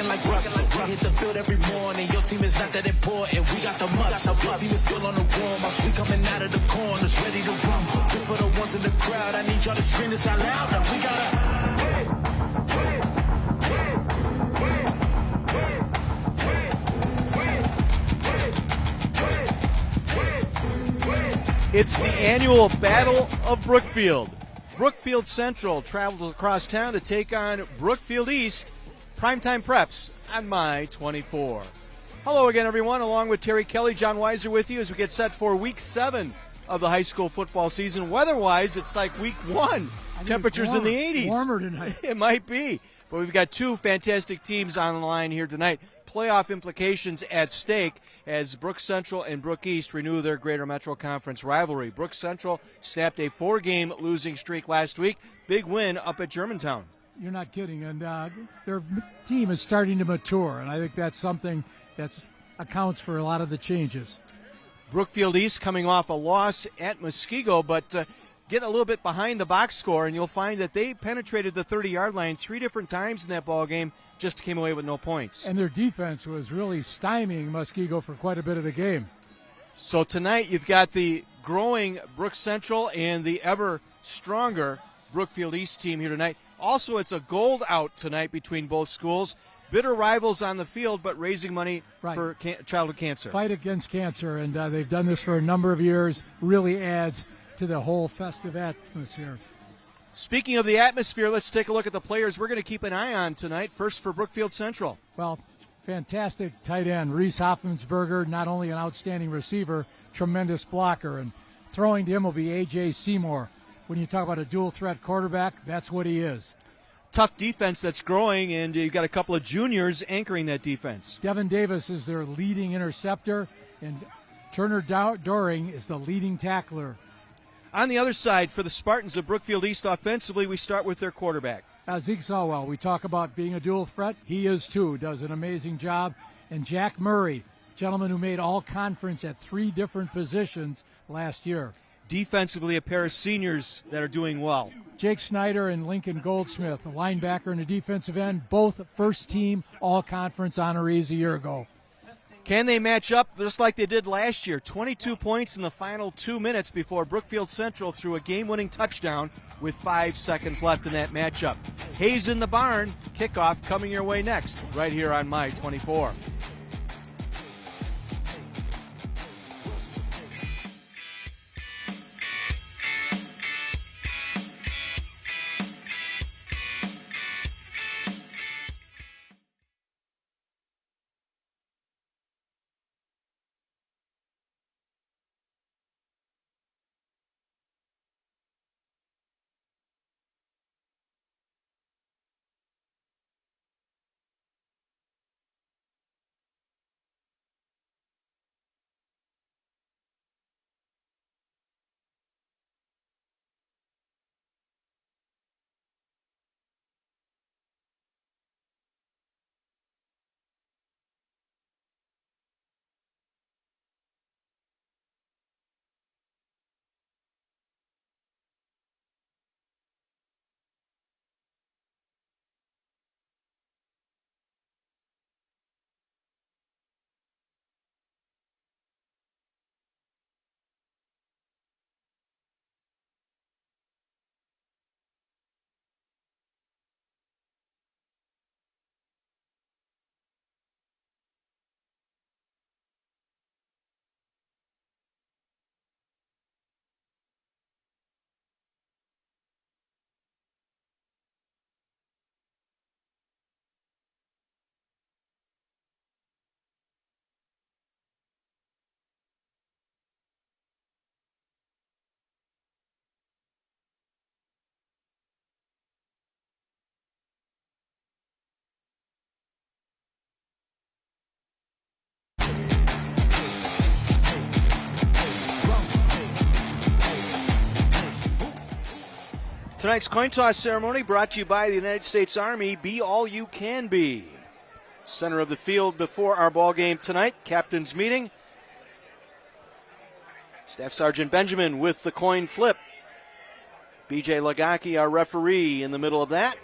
walking like Russell. We hit the field every morning. Your team is not that important. We got the muscle. Your team is still on the warm-ups. We coming out of the corners, ready to rumble. Just for the ones in the crowd, I need y'all to scream this out loud. Now we gotta. It's the annual Battle of Brookfield. Brookfield Central travels across town to take on Brookfield East. Primetime Preps on My 24. Hello again, everyone. Along with Terry Kelly, John Weiser with you as we get set for Week 7 of the high school football season. Weather-wise, it's like Week 1. Temperatures in the 80s. Warmer tonight. It might be. But we've got two fantastic teams on the line here tonight. Playoff implications at stake as Brook Central and Brook East renew their Greater Metro Conference rivalry. Brook Central snapped a 4-game losing streak last week. Big win up at Germantown. You're not kidding. And their team is starting to mature, and I think that's something that accounts for a lot of the changes. Brookfield East coming off a loss at Muskego, but getting a little bit behind the box score, and you'll find that they penetrated the 30-yard line 3 different times in that ball game, just came away with no points. And their defense was really stymieing Muskego for quite a bit of the game. So tonight you've got the growing Brook Central and the ever stronger Brookfield East team here tonight. Also, it's a gold out tonight between both schools. Bitter rivals on the field, but raising money for childhood cancer. Fight against cancer, and they've done this for a number of years. Really adds to the whole festive atmosphere. Speaking of the atmosphere, let's take a look at the players we're going to keep an eye on tonight. First for Brookfield Central. Well, fantastic tight end. Reese Hoffmansberger, not only an outstanding receiver, tremendous blocker. And throwing to him will be A.J. Seymour. When you talk about a dual-threat quarterback, that's what he is. Tough defense that's growing, and you've got a couple of juniors anchoring that defense. Devin Davis is their leading interceptor, and Turner Doring is the leading tackler. On the other side, for the Spartans of Brookfield East offensively, we start with their quarterback. Zeke Sawell, we talk about being a dual threat. He is too, does an amazing job. And Jack Murray, gentleman who made all conference at 3 different positions last year. Defensively, a pair of seniors that are doing well. Jake Snyder and Lincoln Goldsmith, a linebacker and a defensive end, both first-team all-conference honorees a year ago. Can they match up just like they did last year? 22 points in the final 2 minutes before Brookfield Central threw a game-winning touchdown with 5 seconds left in that matchup. Hayes in the barn. Kickoff coming your way next, right here on My 24. Tonight's coin toss ceremony brought to you by the United States Army. Be all you can be. Center of the field before our ball game tonight. Captain's meeting. Staff Sergeant Benjamin with the coin flip. B.J. Lagaki, our referee, in the middle of that.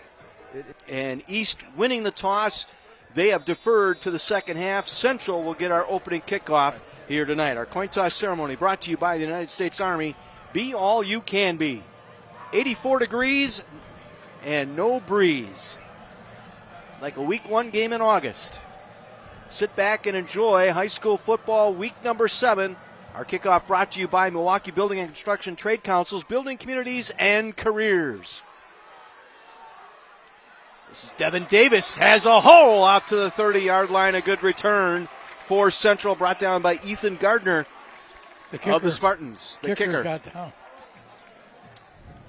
And East winning the toss they have deferred to the second half. Central will get our opening kickoff here tonight. Our coin toss ceremony brought to you by the United States Army. Be all you can be. 84 degrees and no breeze. Like a week 1 game in August. Sit back and enjoy high school football week number 7. Our kickoff brought to you by Milwaukee Building and Construction Trade Councils, building communities and careers. This is Devin Davis, has a hole out to the 30-yard line. A good return for Central, brought down by Ethan Gardner of the Spartans. The kicker got down.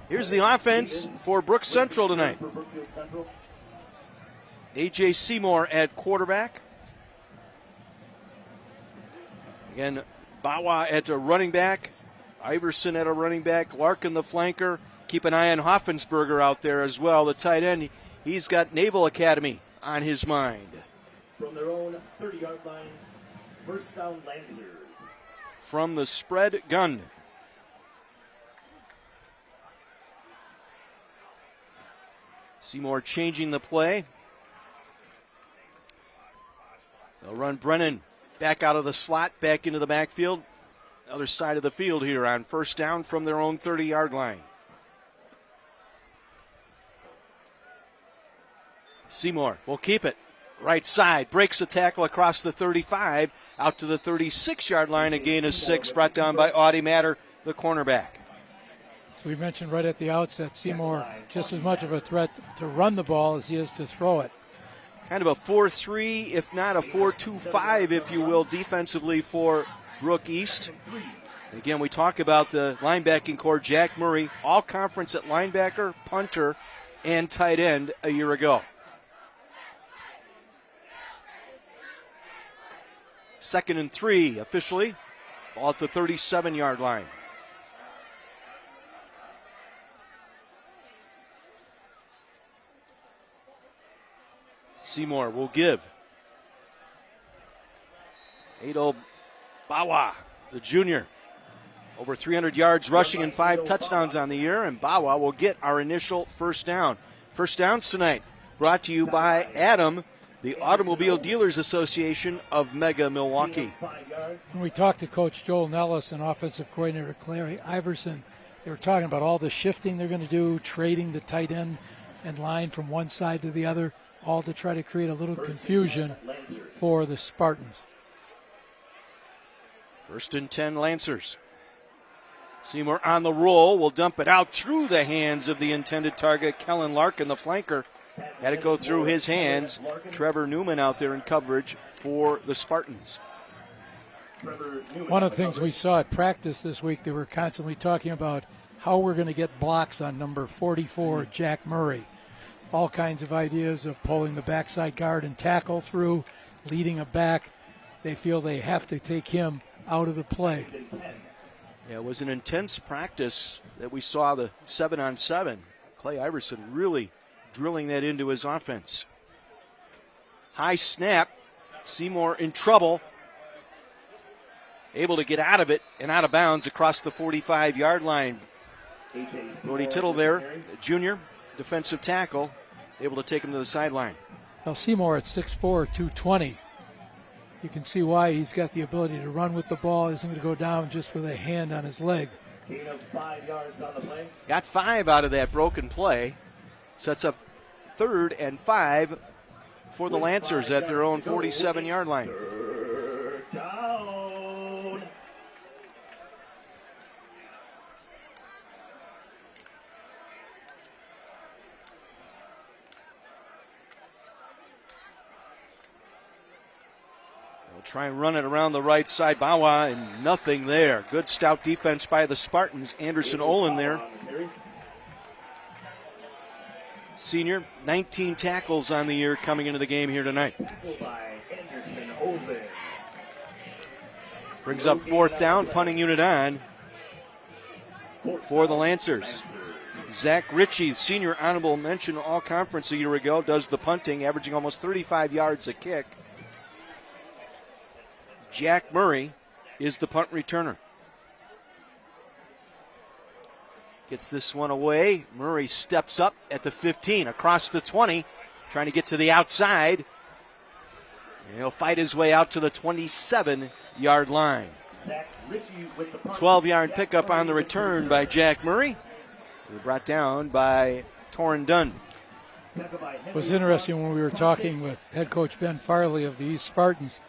Here's the offense for Brook Central tonight. A.J. Seymour at quarterback. Again, Bawa at a running back. Iverson at a running back. Larkin the flanker. Keep an eye on Hoffensberger out there as well. The tight end, he's got Naval Academy on his mind. From their own 30-yard line, first down Lancers. From the spread gun. Seymour changing the play. They'll run Brennan back out of the slot, back into the backfield. Other side of the field here on first down from their own 30-yard line. Seymour will keep it. Right side, breaks a tackle across the 35, out to the 36-yard line. A gain of 6, brought down by Audie Matter, the cornerback. So we mentioned right at the outset, Seymour just as much of a threat to run the ball as he is to throw it. Kind of a 4-3, if not a 4-2-5, if you will, defensively for Brook East. Again, we talk about the linebacking core. Jack Murray, all conference at linebacker, punter, and tight end a year ago. 2nd and 3 officially. Ball at the 37-yard line. Seymour will give. Ado Bawa, the junior. Over 300 yards rushing and 5 touchdowns on the year, and Bawa will get our initial first down. First downs tonight brought to you by Adam, the Automobile Dealers Association of Mega Milwaukee. When we talked to Coach Joel Nellis and offensive coordinator Clary Iverson, they were talking about all the shifting they're going to do, trading the tight end and line from one side to the other, all to try to create a little confusion for the Spartans. 1st and 10 Lancers. Seymour on the roll, will dump it out through the hands of the intended target, Kellen Larkin, the flanker. Had it go through his hands. Trevor Newman out there in coverage for the Spartans. One of the things we saw at practice this week, they were constantly talking about how we're going to get blocks on number 44, Jack Murray. All kinds of ideas of pulling the backside guard and tackle through, leading a back. They feel they have to take him out of the play. Yeah, it was an intense practice that we saw, the 7-on-7. Clay Iverson really drilling that into his offense. High snap. Seymour in trouble. Able to get out of it and out of bounds across the 45-yard line. Brody Tittle there, the junior, defensive tackle, able to take him to the sideline. Now Seymour at 6'4", 220. You can see why he's got the ability to run with the ball. Isn't going to go down just with a hand on his leg. Gain of 5 yards on the play. Got 5 out of that broken play. Sets up 3rd and 5 for the Lancers at their own 47-yard line. Down. They'll try and run it around the right side. Bawa, and nothing there. Good stout defense by the Spartans. Anderson Olin there. Senior, 19 tackles on the year coming into the game here tonight. Brings up 4th down, punting unit on for the Lancers. Zach Ritchie, senior honorable mention all conference a year ago, does the punting, averaging almost 35 yards a kick. Jack Murray is the punt returner. Gets this one away. Murray steps up at the 15, across the 20, trying to get to the outside. And he'll fight his way out to the 27-yard line. 12-yard pickup on the return by Jack Murray. Brought down by Torrin Dunn. It was interesting when we were talking with head coach Ben Farley of the East Spartans.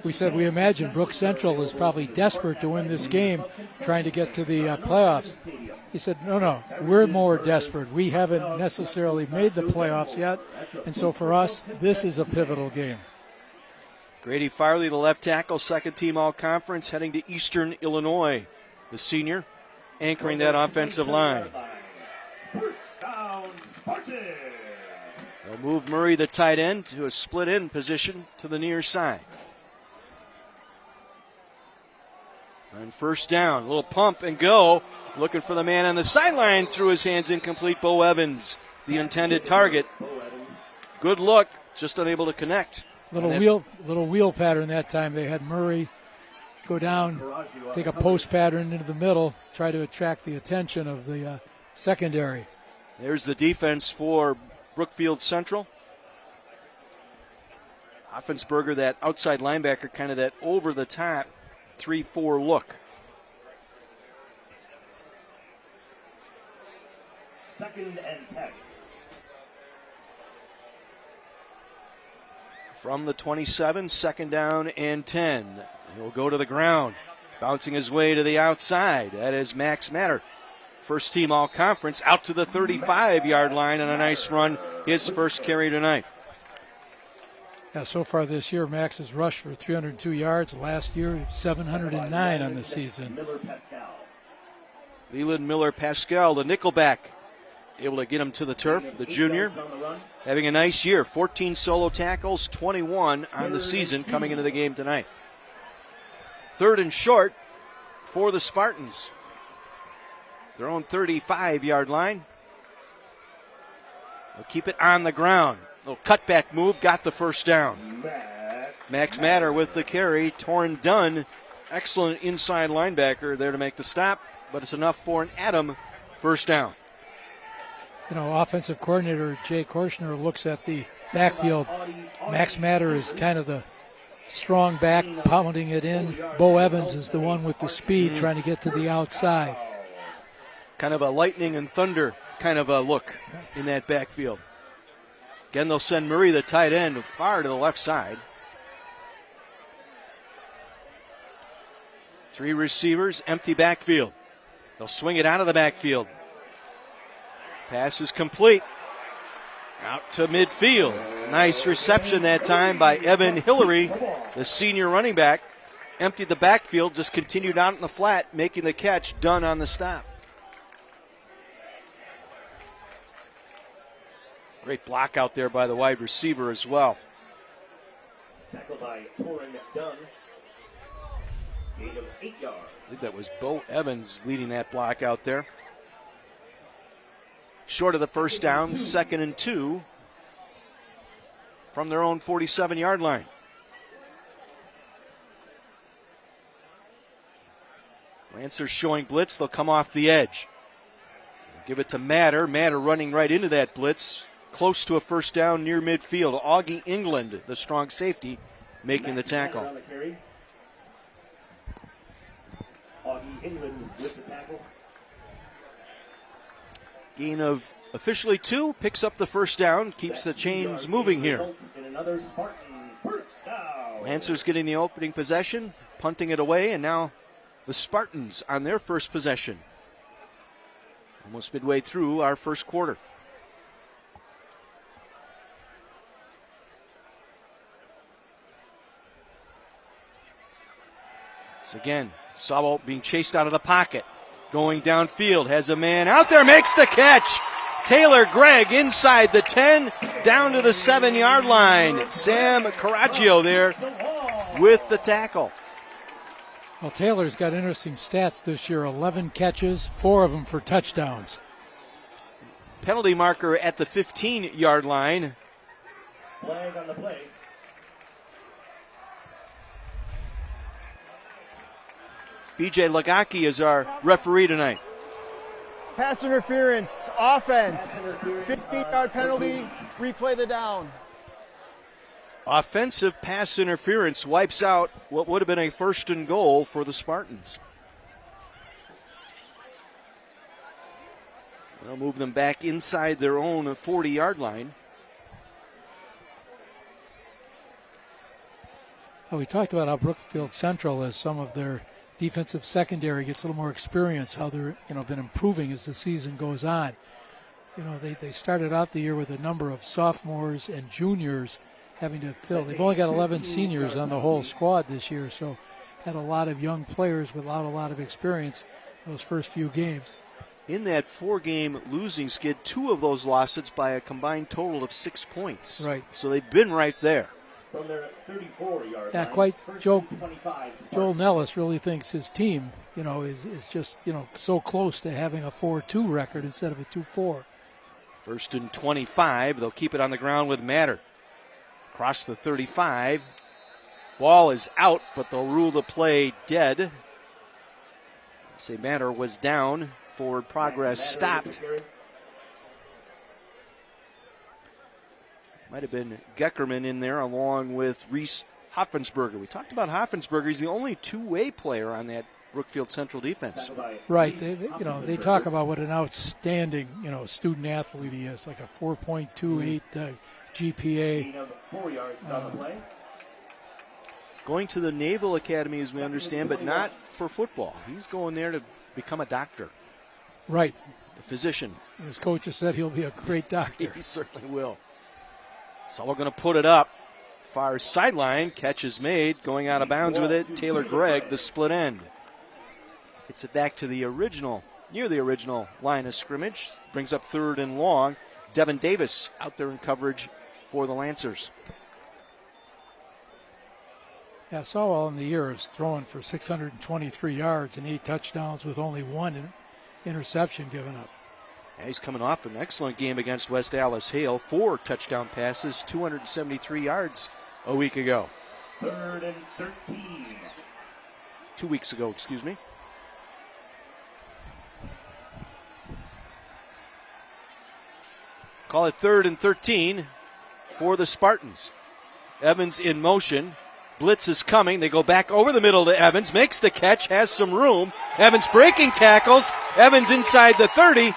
We said we imagine Brook Central is probably desperate to win this game, trying to get to the playoffs. He said, no, we're more desperate. We haven't necessarily made the playoffs yet, and so for us, this is a pivotal game. Grady Farley, the left tackle, second team all-conference, heading to Eastern Illinois. The senior anchoring that offensive line. They'll move Murray, the tight end, to a split-end position to the near side. On first down, a little pump and go. Looking for the man on the sideline, threw his hands incomplete. Bo Evans, the intended target. Good look, just unable to connect. Little wheel pattern that time. They had Murray go down, take a post pattern into the middle, try to attract the attention of the secondary. There's the defense for Brookfield Central. Offensberger, that outside linebacker, kind of that over-the-top 3-4 look. Second and 10. From the 27, second down and 10. He'll go to the ground, bouncing his way to the outside. That is Max Matter. First team all-conference, out to the 35-yard line on a nice run. His first carry tonight. Yeah, so far this year, Max has rushed for 302 yards. Last year, 709 on the season. Leland Miller Pascal, the nickelback, able to get him to the turf. The junior having a nice year. 14 solo tackles, 21 on the season coming into the game tonight. Third and short for the Spartans. Their own 35-yard line. They'll keep it on the ground. Little cutback move, got the first down. Max Matter with the carry. Torrin Dunn, excellent inside linebacker there to make the stop, but it's enough for an Adam first down. You know, offensive coordinator Jay Korshner looks at the backfield. Max Matter is kind of the strong back, pounding it in. Bo Evans is the one with the speed, trying to get to the outside. Kind of a lightning and thunder kind of a look in that backfield. Again, they'll send Murray, the tight end, far to the left side. Three receivers, empty backfield. They'll swing it out of the backfield. Pass is complete. Out to midfield. Nice reception that time by Evan Hillary, the senior running back. Emptied the backfield, just continued out in the flat, making the catch, done on the stop. Great block out there by the wide receiver as well. Tackled by Torrin Dunn. Gain of 8 yards. I think that was Bo Evans leading that block out there. Short of the first down, second and 2 from their own 47-yard line. Lancers showing blitz. They'll come off the edge. Give it to Matter. Matter running right into that blitz. Close to a first down near midfield. Augie England, the strong safety, making the tackle. Augie England with the tackle. Gain of officially 2, picks up the first down, keeps the chains moving here. Lancers getting the opening possession, punting it away, and now the Spartans on their first possession. Almost midway through our first quarter. So again, Sabo being chased out of the pocket. Going downfield, has a man out there, makes the catch. Taylor Gregg inside the 10, down to the 7-yard line. Sam Caraggio there with the tackle. Well, Taylor's got interesting stats this year. 11 catches, 4 of them for touchdowns. Penalty marker at the 15-yard line. Flag on the play. BJ Lagaki is our referee tonight. Pass interference, offense, 15-yard penalty, replay the down. Offensive pass interference wipes out what would have been a 1st and goal for the Spartans. They'll move them back inside their own 40-yard line. Well, we talked about how Brookfield Central, as some of their defensive secondary gets a little more experience, how they're been improving as the season goes on. They started out the year with a number of sophomores and juniors having to fill. They've only got 11 seniors on the whole squad this year, so had a lot of young players without a lot of experience those first few games. In that 4-game losing skid, 2 of those losses by a combined total of 6 points. Right. So they've been right there. From their 34-yard Yeah, line, quite. Joel 25 Nellis really thinks his team, is just, so close to having a 4-2 record instead of a 2-4. 1st and 25. They'll keep it on the ground with Matter. Across the 35. Ball is out, but they'll rule the play dead. Say Matter was down. Forward progress stopped. Might have been Geckerman in there along with Reese Hoffensberger. We talked about Hoffensberger. He's the only two-way player on that Brookfield Central defense. Right. They talk about what an outstanding, student athlete he is, like a 4.28 GPA. 4 yards on the play. Going to the Naval Academy, as we understand, but not for football. He's going there to become a doctor. Right. A physician. His coach has said he'll be a great doctor. He certainly will. So we're going to put it up. Far sideline, catch is made. Going out of bounds with it, Taylor Gregg, the split end. Gets it back to the original, near the original line of scrimmage. Brings up 3rd and long. Devin Davis out there in coverage for the Lancers. Yeah, Sawall in the year is throwing for 623 yards and 8 touchdowns with only 1 interception given up. Yeah, he's coming off an excellent game against West Alice Hale. 4 touchdown passes, 273 yards a week ago. 3rd and 13. 2 weeks ago, excuse me. Call it 3rd and 13 for the Spartans. Evans in motion. Blitz is coming. They go back over the middle to Evans. Makes the catch. Has some room. Evans breaking tackles. Evans inside the 30.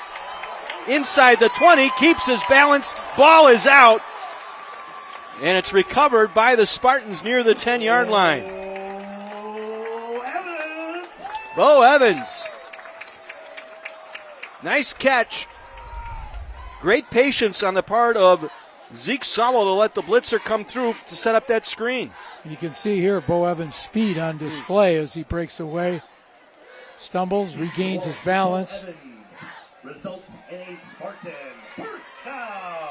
Inside the 20. Keeps his balance. Ball is out. And it's recovered by the Spartans near the 10-yard line. Bo Evans. Nice catch. Great patience on the part of Zeke Sowell to let the blitzer come through to set up that screen. And you can see here Bo Evans' speed on display as he breaks away, stumbles, regains his balance. Evans results in a Spartan first down.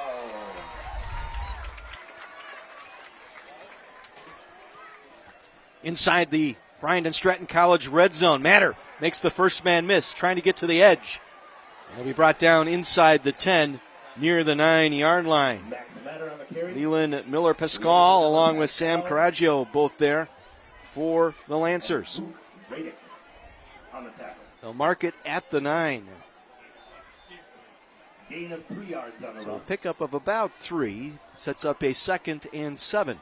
Inside the Bryant and Stratton College red zone. Matter makes the first man miss, trying to get to the edge. And he'll be brought down inside the 10, near the 9-yard line. Leland Miller-Pascal along with Sam Caraggio both there for the Lancers. They'll mark it at the 9. Gain of 3 yards on the So a run. pickup of about 3 sets up a 2nd and 7.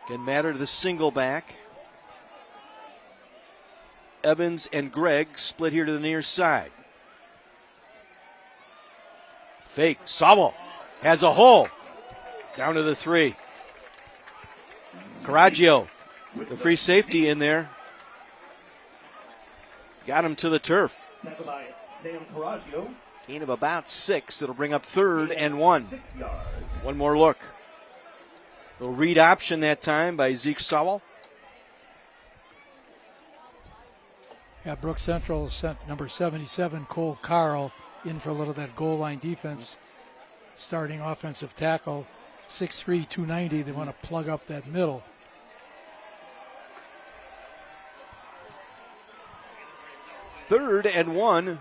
Again, Matter to the single back. Evans and Gregg split here to the near side. Fake. Sowell has a hole. Down to the 3. Caraggio, the free safety in there. Got him to the turf. Tackled by Sam Caraggio. Gain of about 6. It'll bring up 3rd and 1. 6 yards. One more look. Little read option that time by Zeke Sowell. Yeah, Brook Central sent number 77, Cole Carl, in for a little of that goal line defense. Starting offensive tackle, 6'3", 290. They want to plug up that middle. Third and 1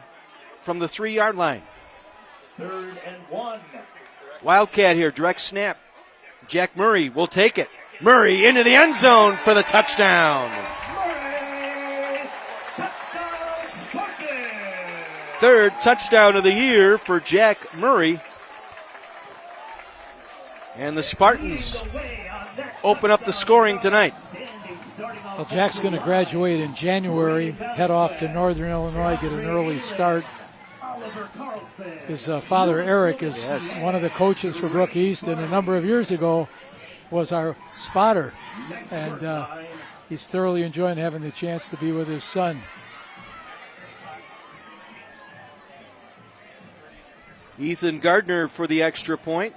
from the 3-yard line. 3rd and 1. Wildcat here, direct snap. Jack Murray will take it. Murray into the end zone for the touchdown. Murray, touchdown, Spartans. third touchdown of the year for Jack Murray. And the Spartans open up the scoring tonight. Well, Jack's going to graduate in January, head off to Northern Illinois, get an early start. His father, Eric, is one of the coaches for Brook East, and a number of years ago was our spotter. And he's thoroughly enjoying having the chance to be with his son. Ethan Gardner for the extra point.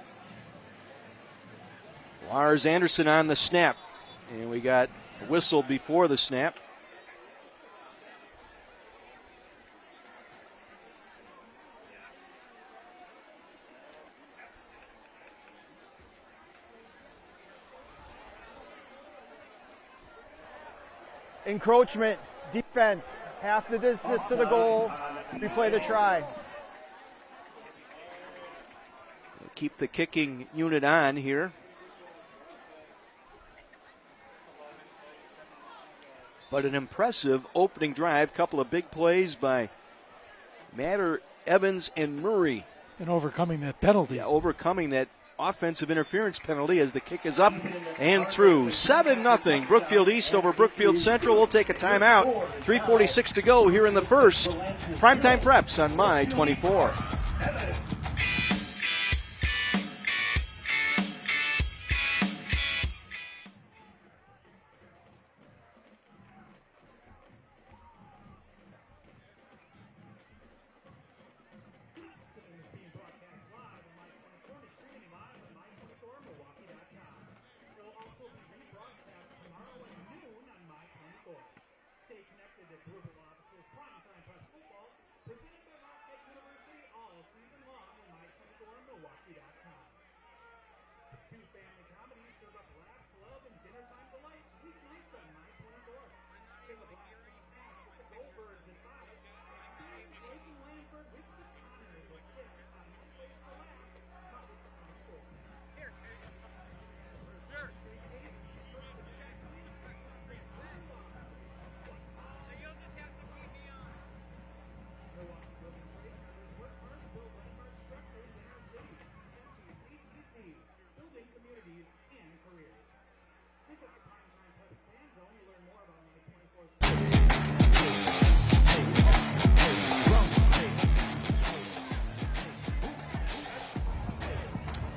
Lars Anderson on the snap. And we got a whistle before the snap. Encroachment, defense, half the distance to the goal, replay the try. Keep the kicking unit on here. But an impressive opening drive. Couple of big plays by Matter, Evans, and Murray. And overcoming that penalty. Yeah, overcoming that offensive interference penalty as the kick is up and through. 7-0 Brookfield East over Brookfield Central. We'll take a timeout. 3:46 to go here in the first. Primetime Preps on My 24.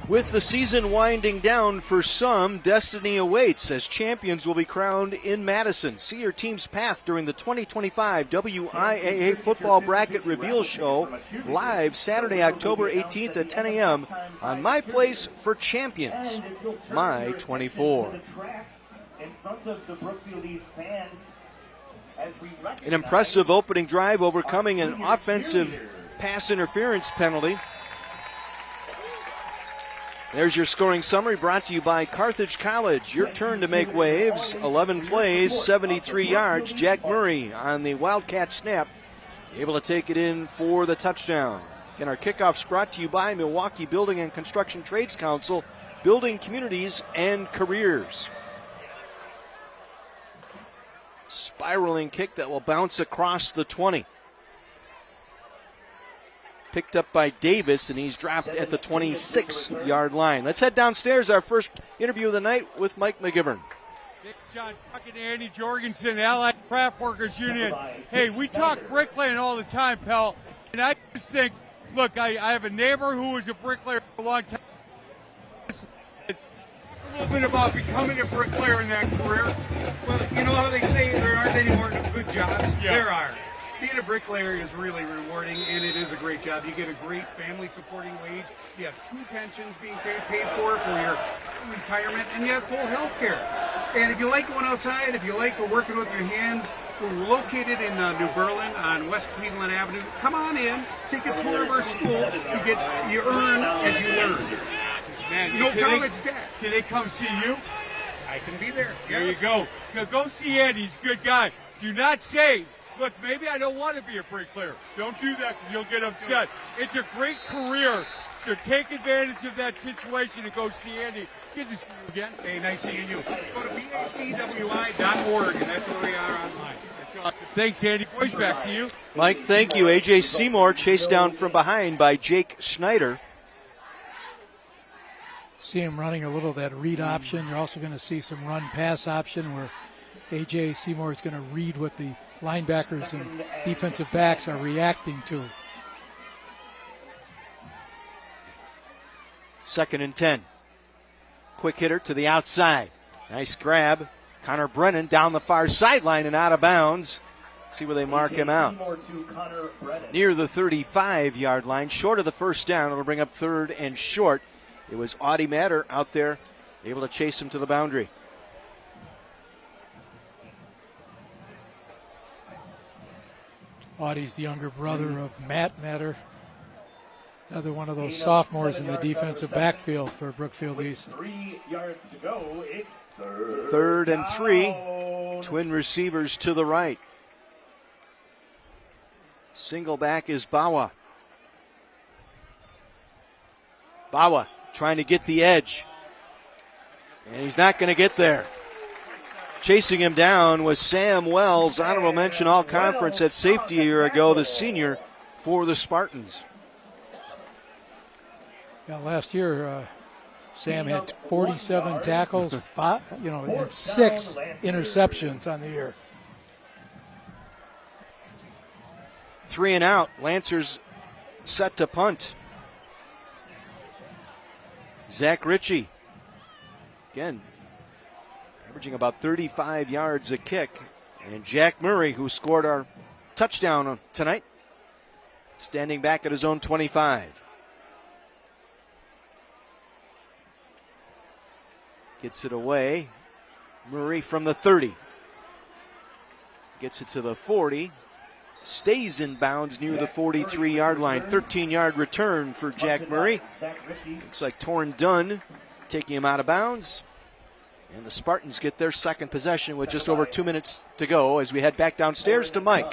With the season winding down for some, destiny awaits as champions will be crowned in Madison. See your team's path during the 2025 WIAA Football Bracket Reveal Show, live Saturday, October 18th at 10 a.m. on My Place for Champions, My 24. An impressive opening drive overcoming an offensive pass interference penalty. There's your scoring summary brought to you by Carthage College. Your turn to make waves. 11 plays, 73 yards. Jack Murray on the Wildcat snap, able to take it in for the touchdown. Again, our kickoff's brought to you by Milwaukee Building and Construction Trades Council, building communities and careers. Spiraling kick that will bounce across the 20. Picked up by Davis, and he's dropped at the 26-yard line. Let's head downstairs. Our first interview of the night with Mike McGivern. John Chuck and Andy Jorgensen, Allied Craft Workers Union. Hey, we talk bricklaying all the time, pal. And I just think, look, I have a neighbor who was a bricklayer for a long time. It's a little bit about becoming a bricklayer in that career. Well, you know how they say there aren't any more good jobs? Yeah. There are. Being a bricklayer is really rewarding, and it is a great job. You get a great family-supporting wage. You have 2 pensions being paid for your retirement, and you have full health care. And if you like going outside, if you like working with your hands, we're located in New Berlin on West Cleveland Avenue. Come on in, take a tour of our school. You earn as you learn. Man, No college debt. Can they come see you? I can be there. There Yes. you go. So go see Andy. He's a good guy. Do not say, look, maybe I don't want to be a bricklayer. Don't do that because you'll get upset. It's a great career. So take advantage of that situation and go see Andy. Good to see you again. Hey, nice seeing you. Go to BACWI.org, and that's where we are online. Thanks, Andy. Boys, back to you. Mike, thank you. A.J. Seymour chased down from behind by Jake Schneider. See him running a little of that read option. You're also going to see some run-pass option where A.J. Seymour is going to read what the linebackers and defensive backs are reacting to. 2nd and 10. Quick hitter to the outside. Nice grab. Connor Brennan down the far sideline and out of bounds. See where they mark him out. Near the 35-yard line, short of the first down. It'll bring up 3rd and short. It was Audie Matter out there, able to chase him to the boundary. Audie's the younger brother of Matt Matter. Another one of those sophomores in the defensive backfield for Brookfield East. 3 yards to go. It's 3rd and 3. Twin receivers to the right. Single back is Bawa. Bawa trying to get the edge. And he's not going to get there. Chasing him down was Sam Wells, honorable mention all conference at safety a year ago, the senior for the Spartans. Yeah, last year, Sam had 47 tackles, and 6 interceptions on the year. 3 and out. Lancers set to punt. Zach Ritchie, again, averaging about 35 yards a kick. And Jack Murray, who scored our touchdown tonight, standing back at his own 25. Gets it away. Murray from the 30. Gets it to the 40. Stays in bounds near the 43-yard line. 13-yard return for Jack Murray. Looks like Torrin Dunn taking him out of bounds. And the Spartans get their second possession with just over 2 minutes to go as we head back downstairs to Mike.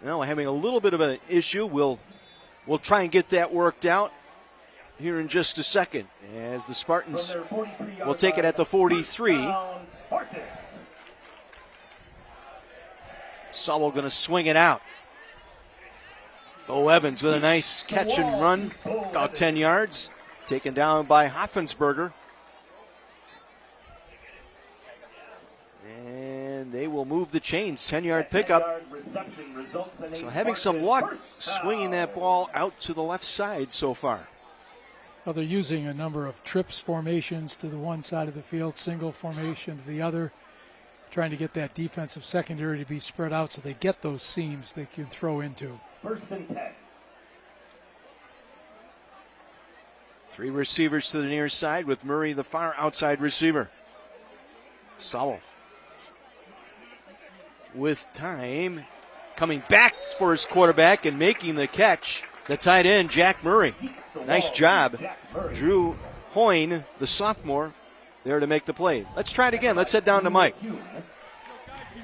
Well, we're having a little bit of an issue. We'll try and get that worked out here in just a second as the Spartans will take it at the 43. Sowell going to swing it out. Bo Evans with a nice catch and run, about 10 yards, taken down by Hoffensberger. And they will move the chains, 10-yard pickup. So having some luck swinging that ball out to the left side so far. Well, they're using a number of trips formations to the one side of the field, single formation to the other, trying to get that defensive secondary to be spread out so they get those seams they can throw into. 1st and 10. 3 receivers to the near side with Murray, the far outside receiver. Sowell with time, coming back for his quarterback and making the catch. The tight end, Jack Murray. Nice job. Drew Hoyne, the sophomore, there to make the play. Let's try it again. Let's head down to Mike. You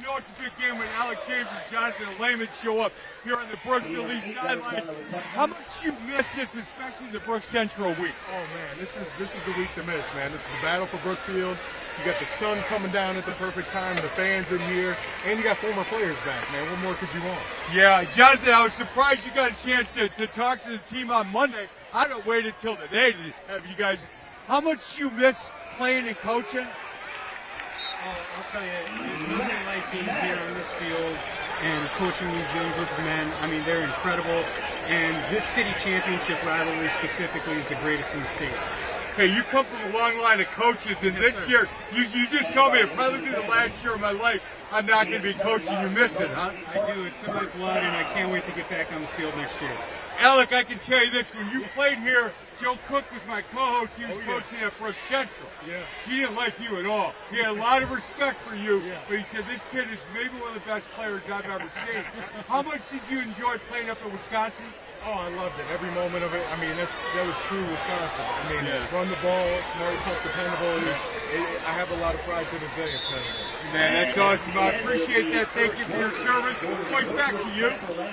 know it's a big game when Alec James and Jonathan Lehman show up here on the Brookfield East sidelines. How much you miss this, especially the Brook Central week? Oh man, this is the week to miss, man. This is the battle for Brookfield. You got the sun coming down at the perfect time, the fans in here, and you got former players back, man. What more could you want? Yeah, Jonathan, I was surprised you got a chance to talk to the team on Monday. I'd have waited till today to have you guys. How much you miss playing and coaching? I'll tell you, it's nothing like being here on this field and coaching these young group of men. I mean, they're incredible. And this city championship rivalry specifically is the greatest in the state. Hey, you come from a long line of coaches, and Yes, this sir. year, you just told me it'll probably be the last year of my life I'm not going to be coaching. You miss it, huh? I do. It's in my blood, and I can't wait to get back on the field next year. Alec, I can tell you this. When you played here, Joe Cook was my co-host. He was coaching at Brook Central. Yeah. He didn't like you at all. He had a lot of respect for you, Yeah. but he said, this kid is maybe one of the best players I've ever seen. How much did you enjoy playing up in Wisconsin? Oh, I loved it. Every moment of it. I mean, that was true Wisconsin. I mean, run the ball, smart, tough, dependable. I have a lot of pride to this day in playing it. Man, that's awesome. I appreciate that. Thank you for your service. Boys, back to you.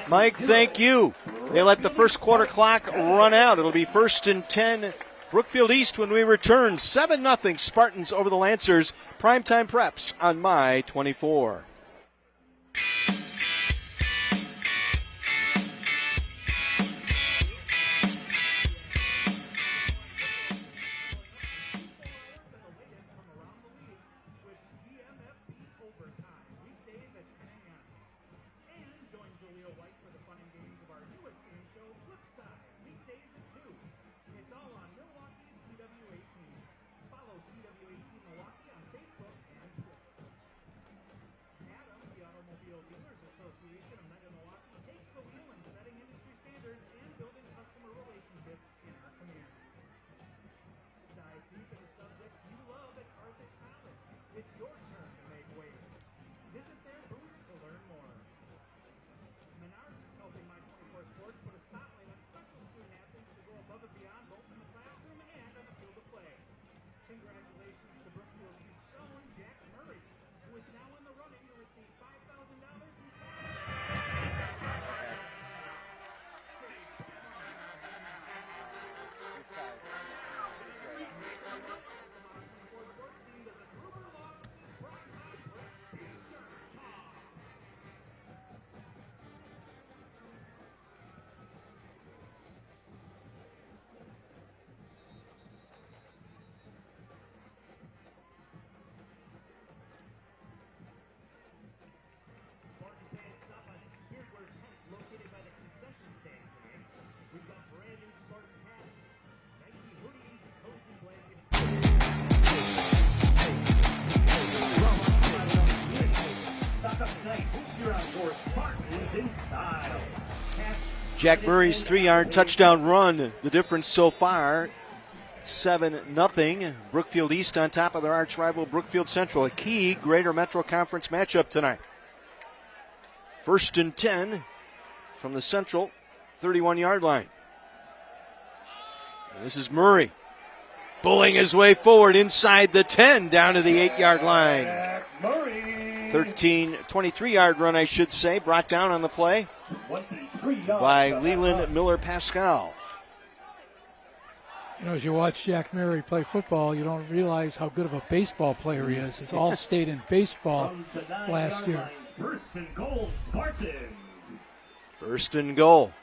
Mike, thank you. They let the first quarter clock run out. It'll be 1st and 10. Brookfield East when we return. 7-0 Spartans over the Lancers. Primetime Preps on My 24. Jack Murray's 3-yard touchdown run, the difference so far, 7-0. Brookfield East on top of their arch rival Brookfield Central, a key Greater Metro Conference matchup tonight. 1st and 10 from the Central 31-yard line. And this is Murray bullying his way forward inside the 10 down to the 8-yard line. 23-yard run, I should say, brought down on the play by Leland Miller-Pascal. You know, as you watch Jack Murray play football, you don't realize how good of a baseball player he is. It's all state in baseball last year. 1st and goal, Spartans. 1st and goal.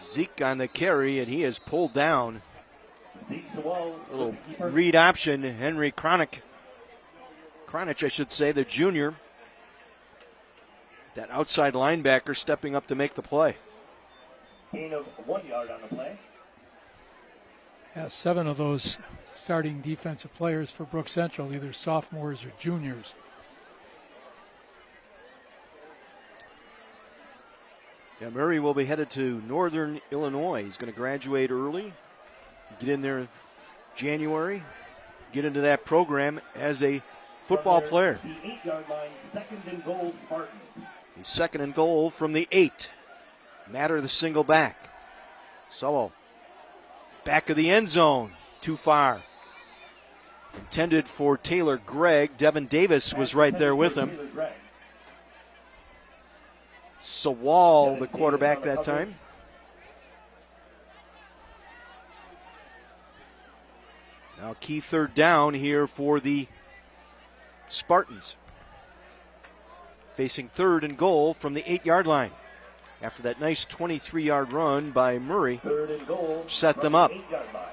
Zeke on the carry, and he is pulled down. Zeke's the wall. Little read option, Henry Kronich, I should say, the junior. That outside linebacker stepping up to make the play. Gain of 1 yard on the play. Yeah, 7 of those starting defensive players for Brook Central, either sophomores or juniors. Yeah, Murray will be headed to Northern Illinois. He's going to graduate early, get in there January, get into that program as a football player. The 8-yard line, 2nd and goal, Spartans. He's 2nd and goal from the 8. Matter the single back. So, back of the end zone, too far. Intended for Taylor Gregg. Devin Davis was right there with him. Sawall, the quarterback that time. Now key 3rd down here for the Spartans. Facing 3rd and goal from the 8-yard line. After that nice 23-yard run by Murray, 3rd and goal, set them up. 8-yard line.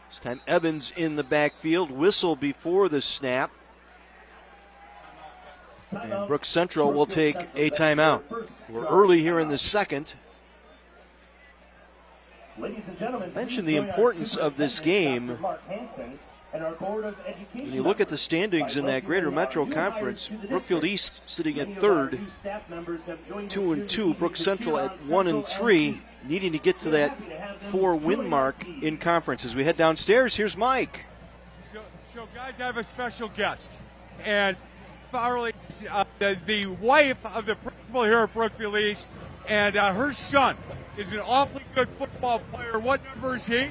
This time Evans in the backfield. Whistle before the snap. And Brook Central will take a timeout. We're early here in the second. Ladies and gentlemen, Mention the importance of this game. When you look at the standings in that Greater Metro Conference, Brookfield East sitting at 3rd, 2-2. Brook Central at 1-3, needing to get to that 4-win mark in conference. As we head downstairs, here's Mike. So, guys, I have a special guest. And Farley, the wife of the principal here at Brookfield East, and her son is an awfully good football player. What number is he?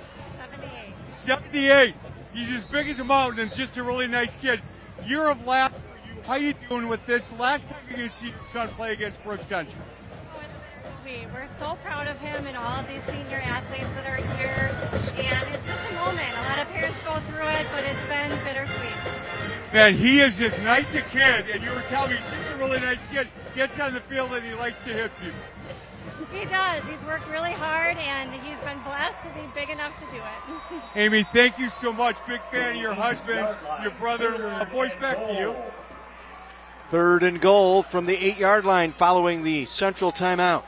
78. 78. He's as big as a mountain and just a really nice kid. Year of laughter for you. How you doing with this? Last time you're going to see your son play against Brook Central. Oh, it's bittersweet. We're so proud of him and all of these senior athletes that are here. And it's just a moment. A lot of parents go through it, but it's been bittersweet. Man, he is as nice a kid, and you were telling me he's just a really nice kid. Gets on the field and he likes to hit people. He does. He's worked really hard, and he's been blessed to be big enough to do it. Amy, thank you so much. Big fan of your husband, your brother-in-law. Boys, back to you. 3rd and goal from the 8-yard line following the Central timeout.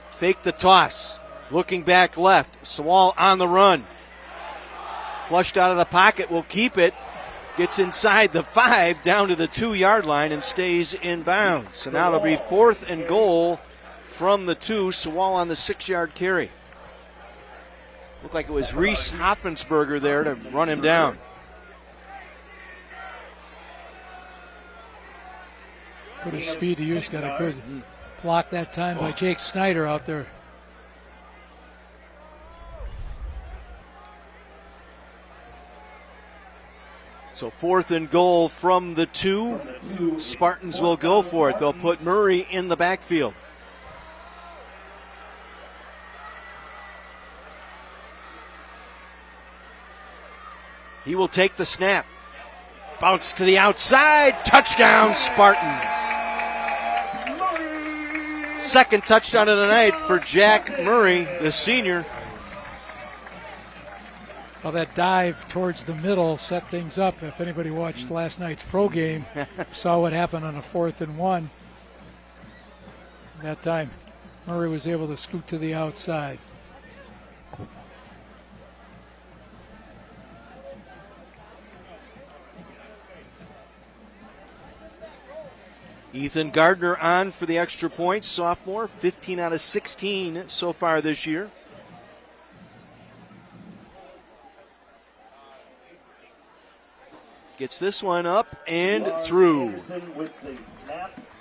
Fake the toss. Looking back left. Sewall on the run. Flushed out of the pocket. Will keep it. Gets inside the 5, down to the 2-yard line, and stays in bounds. So now it'll be 4th and goal from the 2. Sewall on the 6-yard carry. Looked like it was Reese Hoffensberger there to run him down. Put his speed to use. Got a good block that time by Jake Snyder out there. So 4th and goal from the 2. Spartans will go for it. They'll put Murray in the backfield. He will take the snap. Bounce to the outside. Touchdown, Spartans. 2nd touchdown of the night for Jack Murray, the senior. Well, that dive towards the middle set things up. If anybody watched last night's pro game, saw what happened on a 4th and 1. That time, Murray was able to scoot to the outside. Ethan Gardner on for the extra points, sophomore, 15 out of 16 so far this year. Gets this one up and through.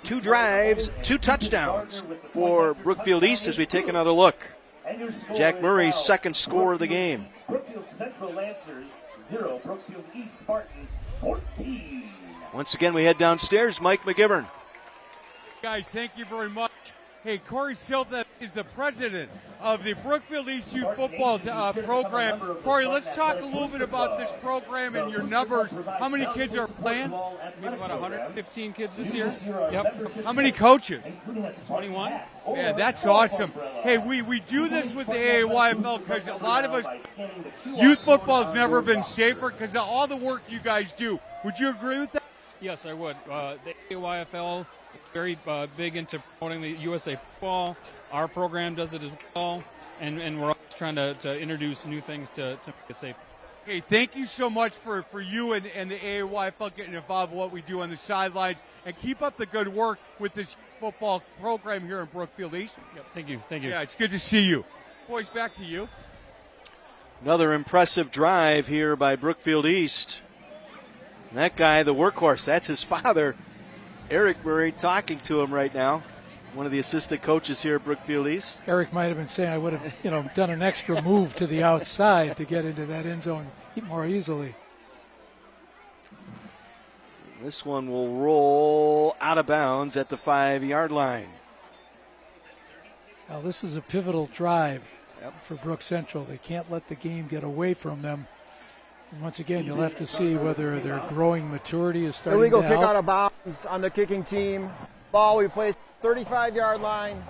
2 drives, 2 touchdowns for Brookfield East as we take another look. Jack Murray's 2nd score of the game. Brookfield Central Lancers 0, Brookfield East Spartans 14. Once again, we head downstairs. Mike McGivern. Guys, thank you very much. Hey, Corey Silta is the president of the Brookfield East Youth Football program. Corey, let's talk a little bit about this program and your numbers. How many kids are playing? We have about 115 kids this year. Yep. How many coaches? 21. Yeah, that's awesome. Hey, we do this with the AAYFL because a lot of us, youth football has never been safer because of all the work you guys do. Would you agree with that? Yes, I would. The AAYFL is very big into promoting the USA football. Our program does it as well, and we're always trying to introduce new things to make it safe. Hey, thank you so much for you and the AAYFL getting involved in what we do on the sidelines, and keep up the good work with this football program here in Brookfield East. Yep, thank you. Thank you. Yeah, it's good to see you. Boys, back to you. Another impressive drive here by Brookfield East. And that guy, the workhorse, that's his father, Eric Murray, talking to him right now. One of the assistant coaches here at Brookfield East. Eric might have been saying I would have, done an extra move to the outside to get into that end zone more easily. This one will roll out of bounds at the 5-yard line. Now this is a pivotal drive for Brook Central. They can't let the game get away from them. And once again, you'll have to see whether their growing maturity is starting Illegal to kick help. out of bounds on the kicking team. Ball we placed 35-yard line.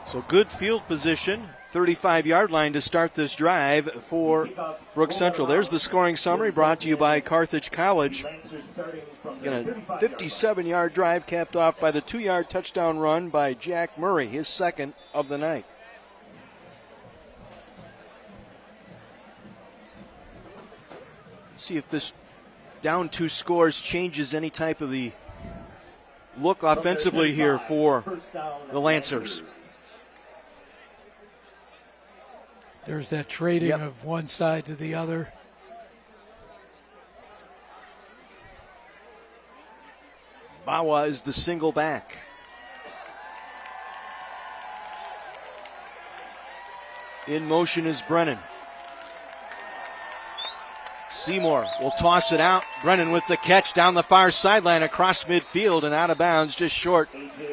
So good field position, 35-yard line to start this drive for Brook Central. There's the scoring summary brought to you by Carthage College. Again, a 57-yard drive capped off by the 2-yard touchdown run by Jack Murray, his 2nd of the night. See if this down 2 scores changes any type of the look offensively here for the Lancers. There's that trading of one side to the other. Bawa is the single back. In motion is Brennan. Seymour will toss it out. Brennan with the catch down the far sideline across midfield and out of bounds just short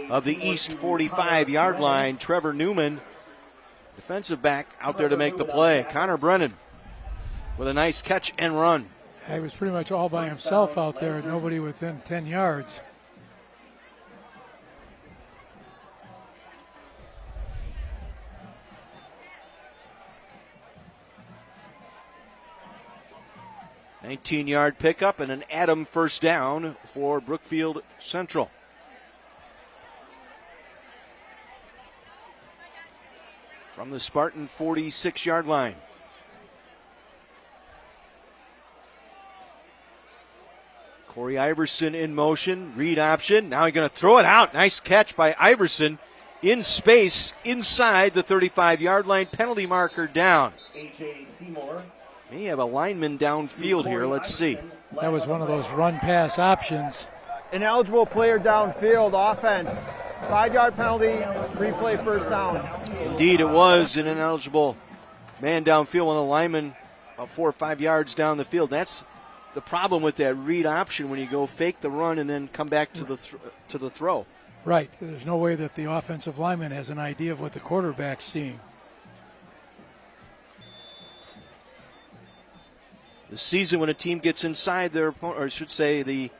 of the East 45-yard line. Trevor Newman, defensive back, out there to make the play. Connor Brennan with a nice catch and run. He was pretty much all by himself out there, nobody within 10 yards. A 19-yard pickup and an Adam first down for Brookfield Central. From the Spartan 46-yard line. Corey Iverson in motion, read option. Now he's going to throw it out. Nice catch by Iverson in space inside the 35-yard line. Penalty marker down. A.J. Seymour. May have a lineman downfield here. Let's see. That was one of those run-pass options. Ineligible player downfield, offense. 5-yard penalty, replay first down. Indeed, it was an ineligible man downfield when the lineman about 4 or 5 yards down the field. That's the problem with that read option when you go fake the run and then come back to the throw. Right. There's no way that the offensive lineman has an idea of what the quarterback's seeing. The season when a team gets inside their opponent, or I should say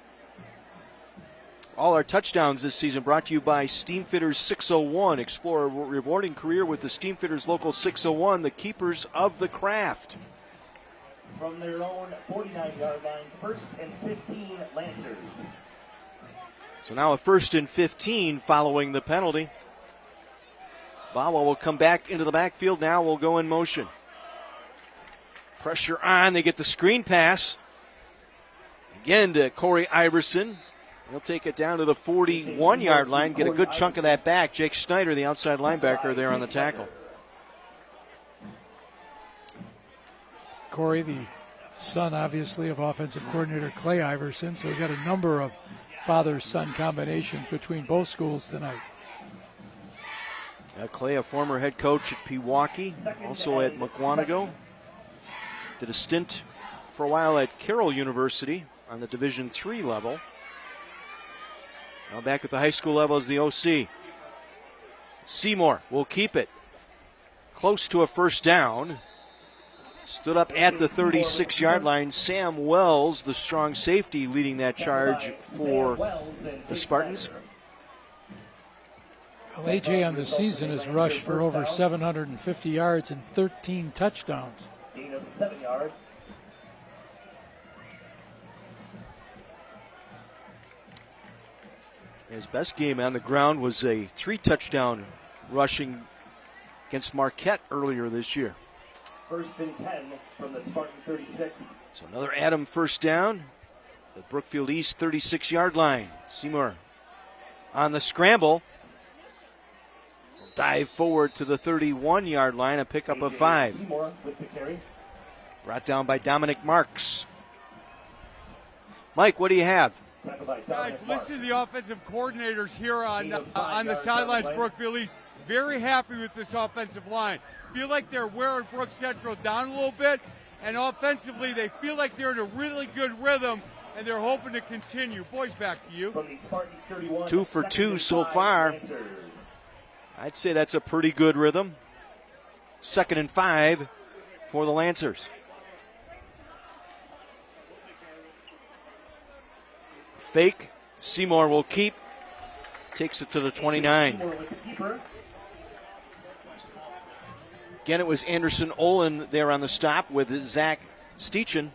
all our touchdowns this season brought to you by Steamfitters 601. Explore a rewarding career with the Steamfitters Local 601, the keepers of the craft. From their own 49-yard line, 1st and 15 Lancers. So now a 1st and 15 following the penalty. Bawa will come back into the backfield. Now will go in motion. Pressure on. They get the screen pass. Again to Corey Iverson. He'll take it down to the 41-yard line. Get a good chunk of that back. Jake Schneider, the outside linebacker, there on the tackle. Corey, the son, obviously, of offensive coordinator Clay Iverson. So we got a number of father-son combinations between both schools tonight. Clay, a former head coach at Pewaukee, also at Mukwonago. Did a stint for a while at Carroll University on the Division III level. Now back at the high school level as the OC. Seymour will keep it. Close to a first down. Stood up at the 36-yard line. Sam Wells, the strong safety, leading that charge for the Spartans. Well, AJ on the season has rushed for over 750 yards and 13 touchdowns. Gain of 7 yards. His best game on the ground was a 3-touchdown rushing against Marquette earlier this year. 1st and 10 from the Spartan 36. So another Adam first down. The Brookfield East 36-yard line. Seymour on the scramble. Will dive forward to the 31-yard line, a pickup of 5. Seymour with the carry. Brought down by Dominic Marks. Mike, what do you have? Guys, listen to the offensive coordinators here on the sidelines, Brookfield East. Very happy with this offensive line. Feel like they're wearing Brook Central down a little bit, and offensively they feel like they're in a really good rhythm, and they're hoping to continue. Boys, back to you. 2 for 2 so far. I'd say that's a pretty good rhythm. 2nd and 5 for the Lancers. Fake. Seymour will keep. Takes it to the 29. Again, it was Anderson Olin there on the stop with Zach Steechin.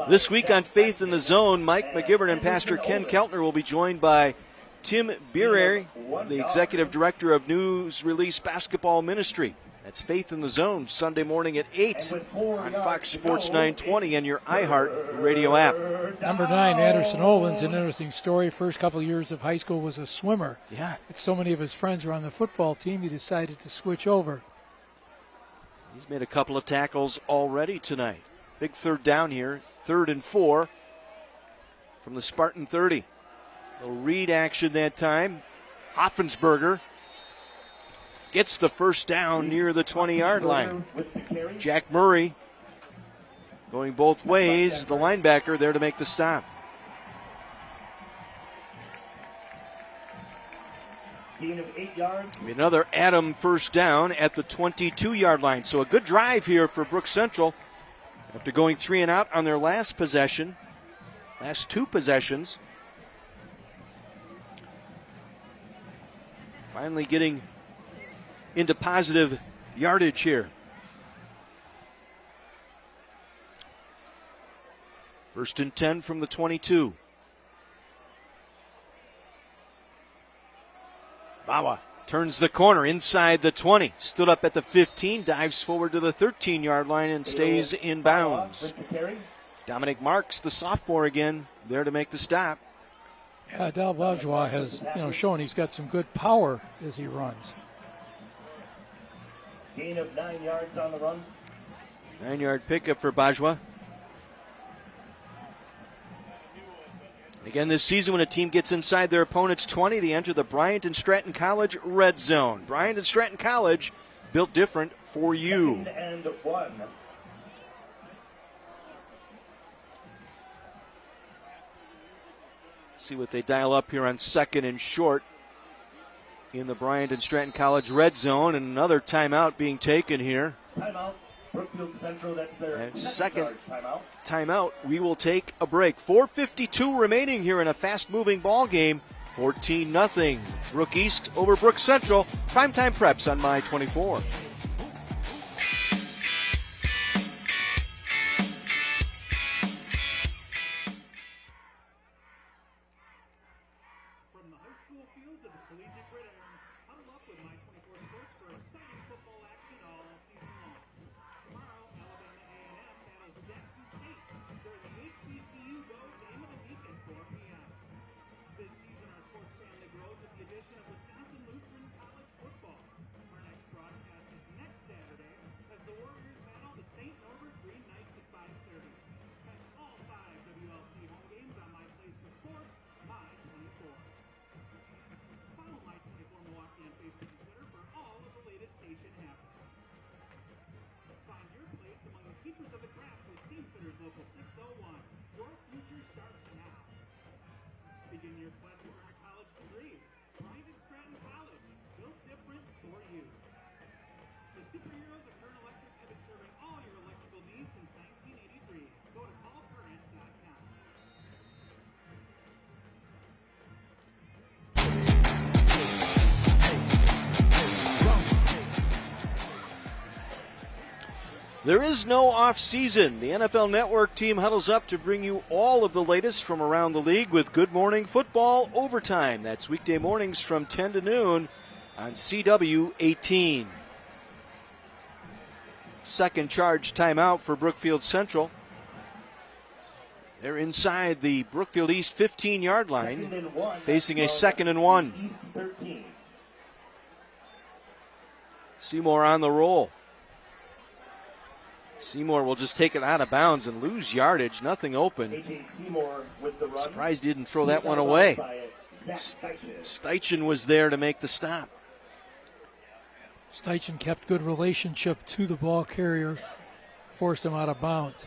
This week on Faith in the Zone, Mike McGivern and Pastor Ken Keltner will be joined by Tim Bierary, the Executive Director of News Release Basketball Ministry. That's Faith in the Zone, Sunday morning at 8 on Fox Sports 920 and your iHeart radio app. Number 9, Anderson Olin's an interesting story. First couple of years of high school was a swimmer. Yeah. So many of his friends were on the football team, he decided to switch over. He's made a couple of tackles already tonight. Big third down here, 3rd and 4 from the Spartan 30. A read action that time. Hoffensberger gets the first down near the 20-yard line. Jack Murray going both ways. The linebacker there to make the stop. Gain of 8 yards. Another Adam first down at the 22-yard line. So a good drive here for Brook Central. After going 3 and out on their last possession, last 2 possessions. Finally getting into positive yardage here. First and 10 from the 22. Bawa turns the corner inside the 20. Stood up at the 15, dives forward to the 13-yard line and stays in bounds. Dominic Marks, the sophomore again, there to make the stop. Yeah, Del Bourgeois has, shown he's got some good power as he runs. Gain of 9 yards on the run. 9-yard pickup for Bourgeois. Again, this season when a team gets inside their opponent's 20, they enter the Bryant and Stratton College red zone. Bryant and Stratton College, built different for you. 2nd and 1. See what they dial up here on 2nd and short in the Bryant and Stratton College red zone, and another timeout being taken here. Timeout. Brookfield Central, that's their second timeout. Timeout. We will take a break. 4:52 remaining here in a fast-moving ball game. 14-0. Brook East over Brook Central. Primetime Preps on My 24. There is no off-season. The NFL Network team huddles up to bring you all of the latest from around the league with Good Morning Football Overtime. That's weekday mornings from 10 to noon on CW 18. Second charge timeout for Brookfield Central. They're inside the Brookfield East 15-yard line, facing a 2nd and 1. East 13. Seymour on the roll. Seymour will just take it out of bounds and lose yardage. Nothing open. A.J. Seymour with the run. Surprised he didn't throw that one away. Steichen was there to make the stop. Steichen kept good relationship to the ball carrier, forced him out of bounds.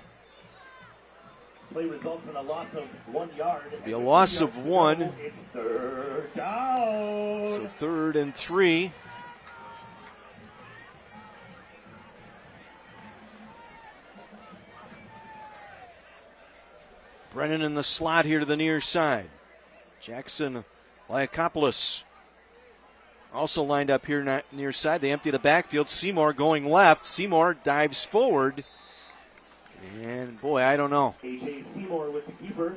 Play results in a loss of 1 yard. Be a loss of 1. It's 3rd down. So 3rd and 3. Brennan in the slot here to the near side. Jackson Liakopoulos also lined up here near side. They empty the backfield. Seymour going left. Seymour dives forward. And boy, I don't know. A.J. Seymour with the keeper.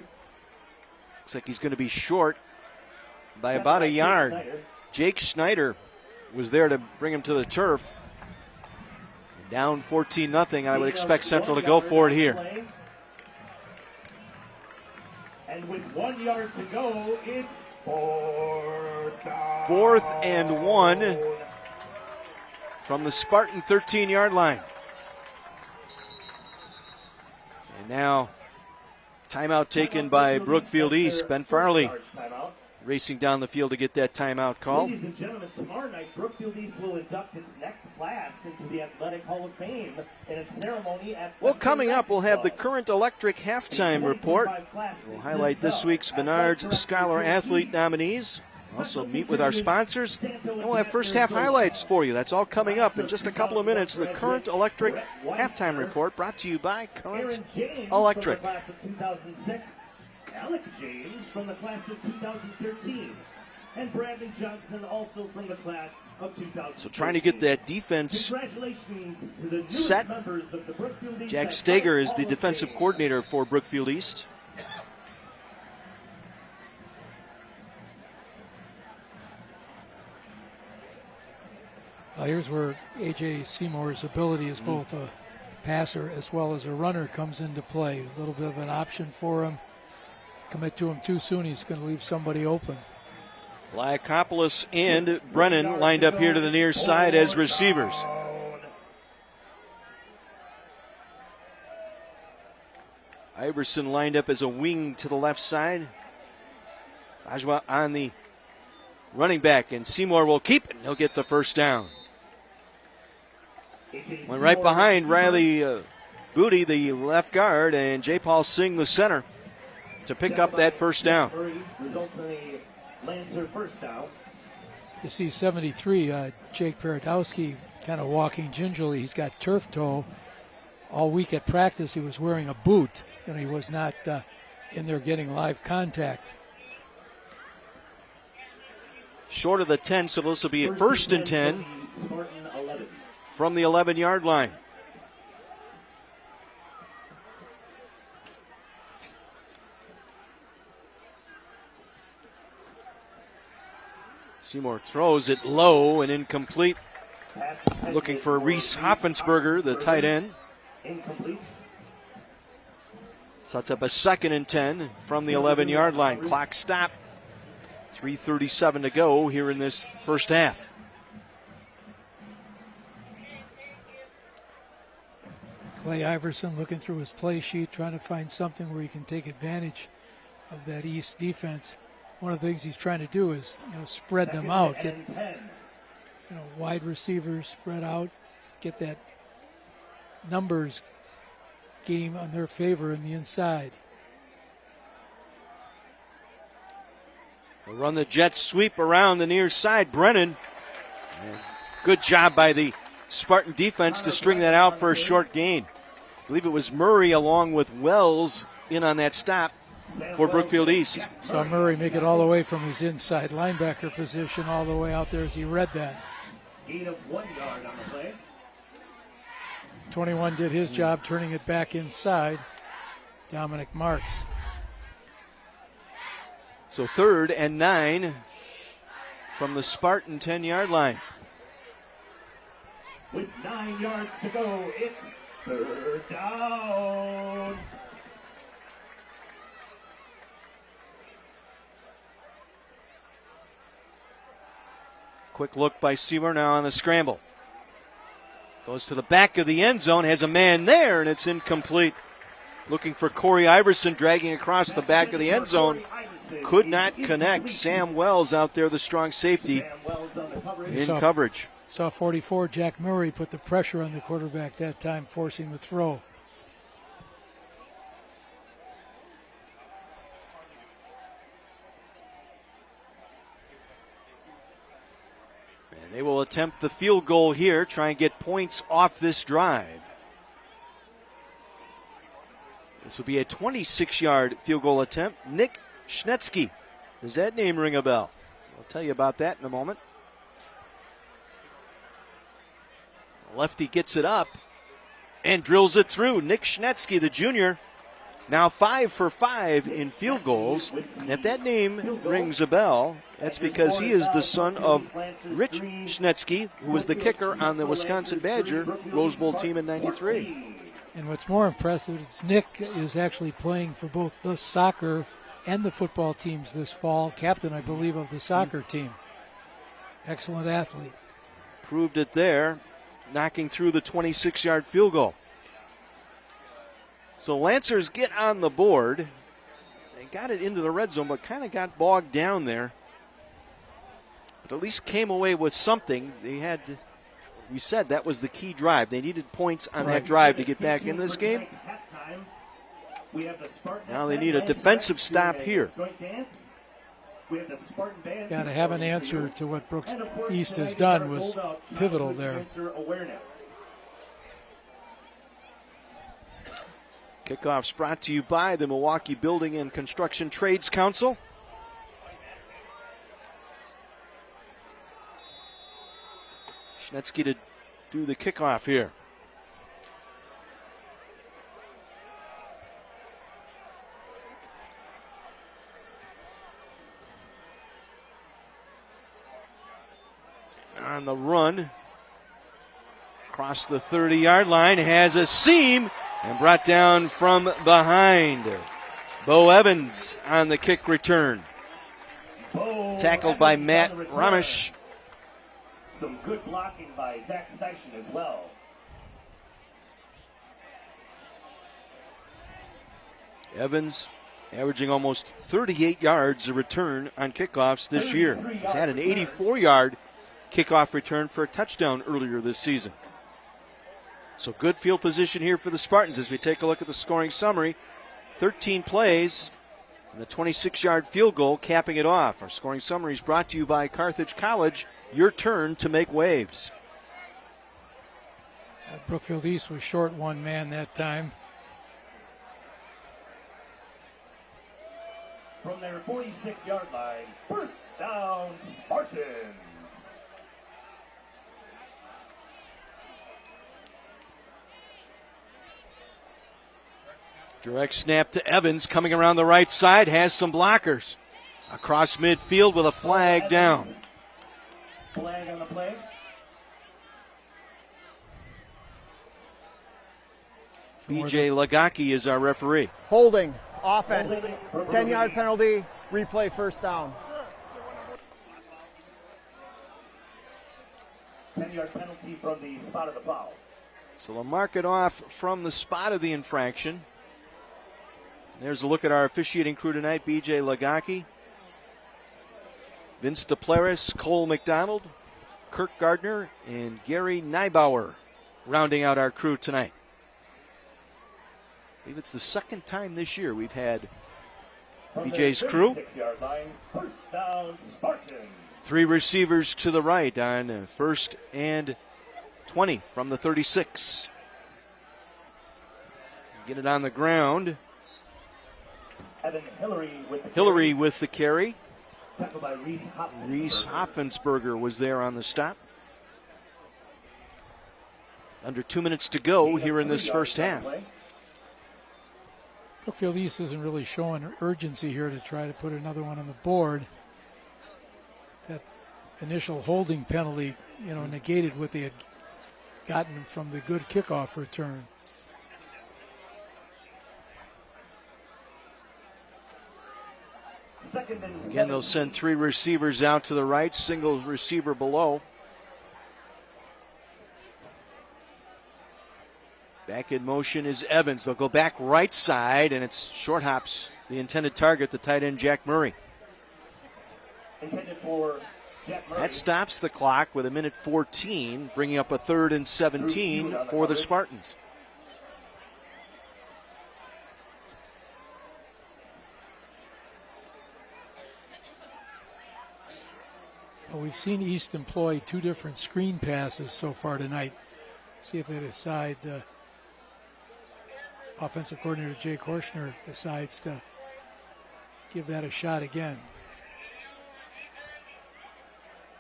Looks like he's going to be short by about a yard. Jake Schneider was there to bring him to the turf. Down 14-0. I would expect Central to go for it here. And with 1 yard to go, it's 4th and 1 from the Spartan 13-yard line. And now, timeout taken by Brookfield East. Ben Farley racing down the field to get that timeout call. Ladies and gentlemen, tomorrow night, Brookfield East will induct its next class into the Athletic Hall of Fame in a ceremony at... Well, coming up, we'll have the Current Electric halftime report. We'll highlight this week's Menards Scholar Athlete nominees. Also meet with our sponsors, and we'll have first half highlights for you. That's all coming up in just a couple of minutes. The Current Electric halftime report brought to you by Current Electric. Alec James from the class of 2013, and Bradley Johnson also from the class of 2013. So trying to get that defense Congratulations to the set. members of the Brookfield East. Jack Steger is the defensive coordinator for Brookfield East. Here's where A.J. Seymour's ability as both a passer as well as a runner comes into play. A little bit of an option for him. Commit to him too soon, he's going to leave somebody open. Lyakopoulos and Brennan lined up here to the near side as receivers. Iverson lined up as a wing to the left side. Ajwa on the running back, and Seymour will keep it, and he'll get the first down. Went right behind Riley Booty, the left guard, and J. Paul Singh, the center, to pick up that first down. Results in a Lancer first down. You see 73, Jake Paradowski kind of walking gingerly. He's got turf toe. All week at practice, he was wearing a boot, and he was not in there getting live contact. Short of the 10, so this will be a 1st and 10 from the 11-yard line. Seymour throws it low and incomplete. Looking for Reese Hoffensberger, the tight end. Sets up a 2nd and 10 from the 11-yard line. Clock stop. 3:37 to go here in this first half. Clay Iverson looking through his play sheet, trying to find something where he can take advantage of that East defense. One of the things he's trying to do is, spread them out, get, wide receivers spread out, get that numbers game on their favor in the inside. They'll run the jet sweep around the near side. Brennan, good job by the Spartan defense to string that out for a short gain. I believe it was Murray along with Wells in on that stop for Brookfield East. Saw Murray make it all the way from his inside linebacker position all the way out there as he read that. Gain of 1 yard on the play. 21 did his job turning it back inside. Dominic Marks. So 3rd and 9 from the Spartan 10-yard line. With 9 yards to go, it's 3rd down. Quick look by Seymour now on the scramble. Goes to the back of the end zone, has a man there, and it's incomplete. Looking for Corey Iverson, dragging across the back of the end zone. Could not connect. Sam Wells out there, the strong safety, in coverage. Saw 44, Jack Murray, put the pressure on the quarterback that time, forcing the throw. And they will attempt the field goal here, try and get points off this drive. This will be a 26-yard field goal attempt. Nick Schnetsky. Does that name ring a bell? I'll tell you about that in a moment. Lefty gets it up and drills it through. Nick Schnetsky, the junior, now 5 for 5 in field goals. And if that name rings a bell, that's because he is the son of Rich Schnetsky, who was the kicker on the Wisconsin Badger Rose Bowl team in '93. And what's more impressive is Nick is actually playing for both the soccer and the football teams this fall. Captain, I believe, of the soccer team. Excellent athlete. Proved it there, knocking through the 26-yard field goal. So Lancers get on the board. They got it into the red zone, but kind of got bogged down there. But at least came away with something. They had, we said that was the key drive. They needed points on that drive to get back in this game. Now they need a defensive stop here. Yeah, to have an answer to what Brooks East has done was pivotal there. Kickoffs brought to you by the Milwaukee Building and Construction Trades Council. Schnetsky to do the kickoff here. On the run, across the 30-yard line, has a seam and brought down from behind. Bo Evans on the kick return. Tackled by Matt Ramesh. Some good blocking by Zach Station as well. Evans averaging almost 38 yards a return on kickoffs this year. He's had an 84-yard kickoff return for a touchdown earlier this season. So good field position here for the Spartans as we take a look at the scoring summary. 13 plays and the 26-yard field goal capping it off. Our scoring summary is brought to you by Carthage College. Your turn to make waves. Brookfield East was short one man that time. From their 46-yard line, first down, Spartans. Direct snap to Evans coming around the right side, has some blockers. Across midfield with a flag down. Flag on the play. BJ Lagaki is our referee. Holding, offense, 10-yard penalty, replay first down. 10-yard penalty from the spot of the foul. So they'll mark it off from the spot of the infraction. There's a look at our officiating crew tonight. BJ Lagaki, Vince DePlaris, Cole McDonald, Kirk Gardner, and Gary Neibauer rounding out our crew tonight. I believe it's the second time this year we've had BJ's crew. 6-yard line, first down, Spartans. 3 receivers to the right on first and 20 from the 36. Get it on the ground. Evan Hillary with the Hillary carry. with the carry. Tackled by Reese Hoffensberger. Reese Hoffensberger was there on the stop. Under 2 minutes to go here in this first half. Brookfield East isn't really showing urgency here to try to put another one on the board. That initial holding penalty, negated what they had gotten from the good kickoff return. Again, they'll send 3 receivers out to the right, single receiver below. Back in motion is Evans. They'll go back right side, and it's short hops the intended target, the tight end Jack Murray. Intended for Jack Murray. That stops the clock with 1:14, bringing up a 3rd and 17 for the Spartans. Well, we've seen East employ 2 different screen passes so far tonight. See if they decide, offensive coordinator Jay Korshner decides to give that a shot again.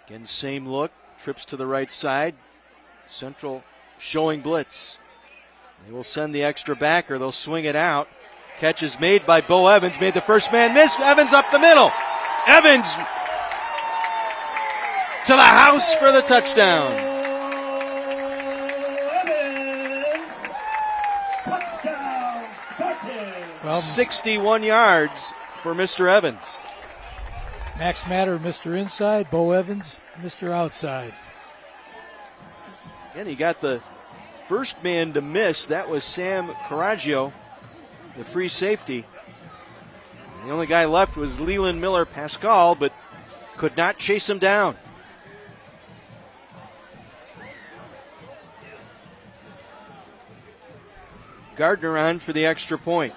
Again, same look, trips to the right side. Central showing blitz. They will send the extra backer. They'll swing it out. Catch is made by Bo Evans. Made the first man miss. Evans up the middle. Evans to the house for the touchdown. Touchdown, Spartans. 61 yards for Mr. Evans. Max Matter, Mr. Inside. Bo Evans, Mr. Outside. And he got the first man to miss. That was Sam Caraggio, the free safety. The only guy left was Leland Miller Pascal, but could not chase him down. Gardner on for the extra point.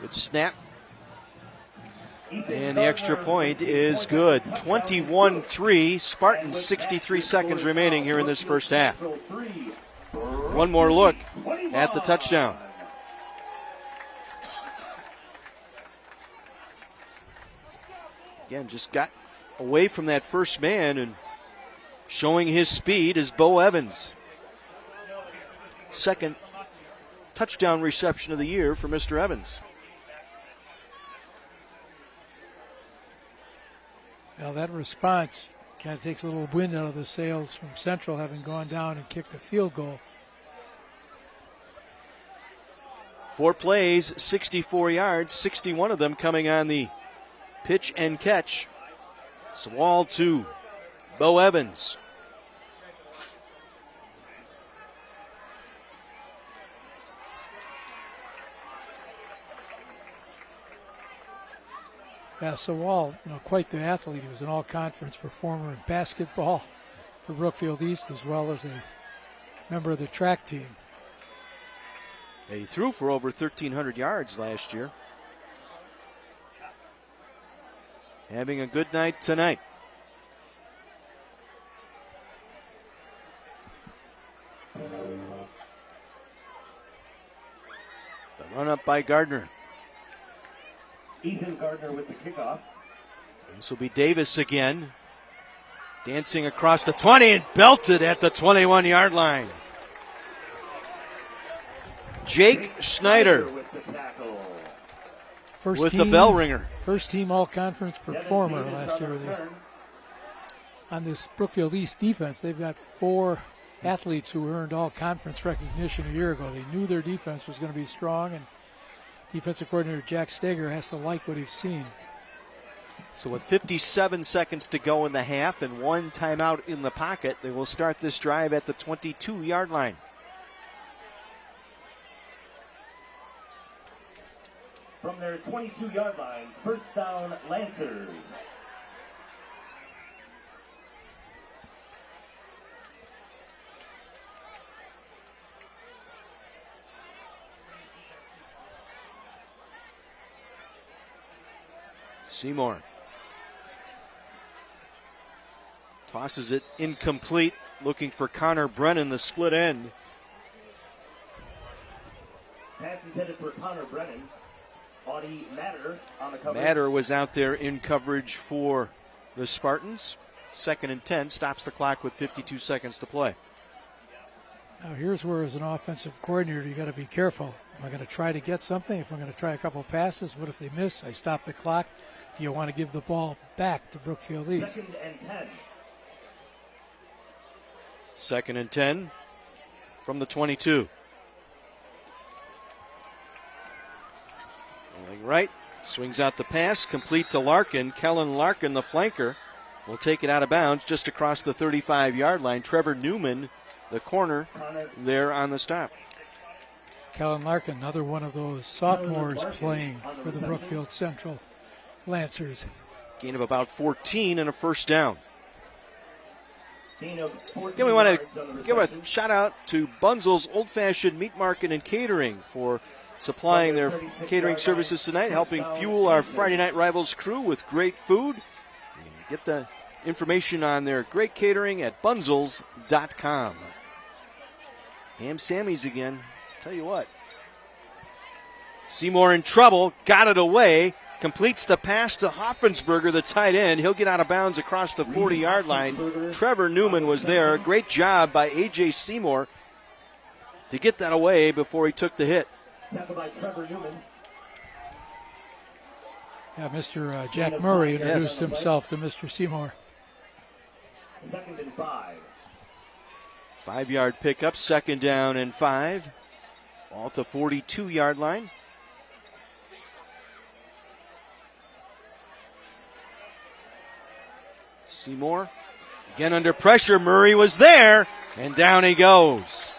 Good snap. And the extra point is good. 21-3. Spartans 63 seconds remaining here in this first half. One more look at the touchdown. Again, just got away from that first man, and showing his speed is Bo Evans. Second touchdown reception of the year for Mr. Evans. Well, that response kind of takes a little wind out of the sails from Central, having gone down and kicked a field goal. 4 plays, 64 yards, 61 of them coming on the pitch and catch. Sewall to Bo Evans. Yeah, Sewall, quite the athlete. He was an all-conference performer in basketball for Brookfield East, as well as a member of the track team. Yeah, he threw for over 1,300 yards last year. Having a good night tonight. The run up by Gardner. Ethan Gardner with the kickoff. This will be Davis again. Dancing across the 20 and belted at the 21-yard line. Jake Schneider with the bell ringer. First team all-conference performer last year. On this Brookfield East defense, they've got 4 athletes who earned all-conference recognition a year ago. They knew their defense was going to be strong, and defensive coordinator Jack Steger has to like what he's seen. So with 57 seconds to go in the half and 1 timeout in the pocket, they will start this drive at the 22-yard line. From their 22-yard line, first down, Lancers. Seymour tosses it incomplete, looking for Connor Brennan, the split end. Pass intended for Connor Brennan. Audie Matter on the coverage. Matter was out there in coverage for the Spartans. 2nd and 10, stops the clock with 52 seconds to play. Now here's where, as an offensive coordinator, you got to be careful. Am I going to try to get something? If I'm going to try a couple passes, what if they miss? I stop the clock. Do you want to give the ball back to Brookfield East? 2nd and 10. 2nd and 10 from the 22. Going right, swings out the pass, complete to Larkin. Kellen Larkin, the flanker, will take it out of bounds just across the 35-yard line. Trevor Newman, the corner, there on the stop. Kellen Larkin, another one of those sophomores playing for the Brookfield Central Lancers. Gain of about 14 and a first down. Gain of 14 Again, we want yards on the to give a reception. shout out to Bunzel's Old Fashioned Meat Market and Catering for supplying their catering services tonight, helping fuel our Friday Night Rivals crew with great food. You can get the information on their great catering at bunzels.com. Ham Sammy's again. Tell you what. Seymour in trouble, got it away, completes the pass to Hoffensberger, the tight end. He'll get out of bounds across the 40-yard line. Trevor Newman was there. Great job by A.J. Seymour to get that away before he took the hit. Tackled by Trevor Newman. Yeah, Mr. Jack Murray introduced himself to Mr. Seymour. 2nd and 5. 5-yard pickup, 2nd down and 5. Ball to 42-yard line. Seymour again under pressure. Murray was there, and down he goes.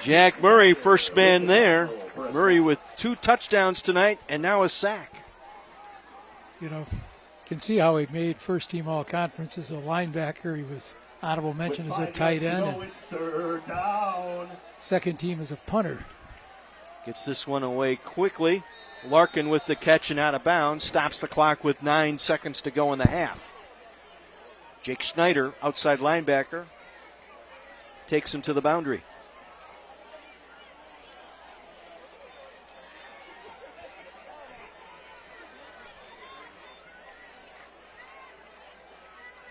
Jack Murray, first man there. Murray with 2 touchdowns tonight and now a sack. You know, you can see how he made first team all conference as a linebacker. He was honorable mention as a tight end. And second team as a punter. Gets this one away quickly. Larkin with the catch and out of bounds. Stops the clock with 9 seconds to go in the half. Jake Schneider, outside linebacker, takes him to the boundary.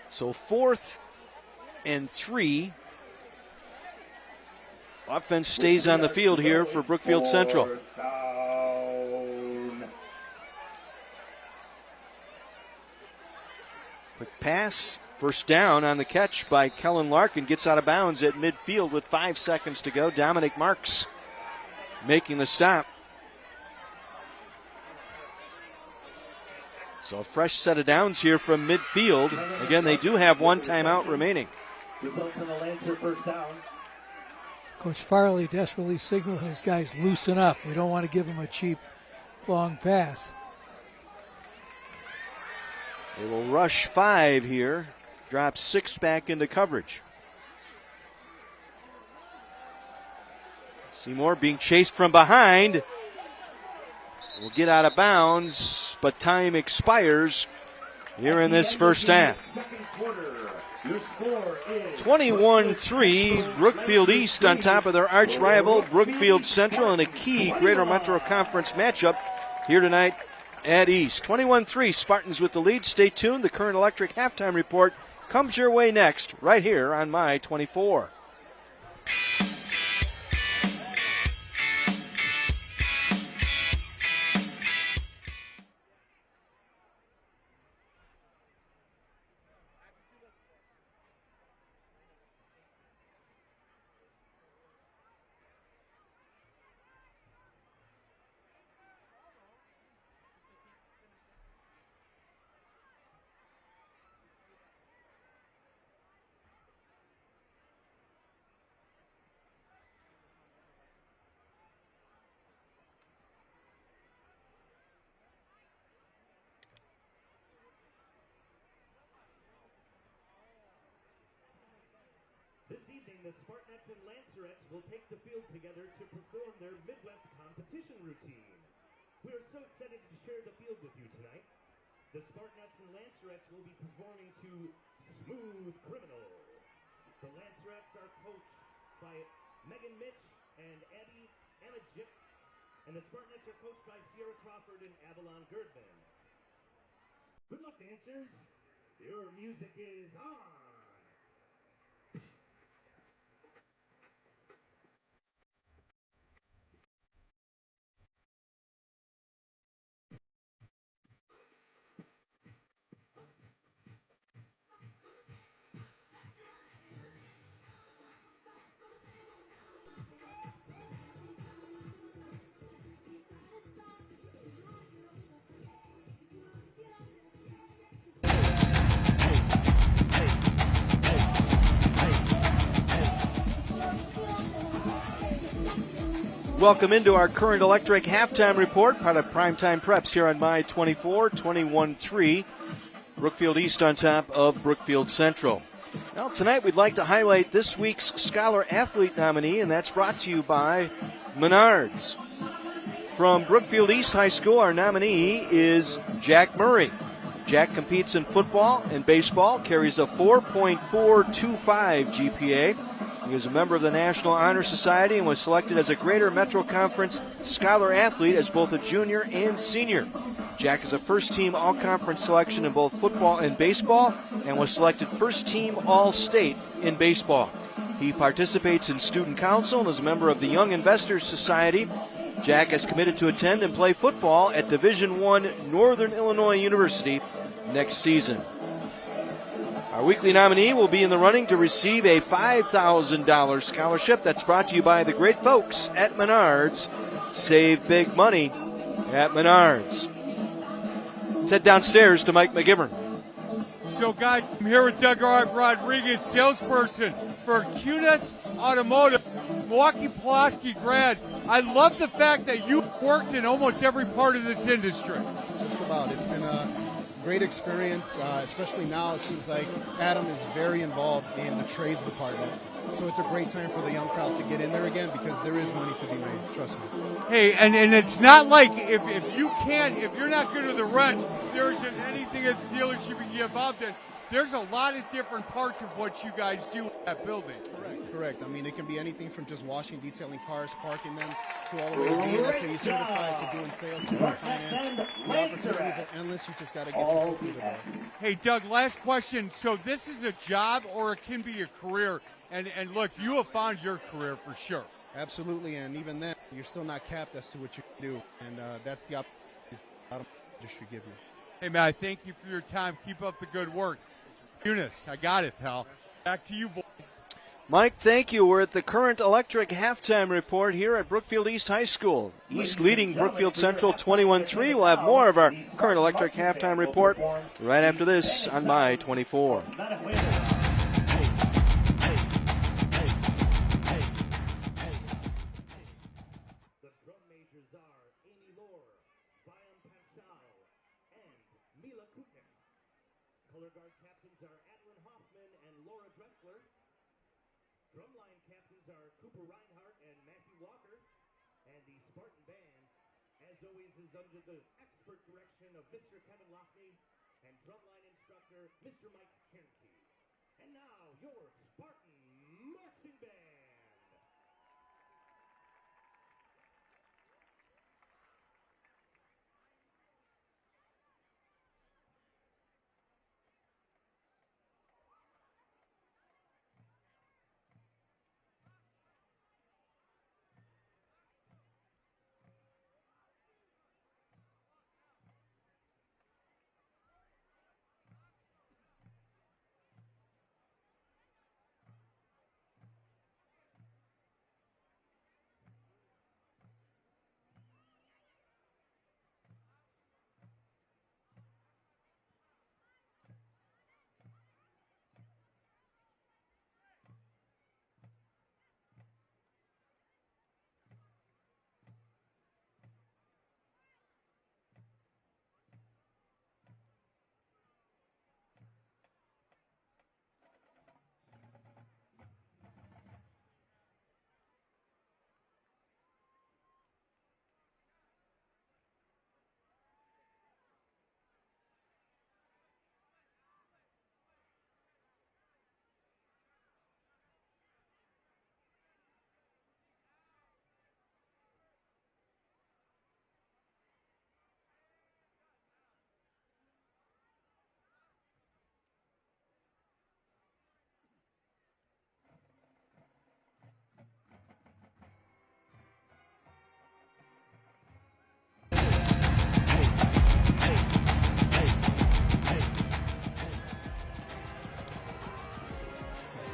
So 4th and 3. Offense stays on the field here for Brookfield Central. Quick pass. First down on the catch by Kellen Larkin. Gets out of bounds at midfield with 5 seconds to go. Dominic Marks making the stop. So a fresh set of downs here from midfield. Again, they do have 1 timeout remaining. Results in the Lancer first down. Coach Farley desperately signaling his guys loosen up. We don't want to give them a cheap long pass. They will rush 5 here. Drop 6 back into coverage. Seymour being chased from behind. Will get out of bounds, but time expires here in this first half. 21-3, Brookfield East on top of their arch rival, Brookfield Central, in a key Greater Metro Conference matchup here tonight at East. 21-3, Spartans with the lead. Stay tuned. The Current Electric halftime report comes your way next, right here on My 24. This evening, the Spartans and Lancerettes will take the field together to perform their Midwest competition routine. We are so excited to share the field with you tonight. The Spartans and Lancerettes will be performing to Smooth Criminal. The Lancerettes are coached by Megan Mitch and Abby Amajip, and the Spartans are coached by Sierra Crawford and Avalon Girdman. Good luck, dancers. Your music is on. Welcome into our Current Electric halftime report, part of Primetime Preps here on My 24, 21-3. Brookfield East on top of Brookfield Central. Well, tonight we'd like to highlight this week's Scholar Athlete nominee, and that's brought to you by Menards. From Brookfield East High School, our nominee is Jack Murray. Jack competes in football and baseball, carries a 4.425 GPA. He is a member of the National Honor Society and was selected as a Greater Metro Conference Scholar Athlete as both a junior and senior. Jack is a first-team all-conference selection in both football and baseball and was selected first-team all-state in baseball. He participates in student council and is a member of the Young Investors Society. Jack is committed to attend and play football at Division I Northern Illinois University next season. Our weekly nominee will be in the running to receive a $5,000 scholarship. That's brought to you by the great folks at Menards. Save big money at Menards. Let's head downstairs to Mike McGivern. So, guys, I'm here with Doug Rodriguez, salesperson for Cunis Automotive, Milwaukee Pulaski grad. I love the fact that you've worked in almost every part of this industry. Just about. It's been a great experience, especially now. It seems like Adam is very involved in the trades department. So it's a great time for the young crowd to get in there again because there is money to be made, trust me. Hey, and it's not like if you're not good with the wrench, there isn't anything at the dealership you can get involved in. There's a lot of different parts of what you guys do at that building. Correct. I mean, it can be anything from just washing, detailing cars, parking them, to all the way to being SAE certified, to doing sales, to doing finance. The opportunities are endless. You just got to get your foot through the door. Hey, Doug, last question. So this is a job or it can be a career. And look, you have found your career for sure. Absolutely, and even then, you're still not capped as to what you can do. And that's the opportunity the industry give you. Hey, man, I thank you for your time. Keep up the good work. Eunice, I got it, pal. Back to you, boys. Mike, thank you. We're at the Current Electric halftime report here at Brookfield East High School. East leading Brookfield Central 21-3. We'll have more of our Current Electric halftime report right after this on My 24. Color guard captains are Adrian Hoffman and Laura Dressler. Drumline captains are Cooper Reinhardt and Matthew Walker. And the Spartan Band, as always, is under the expert direction of Mr. Kevin Loughney and drumline instructor Mr. Mike Kernke. And now, your Spartan Marching Band.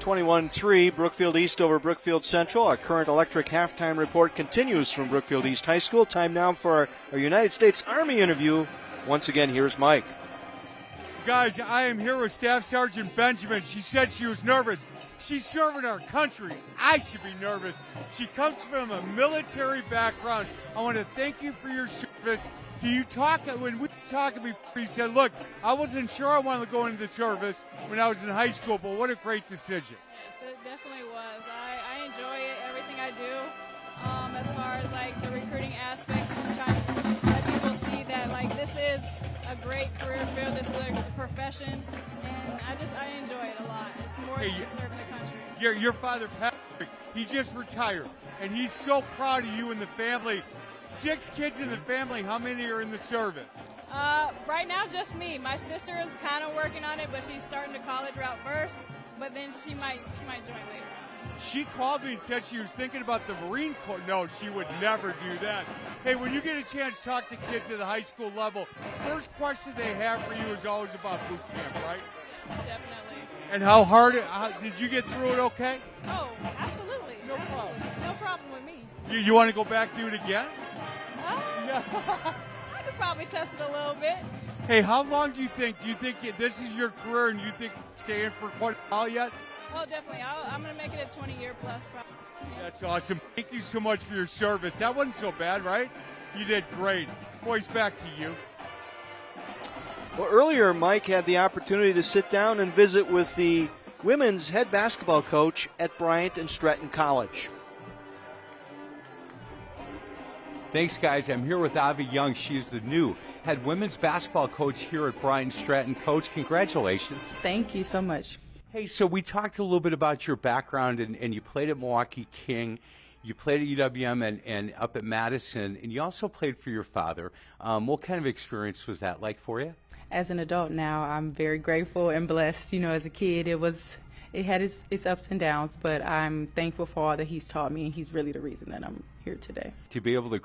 (21-3), Brookfield East over Brookfield Central. Our Current Electric halftime report continues from Brookfield East High School. Time now for our United States Army interview. Once again, here's Mike. Guys, I am here with Staff Sergeant Benjamin. She said she was nervous. She's serving our country. I should be nervous. She comes from a military background. I want to thank you for your service. Do you talk, when we were talking before, you said, look, I wasn't sure I wanted to go into the service when I was in high school, but what a great decision. Yes, it definitely was. I enjoy it, everything I do, as far as like the recruiting aspects and trying to let people see that like this is a great career field, this is a profession, and I enjoy it a lot. It's more than serving the country. Your father, Patrick, he just retired, and he's so proud of you and the family. 6 kids in the family. How many are in the service? Right now, just me. My sister is kind of working on it, but she's starting the college route first. But then she might join later on. She called me and said she was thinking about the Marine Corps. No, she would never do that. Hey, when you get a chance to talk to kids at the high school level, first question they have for you is always about boot camp, right? Yes, definitely. And how hard, did you get through it okay? Oh, absolutely. No problem. No problem with me. You want to go back do it again? I could probably test it a little bit. Hey, how long do you think? Do you think this is your career and you think staying for quite a while yet? Oh, definitely. I'm going to make it a 20-year plus. That's awesome. Thank you so much for your service. That wasn't so bad, right? You did great. Boys, back to you. Well, earlier, Mike had the opportunity to sit down and visit with the women's head basketball coach at Bryant and Stratton College. Thanks, guys. I'm here with Avi Young. She's the new head women's basketball coach here at Bryant Stratton. Coach, congratulations. Thank you so much. Hey, so we talked a little bit about your background, and you played at Milwaukee King. You played at UWM and up at Madison, and you also played for your father. What kind of experience was that like for you? As an adult now, I'm very grateful and blessed. You know, as a kid, it had its ups and downs, but I'm thankful for all that he's taught me, and he's really the reason that I'm here today. To be able to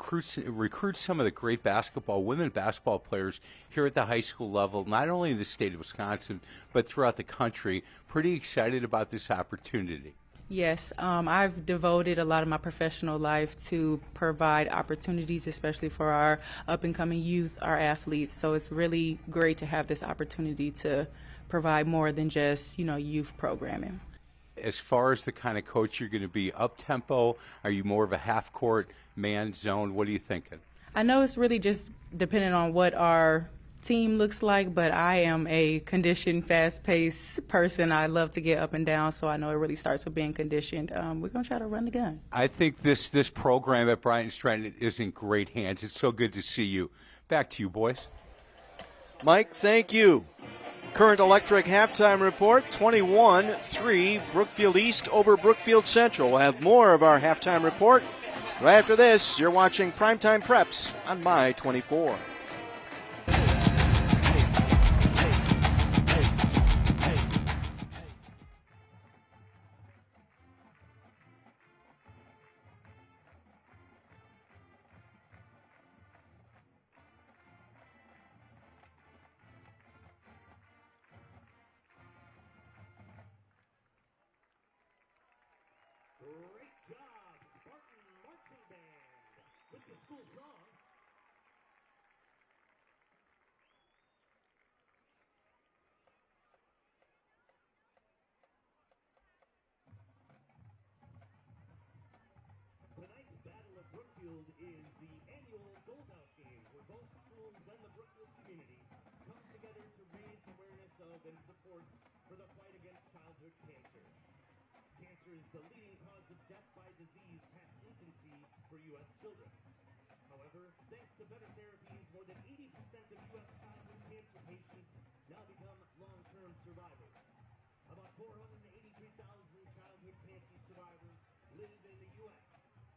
recruit some of the great women basketball players here at the high school level, not only in the state of Wisconsin, but throughout the country, pretty excited about this opportunity. Yes, I've devoted a lot of my professional life to provide opportunities, especially for our up-and-coming youth, our athletes. So it's really great to have this opportunity to provide more than just, youth programming. As far as the kind of coach you're going to be, up-tempo, are you more of a half-court, man, zone? What are you thinking? I know it's really just depending on what our team looks like, but I am a conditioned, fast-paced person. I love to get up and down, so I know it really starts with being conditioned. We're going to try to run the gun. I think this program at Bryant Stratton is in great hands. It's so good to see you. Back to you, boys. Mike, thank you. Current Electric halftime report, 21-3, Brookfield East over Brookfield Central. We'll have more of our halftime report right after this. You're watching Primetime Preps on My 24. Great job, Spartan Marching Band, with the school song. Tonight's Battle of Brookfield is the annual Gold-Out Game, where both schools and the Brookfield community come together to raise awareness of and support for the fight against childhood cancer. Cancer is the leading cause of death by disease past infancy for U.S. children. However, thanks to better therapies, more than 80% of U.S. childhood cancer patients now become long-term survivors. About 483,000 childhood cancer survivors live in the U.S.,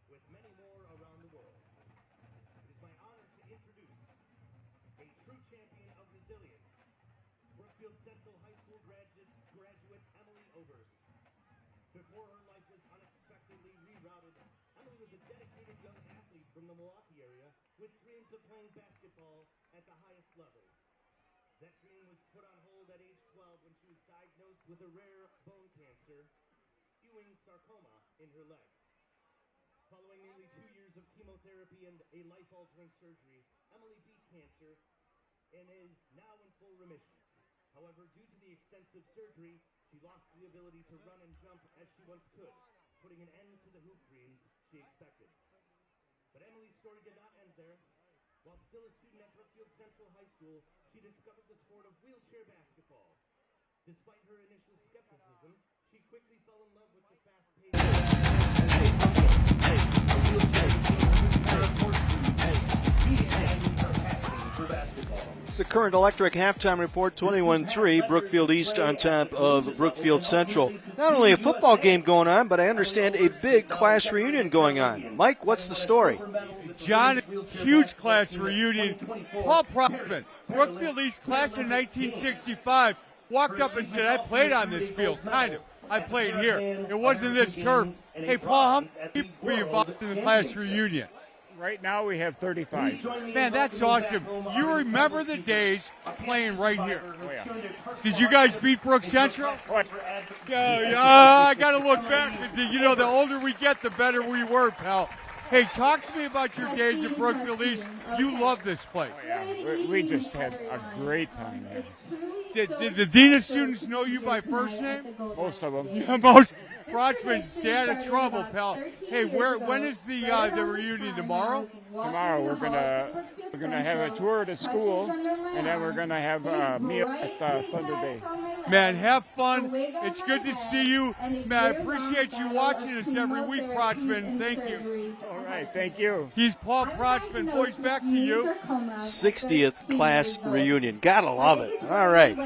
with many more around the world. It is my honor to introduce a true champion of resilience, Brookfield Central High School graduate Emily Oberst. Before her life was unexpectedly rerouted, Emily was a dedicated young athlete from the Milwaukee area with dreams of playing basketball at the highest level. That dream was put on hold at age 12 when she was diagnosed with a rare bone cancer, Ewing sarcoma, in her leg. Following nearly 2 years of chemotherapy and a life-altering surgery, Emily beat cancer and is now in full remission. However, due to the extensive surgery, she lost the ability to run and jump as she once could, putting an end to the hoop dreams she expected. But Emily's story did not end there. While still a student at Brookfield Central High School, she discovered the sport of wheelchair basketball. Despite her initial skepticism, she quickly fell in love with the fast-paced It's the Current Electric halftime report, 21-3, Brookfield East on top of Brookfield Central. Not only a football game going on, but I understand a big class reunion going on. Mike, what's the story? John, huge class reunion. Paul Proudman, Brookfield East class of 1965 walked up and said, I played on this field, kind of. I played here. It wasn't this turf. Hey, Paul, how many people were you involved in the class reunion? Right now we have 35. Man, that's awesome. You remember the days playing right here. Oh, yeah. Did you guys beat Brook Central? What? Yeah, I got to look back because, the older we get, the better we were, pal. Hey, talk to me about your days at Brookfield East. You love this place. Oh, yeah. We just had a great time here. Did the Dean of students know you by first name? Most of them. Yeah, most. Froshman, stay out of trouble, pal. Hey, when is the reunion? Tomorrow? Tomorrow we're gonna have a tour of the school, and then we're gonna have a meal at Thunder Bay. Man, have fun. It's good to see you. Man, I appreciate you watching us every week, Froshman. Thank you. All right, thank you. He's Paul Froshman. Boys, back to you. 60th class reunion. Gotta love it. All right.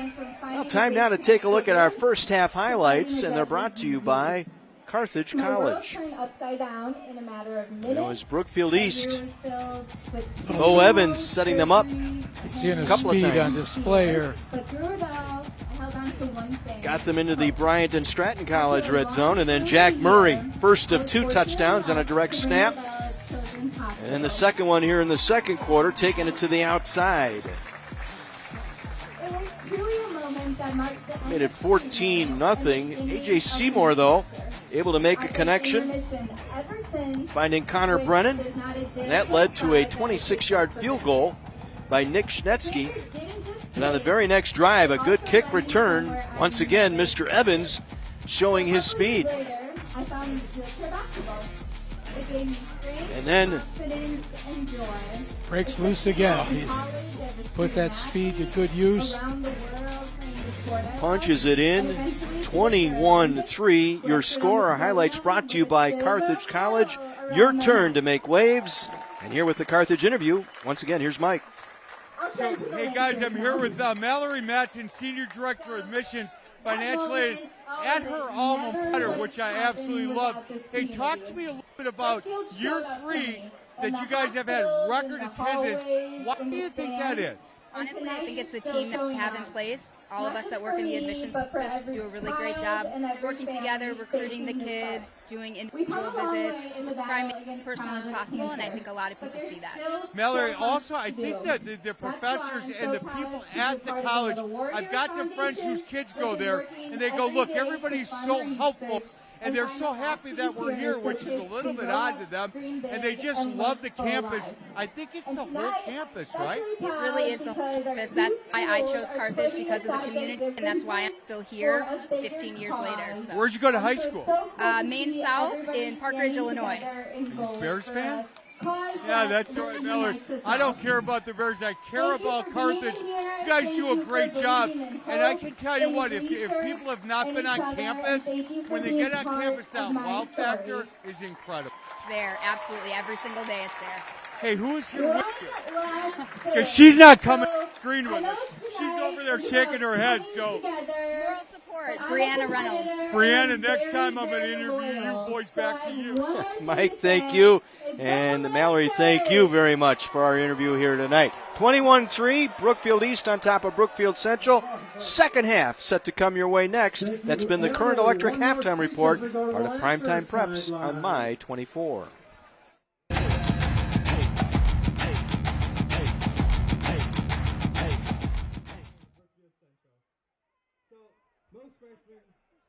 Well, time now to take a look at our first half highlights, and they're brought to you by Carthage College. As Brookfield East, Bo Evans setting them up. Seeing a speed on display here. Got them into the Bryant and Stratton College red zone, and then Jack Murray, first of 2 touchdowns on a direct snap. And then the second one here in the second quarter, taking it to the outside. Made it 14-0. A.J. Seymour, though, able to make a connection, finding Connor Brennan. And that led to a 26-yard field goal by Nick Schnetsky. And on the very next drive, a good kick return. Once again, Mr. Evans showing his speed. And then breaks loose again. He's put that speed to good use. Punches it in. 21-3. Your score. Our highlights brought to you by Carthage College. Your turn to make waves. And here with the Carthage interview, once again, here's Mike. So, hey guys, I'm here with Mallory Matson, Senior Director of Admissions, financial aid at her alma mater, which I absolutely love. Hey, talk to me a little bit about year 3 that you guys have had record attendance. Why do you think that is? Honestly, I think it's the team that we have in place. All of us that work in the admissions office do a really great job working together, recruiting the kids, doing individual visits, trying to make it personal as possible, and I think a lot of people see that. Mallory, also, I think that the professors and the people at the college, I've got some friends whose kids go there, and they go, look, everybody's so helpful. And they're so happy that we're here, which is a little bit odd to them. And they just love the campus. I think it's the whole campus, right? It really is the whole campus. That's why I chose Carthage, because of the community, and that's why I'm still here 15 years later. So. Where'd you go to high school? Maine South in Park Ridge, Illinois. Bears fan? Yeah, that's right, Mallory. I don't care about the Bears. I care about Carthage. You guys do a great job. And I can tell you what, if people have not been on campus, when they get on campus, that wow factor is incredible. There, absolutely. Every single day it's there. Hey, who is here with you? Because she's not coming to the screen with us. She's over there shaking her head, so. Moral support, Brianna Reynolds. Brianna, next time I'm going to interview you boys. Back to you. Mike, thank you. And Mallory, thank you very much for our interview here tonight. 21-3, Brookfield East on top of Brookfield Central. Second half set to come your way next. That's been the Current Electric Halftime Report, part of Primetime Preps on My 24. Most freshmen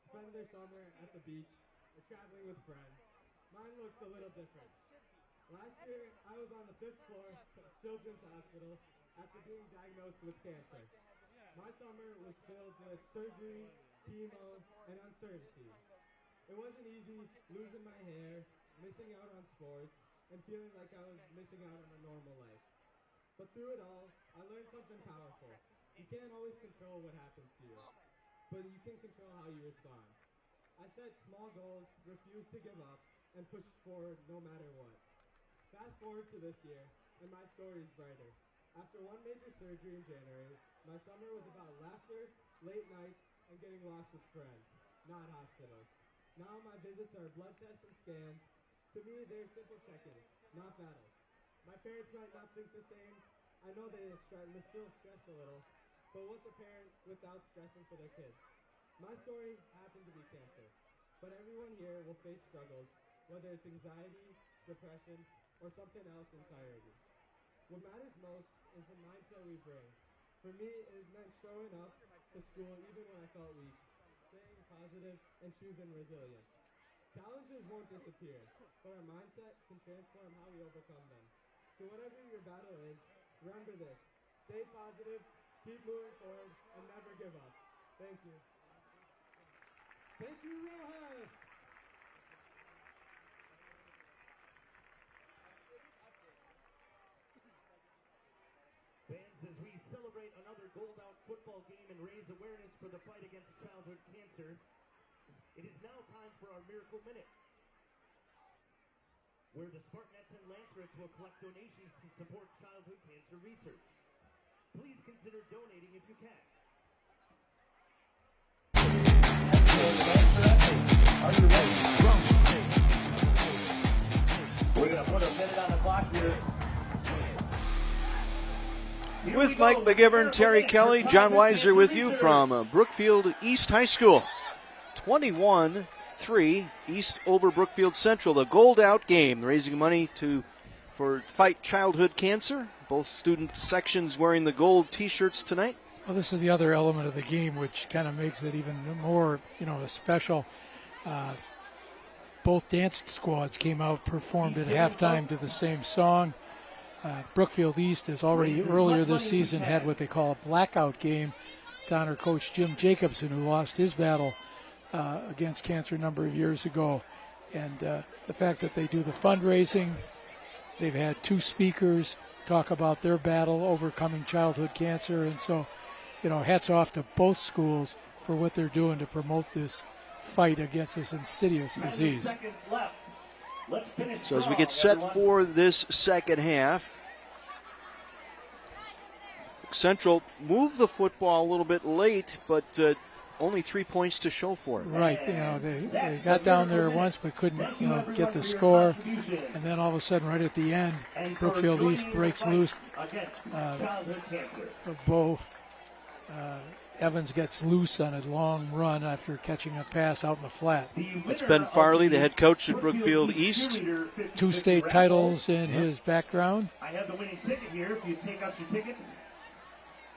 spend their summer at the beach or traveling with friends. Mine looked a little different. Last year, I was on the 5th floor of Children's Hospital after being diagnosed with cancer. My summer was filled with surgery, chemo, and uncertainty. It wasn't easy losing my hair, missing out on sports, and feeling like I was missing out on a normal life. But through it all, I learned something powerful. You can't always control what happens to you, but you can control how you respond. I set small goals, refused to give up, and pushed forward no matter what. Fast forward to this year, and my story is brighter. After one major surgery in January, my summer was about laughter, late nights, and getting lost with friends, not hospitals. Now my visits are blood tests and scans. To me, they're simple check-ins, not battles. My parents might not think the same. I I know they still stress a little, but what's a parent without stressing for their kids? My story happened to be cancer, but everyone here will face struggles, whether it's anxiety, depression, or something else entirely. What matters most is the mindset we bring. For me, it has meant showing up to school even when I felt weak, staying positive, and choosing resilience. Challenges won't disappear, but our mindset can transform how we overcome them. So whatever your battle is, remember this. Stay positive, keep moving forward, and never give up. Thank you. Thank you, Rojas! Fans, as we celebrate another gold-out football game and raise awareness for the fight against childhood cancer, it is now time for our Miracle Minute, where the Spartanettes and Lancerets will collect donations to support childhood cancer research. Please consider donating if you can. Are you ready? We're going to put a minute on the clock here. With Mike McGivern, Terry Kelly, John Weiser with you from Brookfield East High School. 21-3 East over Brookfield Central. The gold out game, raising money for fight childhood cancer. Both student sections wearing the gold T-shirts tonight. Well, this is the other element of the game, which kind of makes it even more, special. Both dance squads came out, performed at halftime to the same song. Brookfield East has already earlier this season had what they call a blackout game to honor Coach Jim Jacobson, who lost his battle against cancer a number of years ago. And the fact that they do the fundraising, they've had 2 speakers talk about their battle overcoming childhood cancer. And so, hats off to both schools for what they're doing to promote this fight against this insidious disease. So as we get set for this second half, Central moved the football a little bit late, but only 3 points to show for it. Right, they got down there once but couldn't, get the score, and then all of a sudden, right at the end, Brookfield East breaks loose. Bo Evans gets loose on a long run after catching a pass out in the flat. It's Ben Farley, the head coach at Brookfield East. 2 state titles in his background. I have the winning ticket here. If you take out your tickets,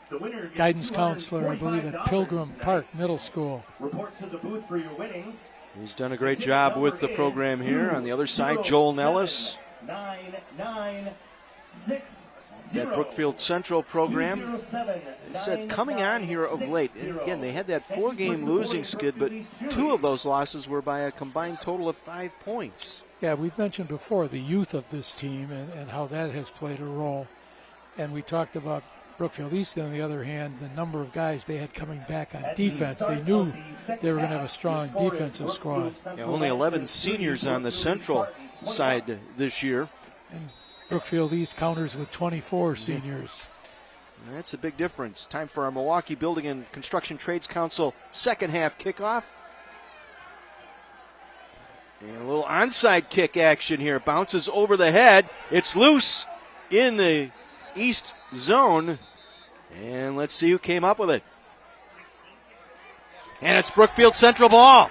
the winner gets Guidance counselor, I believe, at Pilgrim Park Middle School. Report to the booth for your winnings. He's done a great job with the program here. On the other side, Joel Nellis. 996. That Brookfield Central program said coming on here of late. And again, they had that 4-game losing skid, but 2 of those losses were by a combined total of 5 points. Yeah, we've mentioned before the youth of this team and how that has played a role. And we talked about Brookfield East, on the other hand, the number of guys they had coming back on defense. They knew they were going to have a strong defensive squad. Yeah, only 11 seniors on the Central side this year. And Brookfield East counters with 24 seniors. That's a big difference. Time for our Milwaukee Building and Construction Trades Council second half kickoff. And a little onside kick action here. Bounces over the head. It's loose in the East zone. And let's see who came up with it. And it's Brookfield Central ball.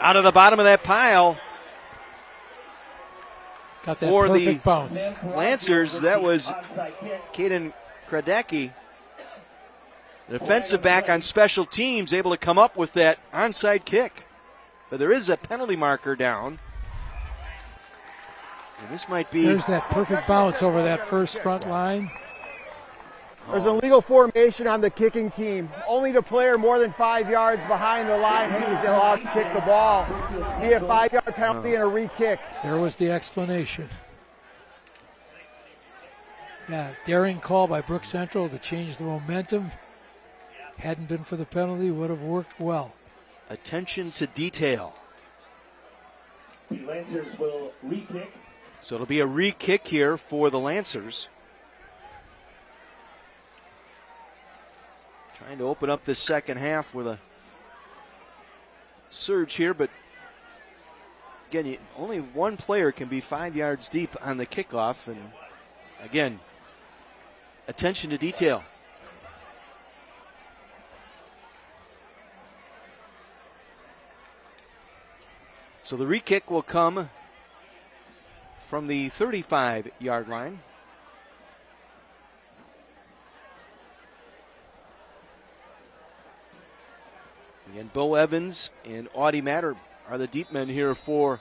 Out of the bottom of that pile. Got that for perfect the bounce. Lancers, that was Caden Kradecki. The defensive back on special teams able to come up with that onside kick. But there is a penalty marker down. And this might be... There's that perfect bounce over that first front line. There's an illegal formation on the kicking team. Only the player more than 5 yards behind the line is allowed to kick the ball. Be a 5-yard penalty and a re-kick. There was the explanation. Yeah, daring call by Brook Central to change the momentum. Hadn't been for the penalty, would have worked well. Attention to detail. The Lancers will re-kick. So it'll be a re-kick here for the Lancers. Trying to open up this second half with a surge here, but again, only one player can be 5 yards deep on the kickoff. And again, attention to detail. So the re-kick will come from the 35-yard line. Again, Bo Evans and Audie Matter are the deep men here for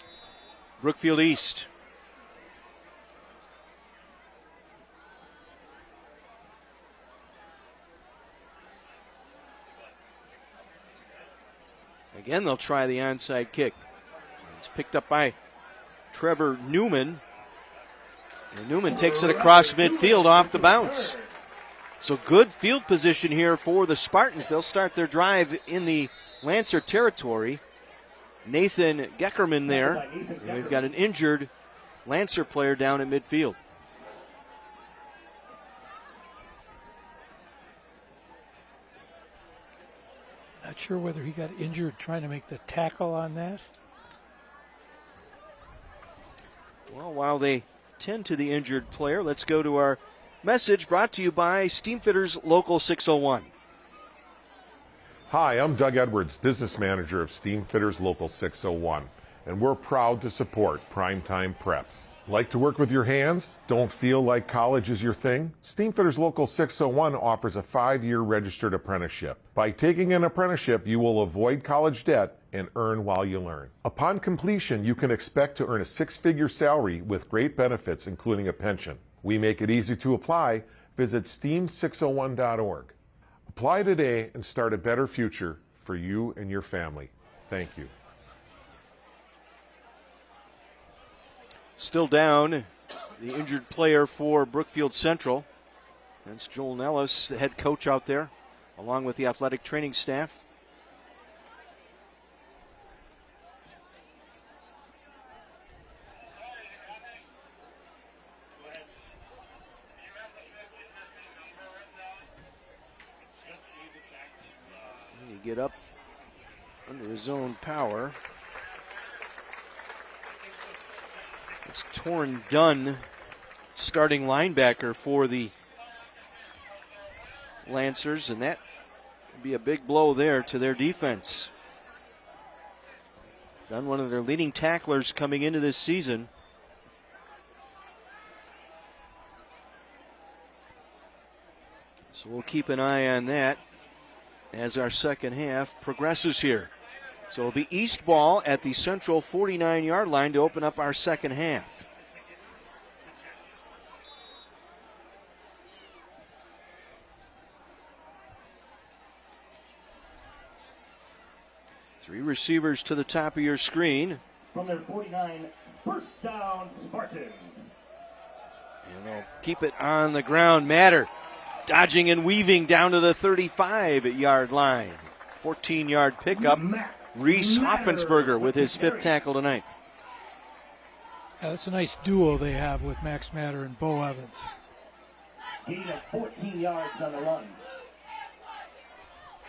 Brookfield East. Again, they'll try the onside kick. It's picked up by Trevor Newman. And Newman takes it across midfield off the bounce. So good field position here for the Spartans. They'll start their drive in the Lancer territory. Nathan Geckerman there. And we've got an injured Lancer player down at midfield. Not sure whether he got injured trying to make the tackle on that. Well, while they tend to the injured player, let's go to our message brought to you by Steamfitters Local 601. Hi, I'm Doug Edwards, business manager of Steamfitters Local 601, and we're proud to support Primetime Preps. Like to work with your hands? Don't feel like college is your thing? Steamfitters Local 601 offers a 5-year registered apprenticeship. By taking an apprenticeship, you will avoid college debt and earn while you learn. Upon completion, you can expect to earn a 6-figure salary with great benefits, including a pension. We make it easy to apply. Visit steam601.org. Apply today and start a better future for you and your family. Thank you. Still down, the injured player for Brookfield Central. That's Joel Nellis, the head coach out there, along with the athletic training staff. You get up under his own power. It's Torrin Dunn, starting linebacker for the Lancers, and that would be a big blow there to their defense. Dunn, one of their leading tacklers coming into this season. So we'll keep an eye on that as our second half progresses here. So it'll be East ball at the Central 49-yard line to open up our second half. Three receivers to the top of your screen. From their 49, first down, Spartans. And they'll keep it on the ground. Matter dodging and weaving down to the 35-yard line. 14-yard pickup. Reese Hoffensberger with his 5th tackle tonight. Yeah, that's a nice duo they have with Max Matter and Bo Evans. Gain of 14 yards on the run.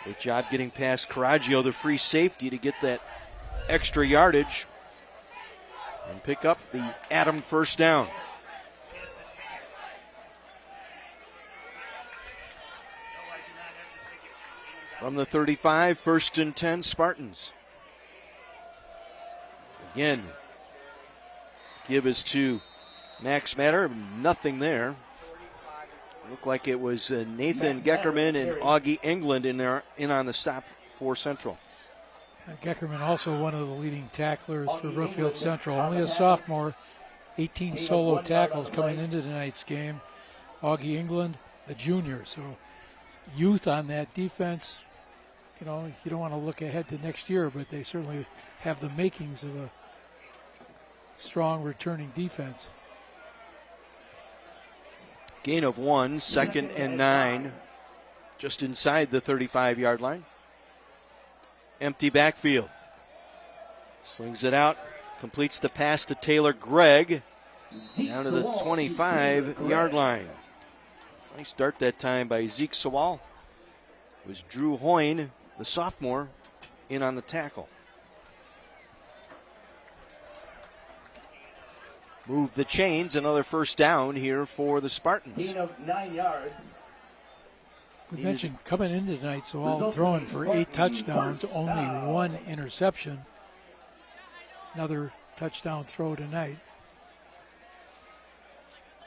Good job getting past Caraggio, the free safety, to get that extra yardage and pick up the Adam first down. From the 35, 1st and 10, Spartans. Again, give is to Max Matter, nothing there. Looked like it was Nathan Geckerman and Augie England in on the stop for Central. Geckerman also one of the leading tacklers for Brookfield Central. Only a sophomore, 18 solo tackles coming into tonight's game. Augie England, a junior. So youth on that defense. You know, you don't want to look ahead to next year, but they certainly have the makings of a strong returning defense. Gain of 1, 2nd and 9, just inside the 35-yard line. Empty backfield. Slings it out, completes the pass to Taylor Gregg down to the 25-yard line. Nice dart that time by Zeke Sewell. It was Drew Hoyne, the sophomore, in on the tackle. move the chains. Another first down here for the Spartans. Gain of 9 yards. We mentioned coming in tonight, so all throwing for 8 touchdowns, only 1 interception. Another touchdown throw tonight.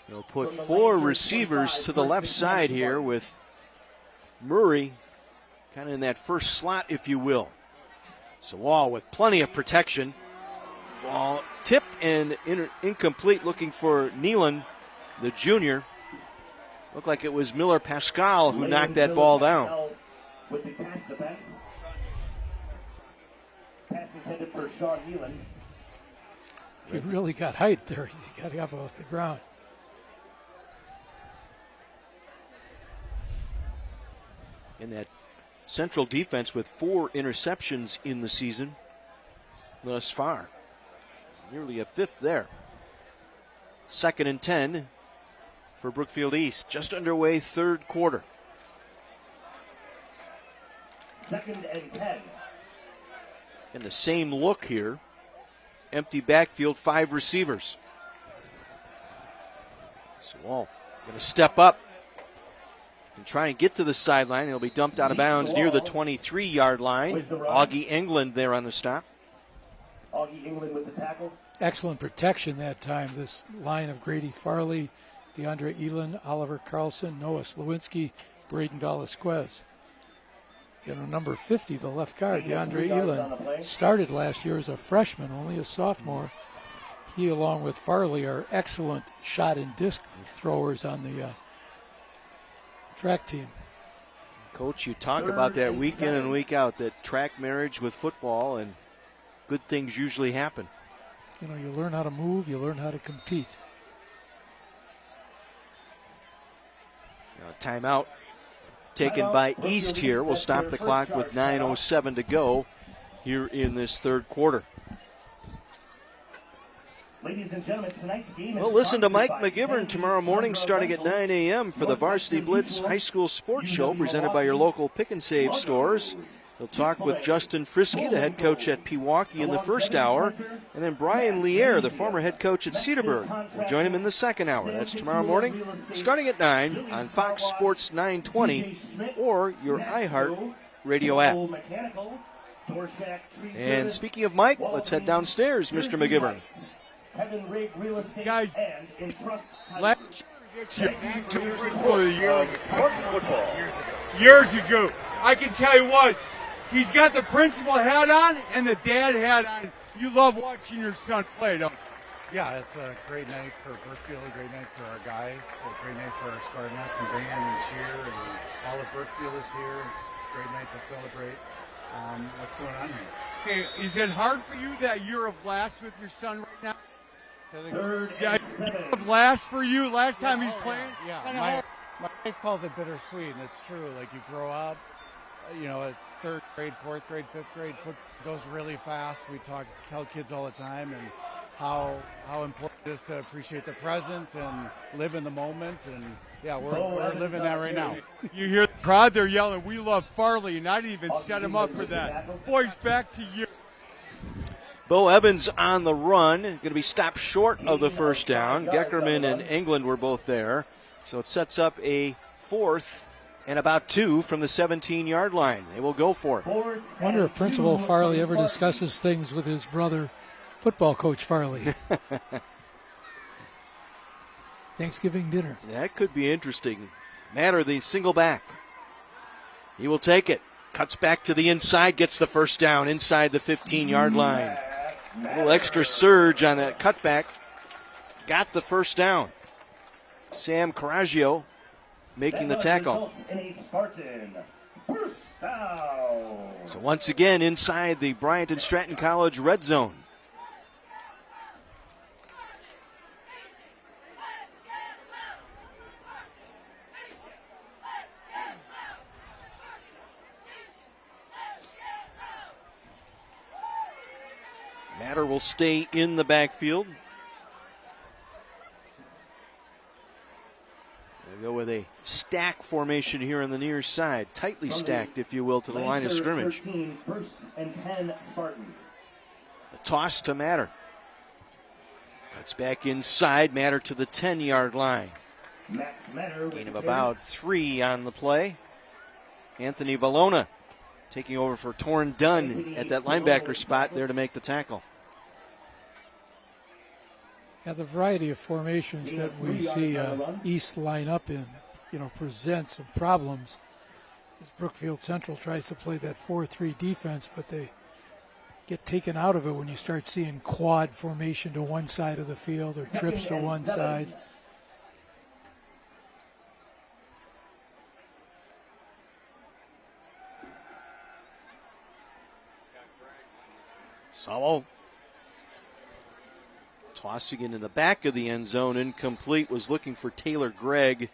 They'll put 4 receivers to the left side here with Murray kind of in that first slot, if you will. Sawal with plenty of protection. Ball tipped and incomplete, looking for Nealon, the junior. Looked like it was Miller Pascal who knocked that ball down. With the pass defense. Pass intended for Sean Nealon. He really got height there. He got up off the ground. In that Central defense with 4 interceptions in the season thus far. Nearly a 5th there. 2nd and 10 for Brookfield East. Just underway, 3rd quarter. 2nd and 10. And the same look here. Empty backfield, 5 receivers. Sawal going to step up and try and get to the sideline. He'll be dumped out of bounds near the 23-yard line. Augie England there on the stop. Augie England with the tackle. Excellent protection that time. This line of Grady Farley, DeAndre Elin, Oliver Carlson, Noah Slowinski, Braden Velasquez. You know, number 50, the left guard, DeAndre Elin, started last year as a freshman, only a sophomore. He, along with Farley, are excellent shot and disc throwers on the track team. Coach, you talk about that week in and week out, that track marriage with football, and good things usually happen. You know, you learn how to move, you learn how to compete. Timeout taken by East here. We'll stop the clock with 9:07 to go here in this 3rd quarter. Ladies and gentlemen, tonight's game is Well, listen to Mike McGivern tomorrow morning starting at 9 a.m. for the Varsity Blitz High School Sports Show presented by your local Pick and Save stores. He'll talk with Justin Frisky, the head coach at Pewaukee, in the 1st hour, and then Brian Lier, the former head coach at Cedarburg, will join him in the 2nd hour. That's tomorrow morning starting at 9 on Fox Sports 920 or your iHeart radio app. And speaking of Mike, let's head downstairs, Mr. McGivern. Guys, years ago, I can tell you what, he's got the principal hat on and the dad hat on. You love watching your son play, don't you? Yeah, it's a great night for Brookfield, a great night for our guys, a great night for our Spartans and band and cheer, and all of Brookfield is here. It's a great night to celebrate what's going on here. Hey, is it hard for you that year of last with your son right now? Yeah, of last for you, last time he's playing? Yeah, my wife calls it bittersweet, and it's true. Like, you grow up, you know, 3rd grade, 4th grade, 5th grade, foot goes really fast. We tell kids all the time, and how important it is to appreciate the present and live in the moment. And yeah, we're living that right now. You hear the crowd, they're yelling, "We love Farley," and I didn't even set him up for that. Boys, back to you. Bo Evans on the run, going to be stopped short of the 1st down. Geckerman and England were both there. So it sets up a 4th and about 2 from the 17-yard line. They will go for it. I wonder if Principal Farley ever discusses things with his brother, football coach Farley. Thanksgiving dinner. That could be interesting. Matter, the single back. He will take it. Cuts back to the inside, gets the 1st down inside the 15-yard line. A little extra surge on that cutback. Got the 1st down. Sam Coraggio making the tackle. So once again inside the Bryant and Stratton College red zone. Matter will stay in the backfield. They'll go with a stack formation here on the near side. Tightly stacked, if you will, to the line of scrimmage. 13, 1st and 10 Spartans. A toss to Matter. Cuts back inside, Matter to the 10-yard line. Gain of about 3 on the play. Anthony Valona taking over for Torrin Dunn at that linebacker spot there to make the tackle. Yeah, the variety of formations that we see East line up in, present some problems. As Brookfield Central tries to play that 4-3 defense, but they get taken out of it when you start seeing quad formation to one side of the field or trips to one side. Sowell tossing it in the back of the end zone, incomplete, was looking for Taylor Gregg.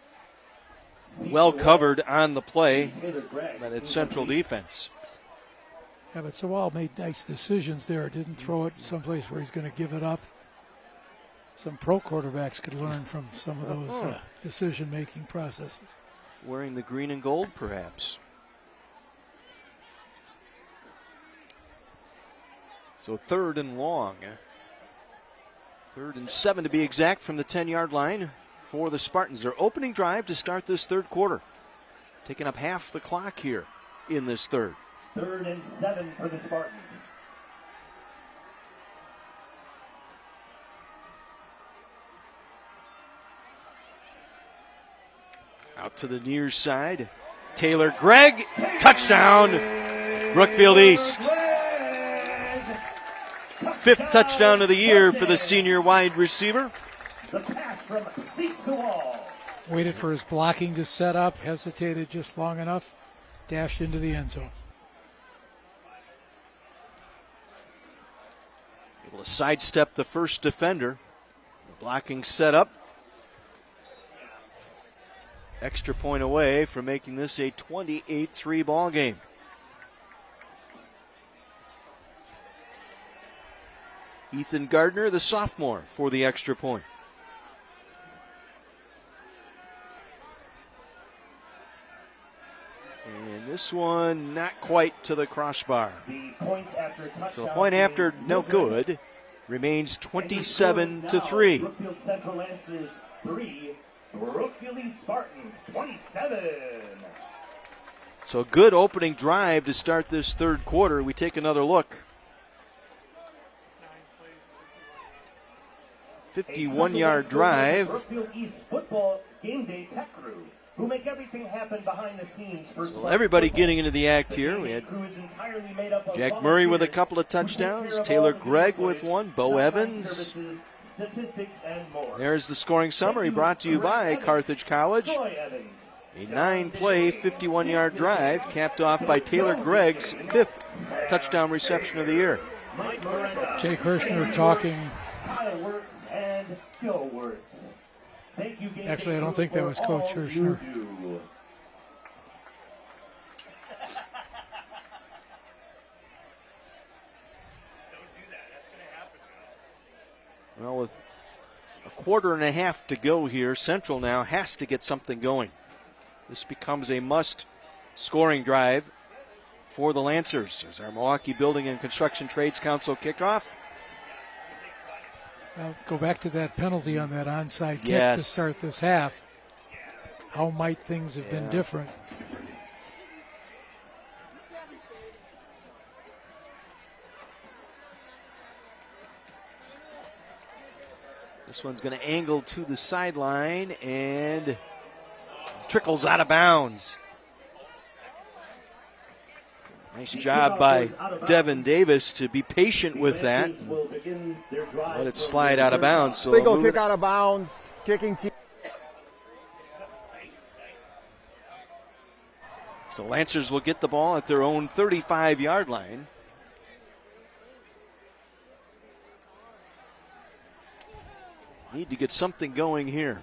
Well covered on the play, but it's Central defense. Yeah, but Sowell made nice decisions there. Didn't throw it someplace where he's going to give it up. Some pro quarterbacks could learn from some of those decision-making processes. Wearing the green and gold, perhaps. So 3rd and long. 3rd and 7 to be exact from the 10-yard line for the Spartans. Their opening drive to start this third quarter. Taking up half the clock here in this third. 3rd and 7 for the Spartans. Out to the near side. Taylor Gregg, touchdown, Brookfield East. 5th touchdown of the year for the senior wide receiver. The pass from Sewell. Waited for his blocking to set up, hesitated just long enough, dashed into the end zone. Able to sidestep the first defender. The blocking set up. Extra point away from making this a 28-3 ball game. Ethan Gardner, the sophomore, for the extra point. And this one not quite to the crossbar. So the point after, no good. Remains 27-3. Brookfield Central answers 3. Brookfield East Spartans 27. So a good opening drive to start this third quarter. We take another look. 51-yard drive. Brookfield East football game day tech crew, who make everything happen behind the scenes for So everybody getting into the act here. We had Jack Murray with a couple of touchdowns, Taylor Gregg with one, Bo Evans. Statistics and more. There's the scoring summary brought to you by Carthage College. A 9-play, 51-yard drive capped off by Taylor Gregg's 5th touchdown reception of the year. Jay Kirshner talking. And Joe Wirtz. Thank you, Actually, I don't think that was Coach Kirshner. Well, with a quarter and a half to go here, Central now has to get something going. This becomes a must-scoring drive for the Lancers. As our Milwaukee Building and Construction Trades Council kickoff. Well, go back to that penalty on that onside kick Yes. to start this half. How might things have been different? This one's going to angle to the sideline and trickles out of bounds. Nice job by Devin Davis to be patient with that. Let it slide out of bounds. So Legal kick out of bounds. Kicking team. So Lancers will get the ball at their own 35-yard line. Need to get something going here.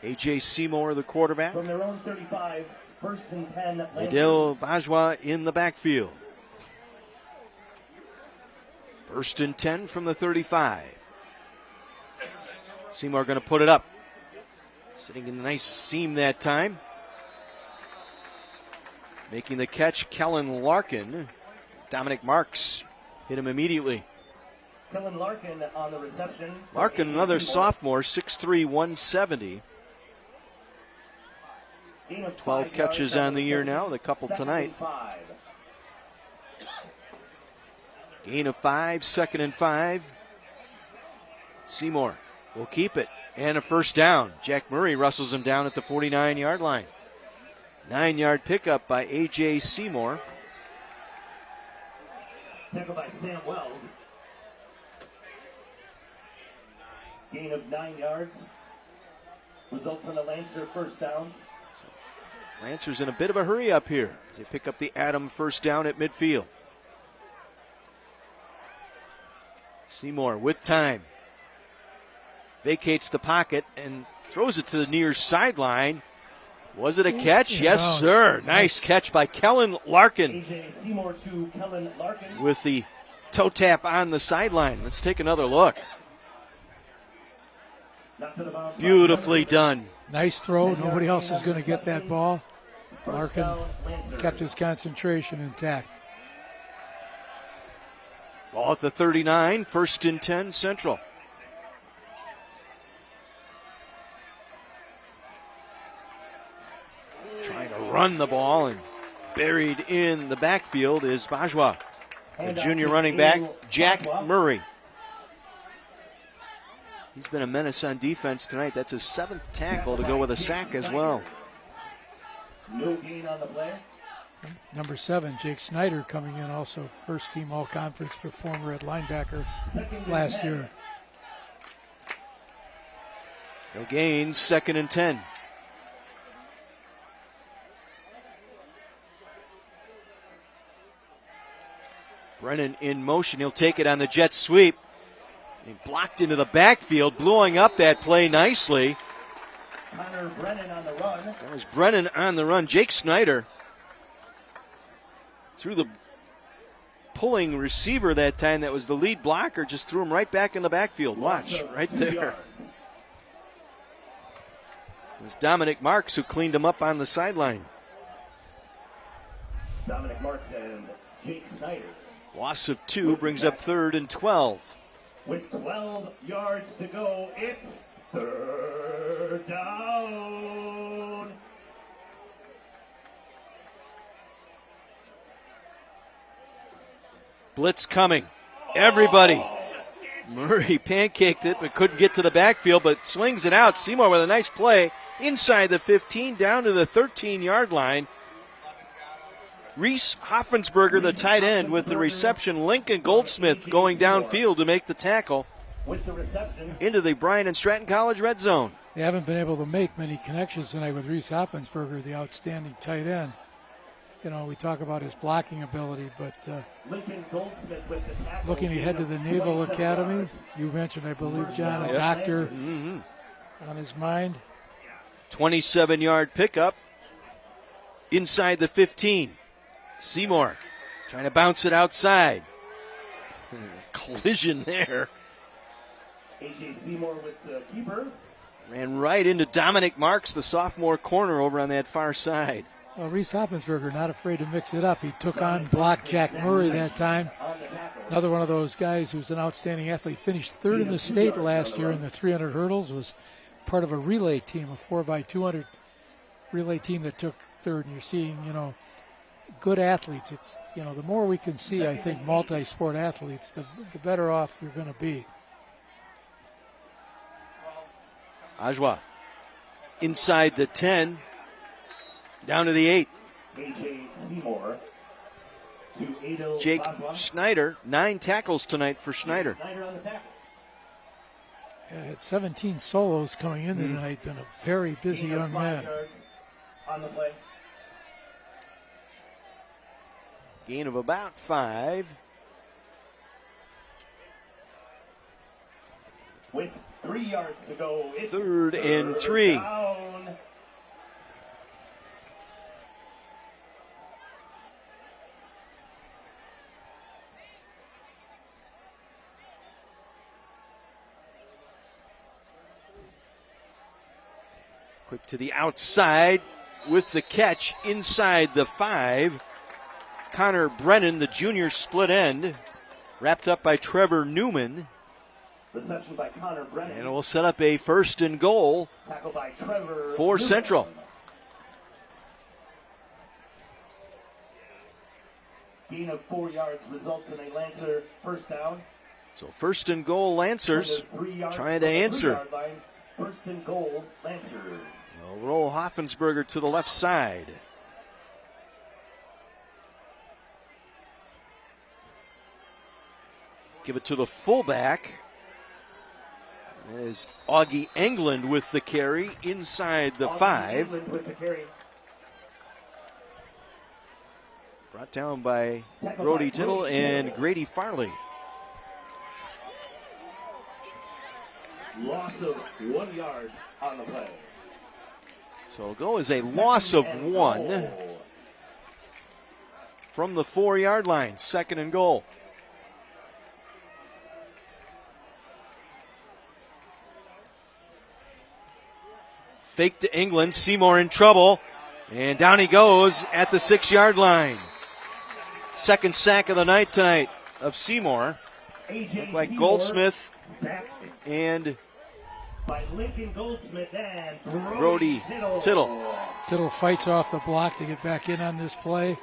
A.J. Seymour, the quarterback. From their own 35, 1st and 10. Adil Bajwa in the backfield. 1st and 10 from the 35. Seymour going to put it up. Sitting in a nice seam that time. Making the catch, Kellen Larkin. Dominic Marks hit him immediately. Kellen Larkin on the reception. Larkin, another sophomore, 6'3", 170. 12 catches on the year now, the couple tonight. Gain of 5, 2nd and 5. Seymour will keep it. And a first down. Jack Murray wrestles him down at the 49-yard line. 9-yard pickup by A.J. Seymour. Tackled by Sam Wells. Gain of 9 yards. Results on the Lancer first down. Lancer's in a bit of a hurry up here as they pick up the Adam first down at midfield. Seymour with time. Vacates the pocket and throws it to the near sideline. Was it a catch? Yes, sir. Nice catch by Kellen Larkin. A.J. Seymour to Kellen Larkin. With the toe tap on the sideline. Let's take another look. Beautifully done. Nice throw. Nobody else is going to get that ball. Larkin kept his concentration intact. Ball at the 39, 1st and 10 Central. Trying to run the ball, and buried in the backfield is Bajwa. The junior running back, Jack Murray. He's been a menace on defense tonight. That's his 7th tackle to go with a sack as well. No gain on the play. Number 7, Jake Snyder, coming in, also first-team all-conference performer at linebacker last year. No gains, 2nd and 10. Brennan in motion. He'll take it on the jet sweep. He blocked into the backfield, blowing up that play nicely. Connor Brennan on the run. That was Brennan on the run. Jake Snyder threw the pulling receiver that time. That was the lead blocker. Just threw him right back in the backfield. Watch, right there. It was Dominic Marks who cleaned him up on the sideline. Dominic Marks and Jake Snyder. Loss of 2 brings up 3rd and 12. With 12 yards to go, it's 3rd down. Blitz coming. Everybody. Murray pancaked it but couldn't get to the backfield, but swings it out. Seymour with a nice play inside the 15 down to the 13-yard line. Reese Hoffensberger, the tight end, with the reception. Lincoln Goldsmith going downfield to make the tackle with the reception into the Bryan and Stratton College red zone. They haven't been able to make many connections tonight with Reese Hoffensberger, the outstanding tight end. You know, we talk about his blocking ability, but Lincoln Goldsmith with the tackle. Looking ahead to the Naval Academy, yards. You mentioned, I believe, John, a doctor on his mind. 27-yard pickup inside the 15. Seymour trying to bounce it outside. Collision there. A.J. Seymour with the keeper. Ran right into Dominic Marks, the sophomore corner over on that far side. Well, Reese Hoffensberger not afraid to mix it up. He took on blocked Jack Murray that time. Another one of those guys who's an outstanding athlete. Finished 3rd in the state last year in the 300 hurdles. Was part of a relay team, a 4x200 relay team that took 3rd. And you're seeing, you know, good athletes. It's, you know, the more we can see, I think, multi-sport athletes, the better off you're going to be. Ajwa inside the 10, down to the 8. A.J. Seymour to Adel Jake Bajwa. Schneider, 9 tackles tonight for Schneider. Snyder on the tackle. Yeah, had 17 solos coming in tonight. Been a very busy young 5 man. yards on the play. Gain of about 5. With 3 yards to go, it's 3rd and 3. down. Quick to the outside with the catch inside the 5. Connor Brennan, the junior split end, wrapped up by Trevor Newman. Reception by Connor Brennan. And it will set up a 1st and goal Tackle by Trevor for Newman. Central. Gain of 4 yards results in a Lancer first down. So 1st and goal, Lancers trying to answer. 1st and goal, Lancers. They'll roll Hoffensberger to the left side. Give it to the fullback. As Augie England with the carry inside the 5. Brought down by Brody Tittle and Grady Farley. Loss of 1 yard on the play. So it'll go as a loss of 1 from the 4-yard line. 2nd and goal. Fake to England. Seymour in trouble. And down he goes at the 6-yard line. 2nd sack of the night tonight of Seymour. Looked like Goldsmith and by Lincoln Goldsmith and Brody Tittle. Tittle fights off the block to get back in on this play.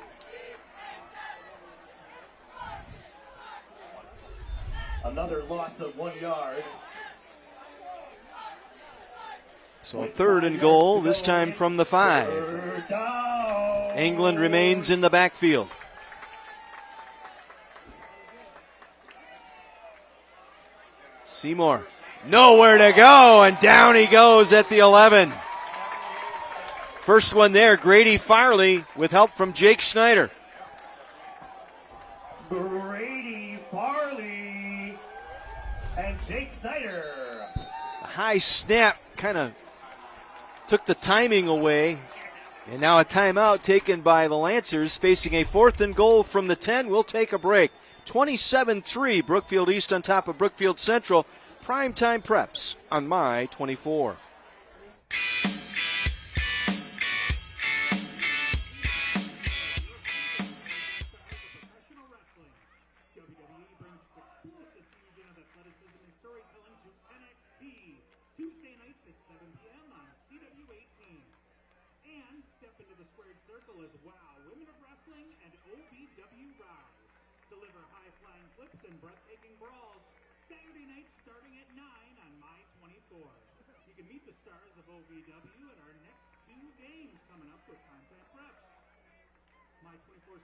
Another loss of 1 yard. So 3rd and goal, this time from the 5. England remains in the backfield. Seymour, nowhere to go, and down he goes at the 11. First one there, Grady Farley with help from Jake Schneider. Grady Farley and Jake Snyder. A high snap kind of took the timing away. And now a timeout taken by the Lancers, facing a 4th and goal from the 10. We'll take a break. 27-3, Brookfield East on top of Brookfield Central. Primetime Preps on My 24.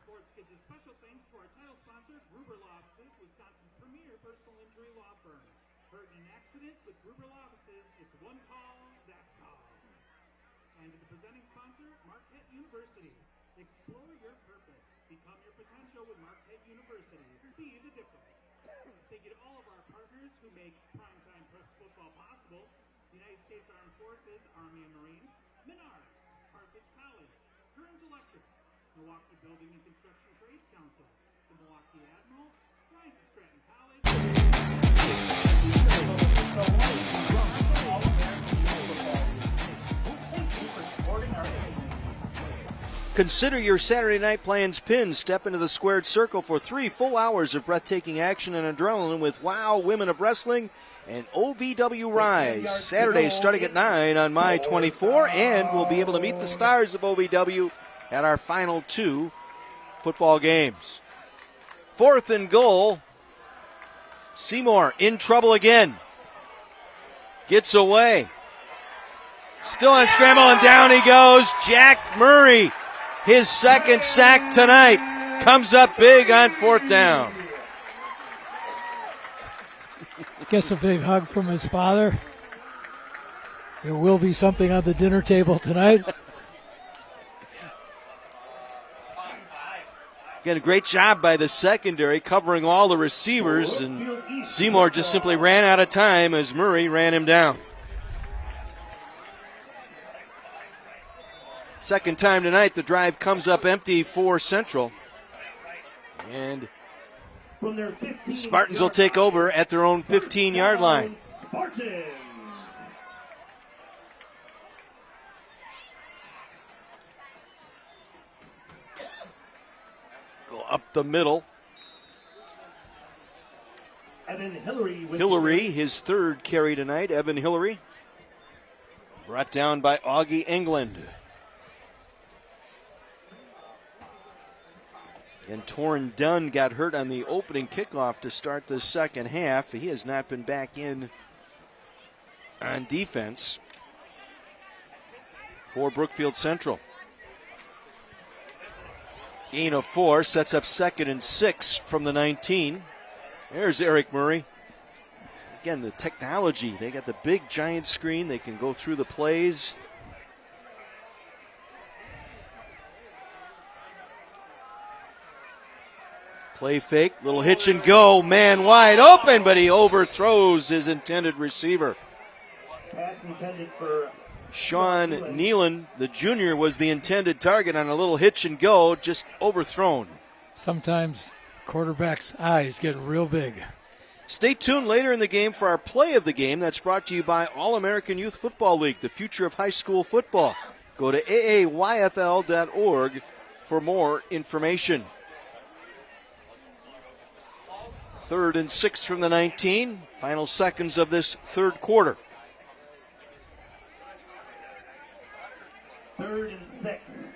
Sports gives a special thanks to our title sponsor, Gruber Law Offices, Wisconsin's premier personal injury law firm. Hurt in an accident with Gruber Law Offices, it's one call, that's all. And the presenting sponsor, Marquette University. Explore your purpose. Become your potential with Marquette University. Be the difference. Thank you to all of our partners who make Primetime Preps football possible. United States Armed Forces, Army and Marines, Menards, Carthage College, Kearns Electric, Milwaukee Building and Construction Trades Council, the Milwaukee Admirals, Bryant Stratton College. Thank you for supporting our games. Consider your Saturday night plans pinned. Step into the squared circle for 3 full hours of breathtaking action and adrenaline with WOW Women of Wrestling and OVW Rise. Saturday starting at 9 on My 24, and we'll be able to meet the stars of OVW at our final 2 football games. 4th and goal. Seymour in trouble again. Gets away. Still on scramble, and down he goes. Jack Murray, his 2nd sack tonight, comes up big on 4th down. Gets a big hug from his father. There will be something on the dinner table tonight. Again, a great job by the secondary covering all the receivers, and Seymour just simply ran out of time as Murray ran him down. Second time tonight, the drive comes up empty for Central. And Spartans will take over at their own 15-yard line. Spartans. up the middle. Evan Hillary with Hillary, his third carry tonight. Evan Hillary, brought down by Augie England. And Torrin Dunn got hurt on the opening kickoff to start the second half. He has not been back in on defense for Brookfield Central. Gain of 4 sets up 2nd and 6 from the 19. There's Eric Murray. Again, the technology. They got the big giant screen. They can go through the plays. Play fake, little hitch and go. Man wide open, but he overthrows his intended receiver. Pass intended for Sean Nealon, the junior, was the intended target on a little hitch and go, just overthrown. Sometimes quarterbacks' eyes get real big. Stay tuned later in the game for our play of the game. That's brought to you by All-American Youth Football League, the future of high school football. Go to aayfl.org for more information. 3rd and 6 from the 19. Final seconds of this third quarter. 3rd and 6.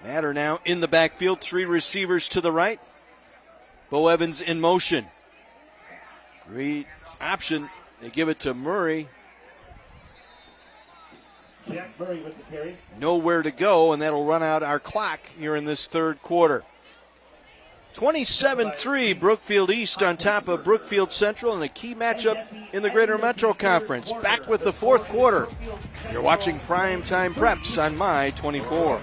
Matter now in the backfield. 3 receivers to the right. Bo Evans in motion. Great option. They give it to Murray. Jack Murray with the carry. Nowhere to go, and that'll run out our clock here in this third quarter. 27-3, Brookfield East on top of Brookfield Central in a key matchup in the Greater Metro Conference. Back with the fourth quarter. You're watching Primetime Preps on My 24.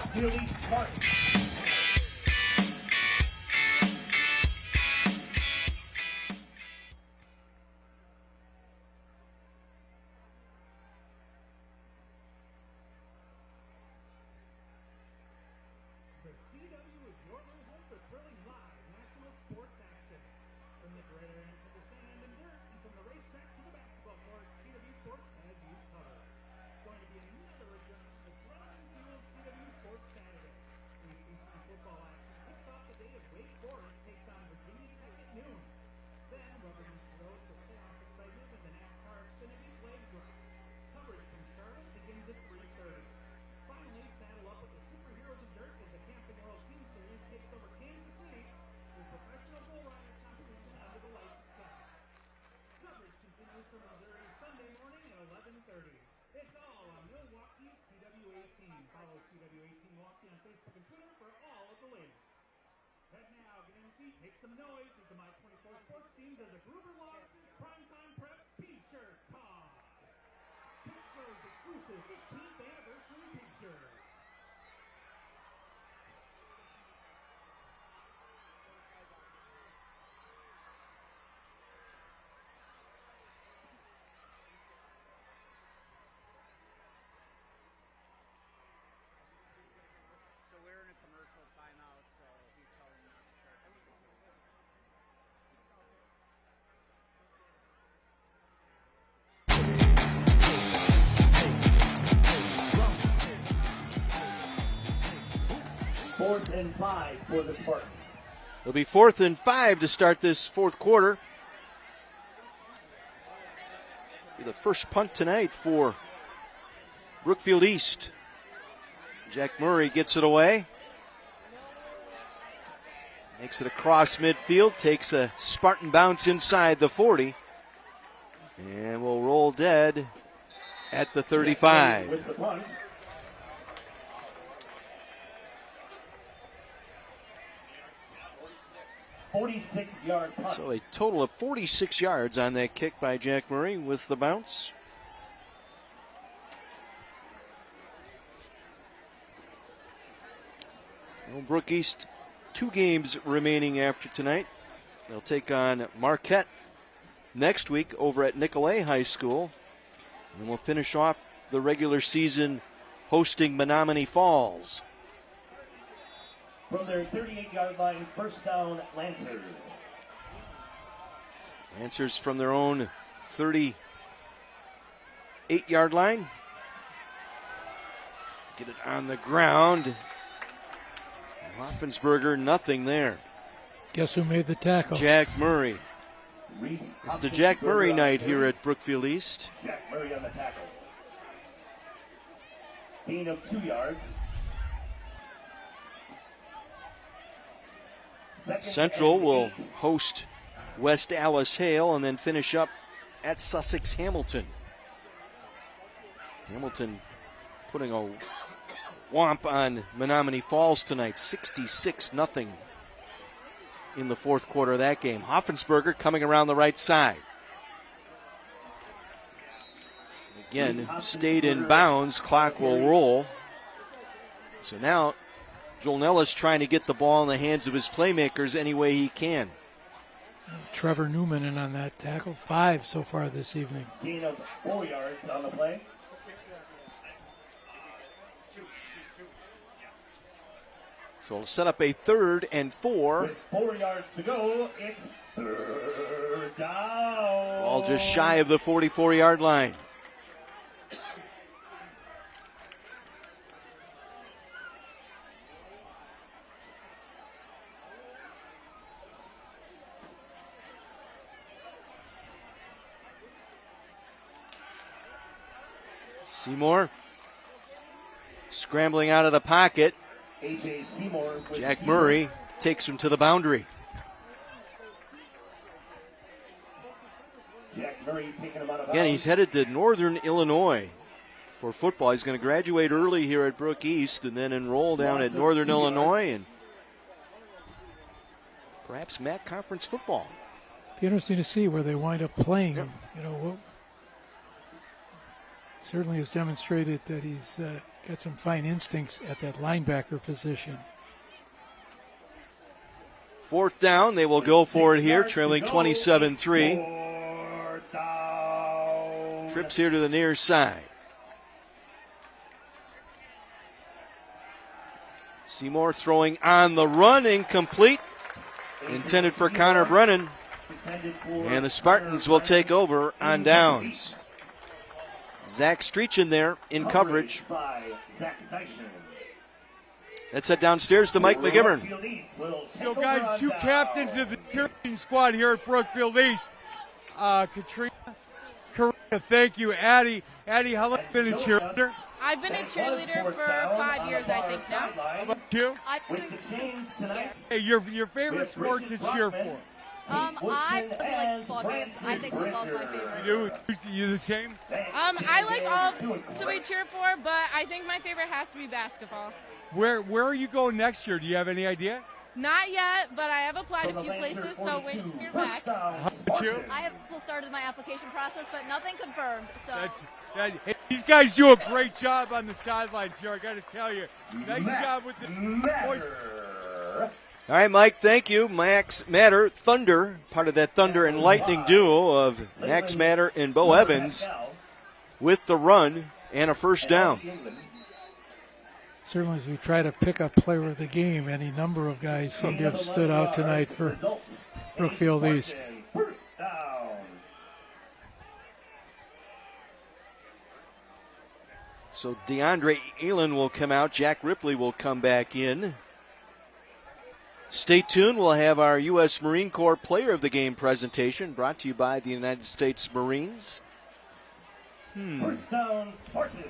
Make some noise as the My 24 sports team does a Gruber Primetime Preps t-shirt toss. Pittsburgh's exclusive 15th anniversary t-shirt. So we're in a commercial timeout, so he's telling me. 4th and 5 for the Spartans. It'll be 4th and 5 to start this fourth quarter. Be the first punt tonight for Brookfield East. Jack Murray gets it away. Makes it across midfield. Takes a Spartan bounce inside the 40. And will roll dead at the 35. With the punt. "46-yard punt." So a total of 46 yards on that kick by Jack Murray with the bounce. Well, Brook East, 2 games remaining after tonight. They'll take on Marquette next week over at Nicolet High School. And we'll finish off the regular season hosting Menominee Falls. From their 38-yard line, first down, Lancers. Lancers from their own 38-yard line. Get it on the ground. Hoffensberger, nothing there. Guess who made the tackle? Jack Murray. It's the Jack Murray night here at Brookfield East. Jack Murray on the tackle. Gain of 2 yards. Central will host West Alice Hale and then finish up at Sussex Hamilton. Hamilton putting a whomp on Menominee Falls tonight, 66-0 in the fourth quarter of that game. Hoffensberger coming around the right side. Again, stayed in bounds, clock will roll. So now Joel Nellis trying to get the ball in the hands of his playmakers any way he can. Trevor Newman in on that tackle, 5 so far this evening. Gain of 4 yards on the play. So it'll set up a 3rd and 4. With 4 yards to go, it's 3rd down. All just shy of the 44-yard line. Seymour scrambling out of the pocket. A.J. Seymour. Jack Murray takes him to the boundary. Jack Murray taking him out of bounds. Again, he's headed to Northern Illinois for football. He's going to graduate early here at Brook East and then enroll down at Northern Illinois and perhaps MAC Conference football. Be interesting to see where they wind up playing him. You know, certainly has demonstrated that he's got some fine instincts at that linebacker position. 4th down, they will go for it here, trailing 27-3. Trips here to the near side. Seymour throwing on the run, incomplete. Intended for Connor Brennan. And the Spartans will take over on downs. Zach Streechin there in coverage. Let's head downstairs to Mike McGivern. So, guys, 2 captains of the cheerleading squad here at Brookfield East. Karina, thank you. Addie, how long have you been a cheerleader? I've been a cheerleader for 5 years, I think, now. How about you? I've been doing since 6 years. Hey, your favorite sport to cheer for? I really like football games. I think football's my favorite. You the same? I like all that we cheer for, but I think my favorite has to be basketball. Where are you going next year? Do you have any idea? Not yet, but I have applied a few places, so waiting to hear back. How about you? I have still started my application process, but nothing confirmed. So Hey, these guys do a great job on the sidelines here, I got to tell you. Nice job with the boys. All right, Mike, thank you. Max Matter, Thunder, part of that Thunder and Lightning duo of Max Matter and Bo Evans with the run and a 1st down. Certainly as we try to pick up player of the game, any number of guys seem to have stood out tonight for Brookfield East. So DeAndre Allen will come out. Jack Ripley will come back in. Stay tuned. We'll have our U.S. Marine Corps Player of the Game presentation brought to you by the United States Marines. First down, Spartans.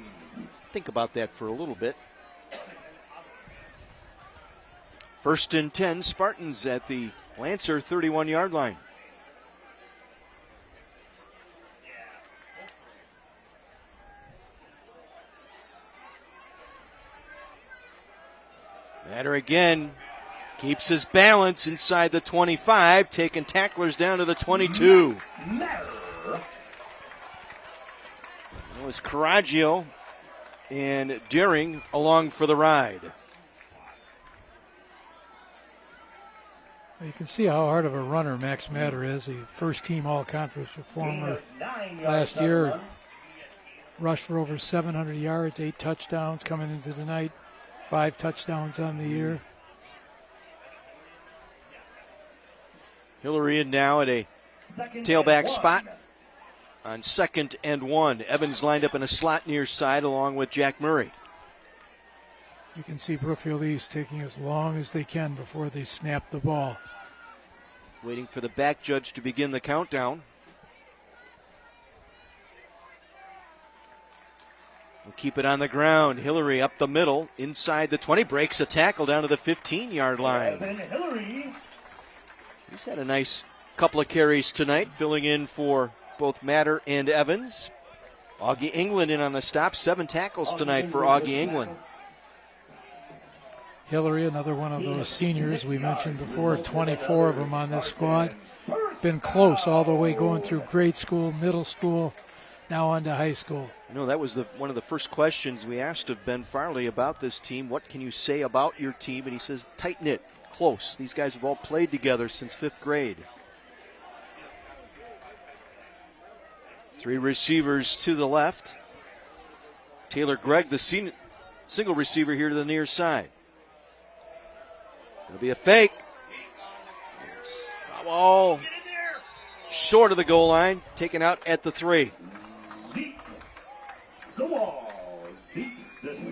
Think about that for a little bit. 1st and 10, Spartans at the Lancer 31-yard line. Matter again. Keeps his balance inside the 25, taking tacklers down to the 22. That was Caraggio and Deering along for the ride. You can see how hard of a runner Max Matter is. The first-team all-conference performer last year. Rushed for over 700 yards, 8 touchdowns coming into the night, 5 touchdowns on the year. Hillary in now at a tailback spot on 2nd and 1. Evans lined up in a slot near side along with Jack Murray. You can see Brookfield East taking as long as they can before they snap the ball. Waiting for the back judge to begin the countdown. We'll keep it on the ground. Hillary up the middle, inside the 20, breaks a tackle down to the 15-yard line. Hillary. He's had a nice couple of carries tonight, filling in for both Matter and Evans. Augie England in on the stop. 7 tackles tonight for Augie England. Hillary, another one of those seniors we mentioned before, 24 of them on this squad. Been close all the way going through grade school, middle school, now on to high school. You know, that was one of the first questions we asked of Ben Farley about this team. What can you say about your team? And he says, tight-knit, close. These guys have all played together since 5th grade. 3 receivers to the left. Taylor Gregg, the single receiver here to the near side. It'll be a fake. Ball short of the goal line, taken out at the 3.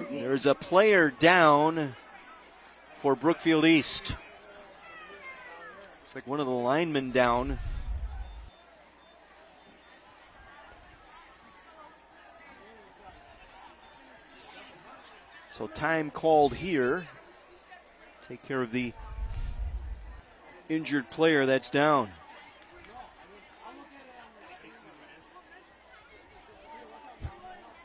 There's a player down for Brookfield East. It's like one of the linemen down. So time called here. Take care of the injured player that's down.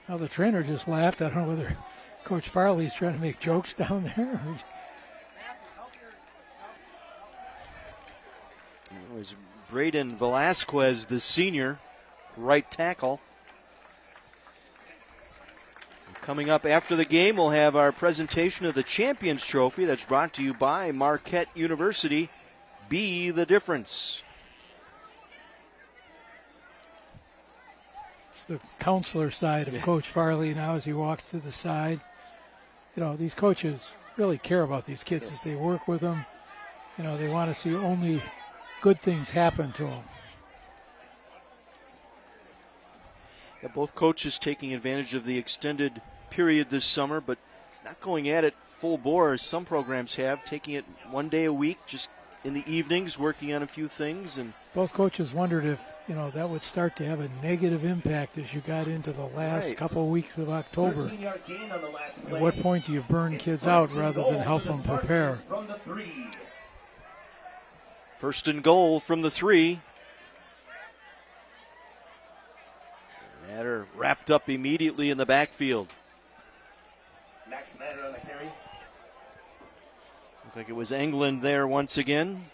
Well, the trainer just laughed. I don't know whether Coach Farley's trying to make jokes down there. It was Braden Velasquez, the senior, right tackle. Coming up after the game, we'll have our presentation of the Champions Trophy that's brought to you by Marquette University. Be the difference. It's the counselor side of Coach Farley now as he walks to the side. You know, these coaches really care about these kids as they work with them. You know, they want to see only good things happen to them. Yeah, both coaches taking advantage of the extended period this summer, but not going at it full bore as some programs have, taking it one day a week, just in the evenings, working on a few things. And both coaches wondered if, you know, that would start to have a negative impact as you got into the last couple of weeks of October. At what point do you burn kids out rather than help them prepare? 1st and goal from the 3. Matter wrapped up immediately in the backfield. Max Matter on the carry. Looked like it was England there once again.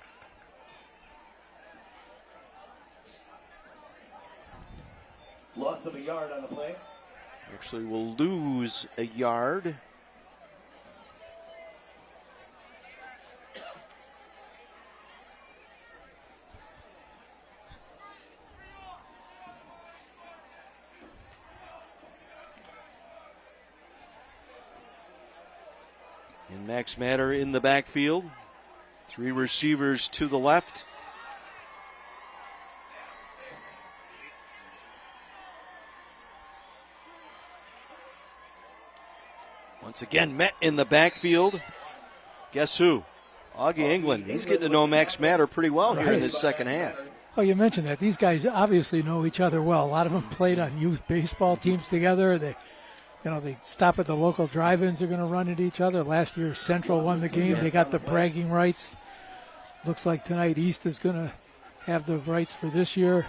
Loss of a yard on the play. Actually will lose a yard. And Max Matter in the backfield. 3 receivers to the left. Once again, Met in the backfield. Guess who? Augie England. He's getting to know Max Matter pretty well here in this second half. Oh, you mentioned that. These guys obviously know each other well. A lot of them played on youth baseball teams together. They stop at the local drive-ins. They're going to run at each other. Last year, Central won the game. They got the bragging rights. Looks like tonight East is going to have the rights for this year.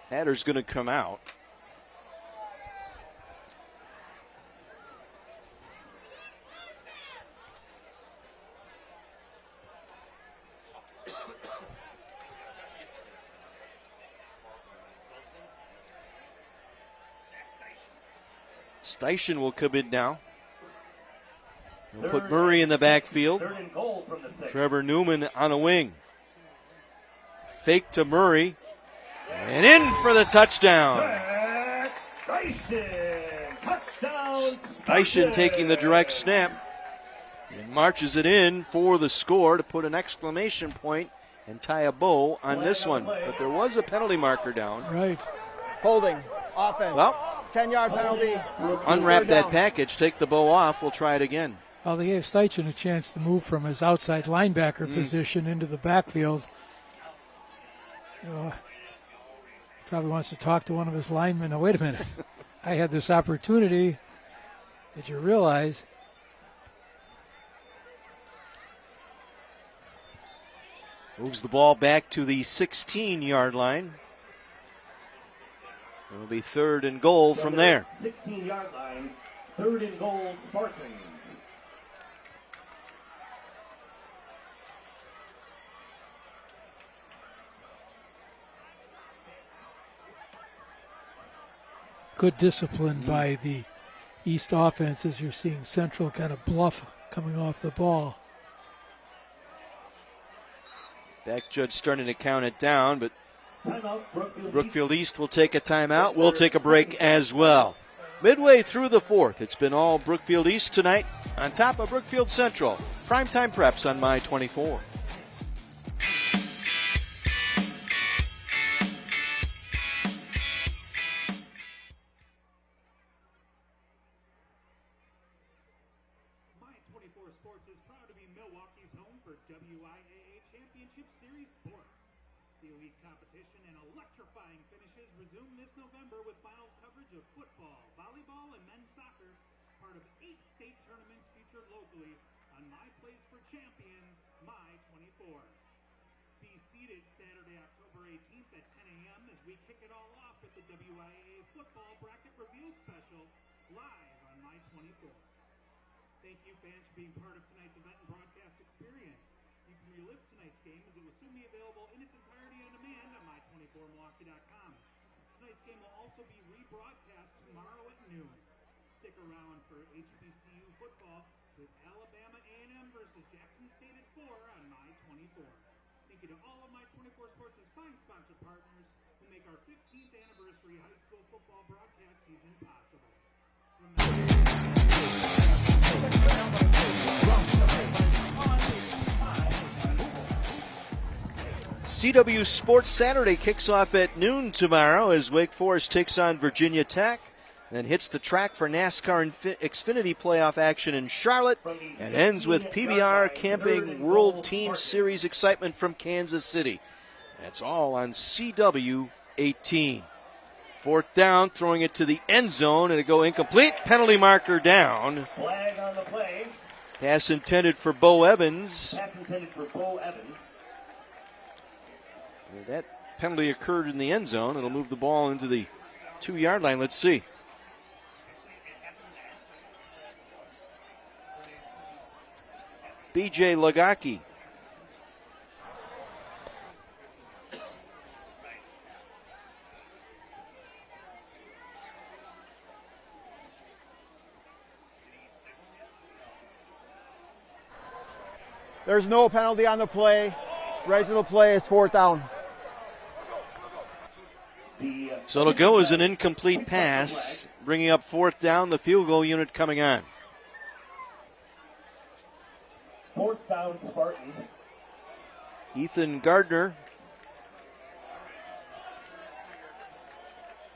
Hatter's going to come out. Station will come in now. We'll put Murray in the backfield. Trevor Newman on a wing. Fake to Murray. And in for the touchdown. Station taking the direct snap and marches it in for the score to put an exclamation point and tie a bow on this one. But there was a penalty marker down. Right. Holding. Offense. Well, 10-yard penalty. Unwrap Third that down. package, take the bow off. We'll try it again. Well, they gave Steichen a chance to move from his outside linebacker position into the backfield. Probably wants to talk to one of his linemen. Now, wait a minute. I had this opportunity. Did you realize? Moves the ball back to the 16-yard line. It'll be 3rd and goal from there. 16-yard line, 3rd and goal, Spartans. Good discipline by the East offense as you're seeing Central kind of bluff coming off the ball. Back judge starting to count it down, but Timeout, Brookfield East will take a timeout. We'll take a break as well. Midway through the 4th, it's been all Brookfield East tonight on top of Brookfield Central. Primetime Preps on My 24. WIAA Championship Series sports. The elite competition and electrifying finishes resume this November with finals coverage of football, volleyball, and men's soccer, part of 8 state tournaments featured locally on My Place for Champions, My 24. Be seated Saturday, October 18th at 10 a.m. as we kick it all off with the WIAA Football Bracket Reveal Special live on My 24. Thank you, fans, for being part of tonight's event and broadcast experience. You can relive tonight's game as it will soon be available in its entirety on demand on my24milwaukee.com. Tonight's game will also be rebroadcast tomorrow at noon. Stick around for HBCU football with Alabama A&M versus Jackson State at 4 on My24. Thank you to all of My24 Sports' fine sponsor partners who make our 15th anniversary high school football broadcast season possible. CW Sports Saturday kicks off at noon tomorrow as Wake Forest takes on Virginia Tech, then hits the track for NASCAR Xfinity playoff action in Charlotte, and ends with PBR Camping World Team Series excitement from Kansas City. That's all on CW 18. 4th down, throwing it to the end zone, and it go incomplete. Penalty marker down. Flag on the play. Pass intended for Bo Evans. Pass intended for Bo Evans. That penalty occurred in the end zone. It'll move the ball into the 2-yard line. Let's see. B.J. Lagaki. There's no penalty on the play. Right to the play is 4th down. So it'll go as an incomplete pass, bringing up 4th down, the field goal unit coming on. 4th down, Spartans. Ethan Gardner.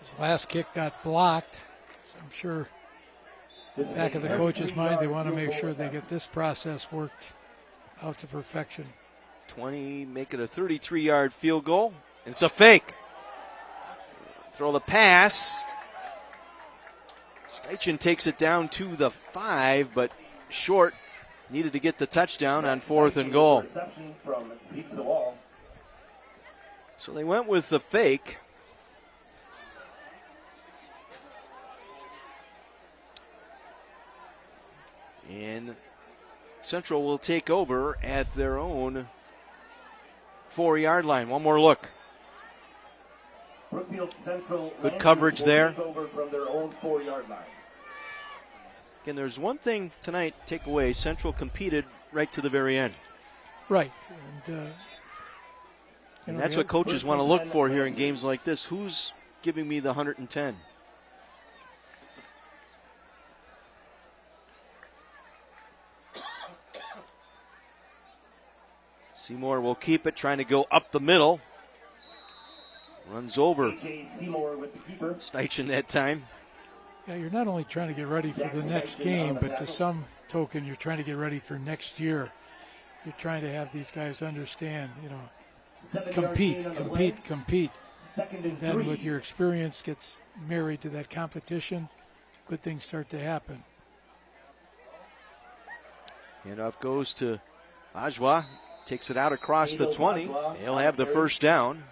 His last kick got blocked. So I'm sure back of the coach's mind, they want to make sure they get this process worked out to perfection. 20, make it a 33-yard field goal. It's a fake. Throw the pass. Steichen takes it down to the 5, but short. Needed to get the touchdown on 4th and goal. Reception from Zeke Sawal. So they went with the fake. And Central will take over at their own 4-yard line. One more look. Brookfield Central Good coverage there. Take over from their own 4-yard line. Again, there's one thing tonight, take away. Central competed right to the very end. Right. And that's what coaches want to look for here in games like this. Who's giving me the 110? Seymour will keep it, trying to go up the middle. Runs over Seymour with the keeper. Steichen that time. Yeah, you're not only trying to get ready for the next game, but to some token, you're trying to get ready for next year. You're trying to have these guys understand, compete. And then with your experience gets married to that competition, good things start to happen. Handoff goes to Ajwa. Takes it out across the 20. He'll have the first down.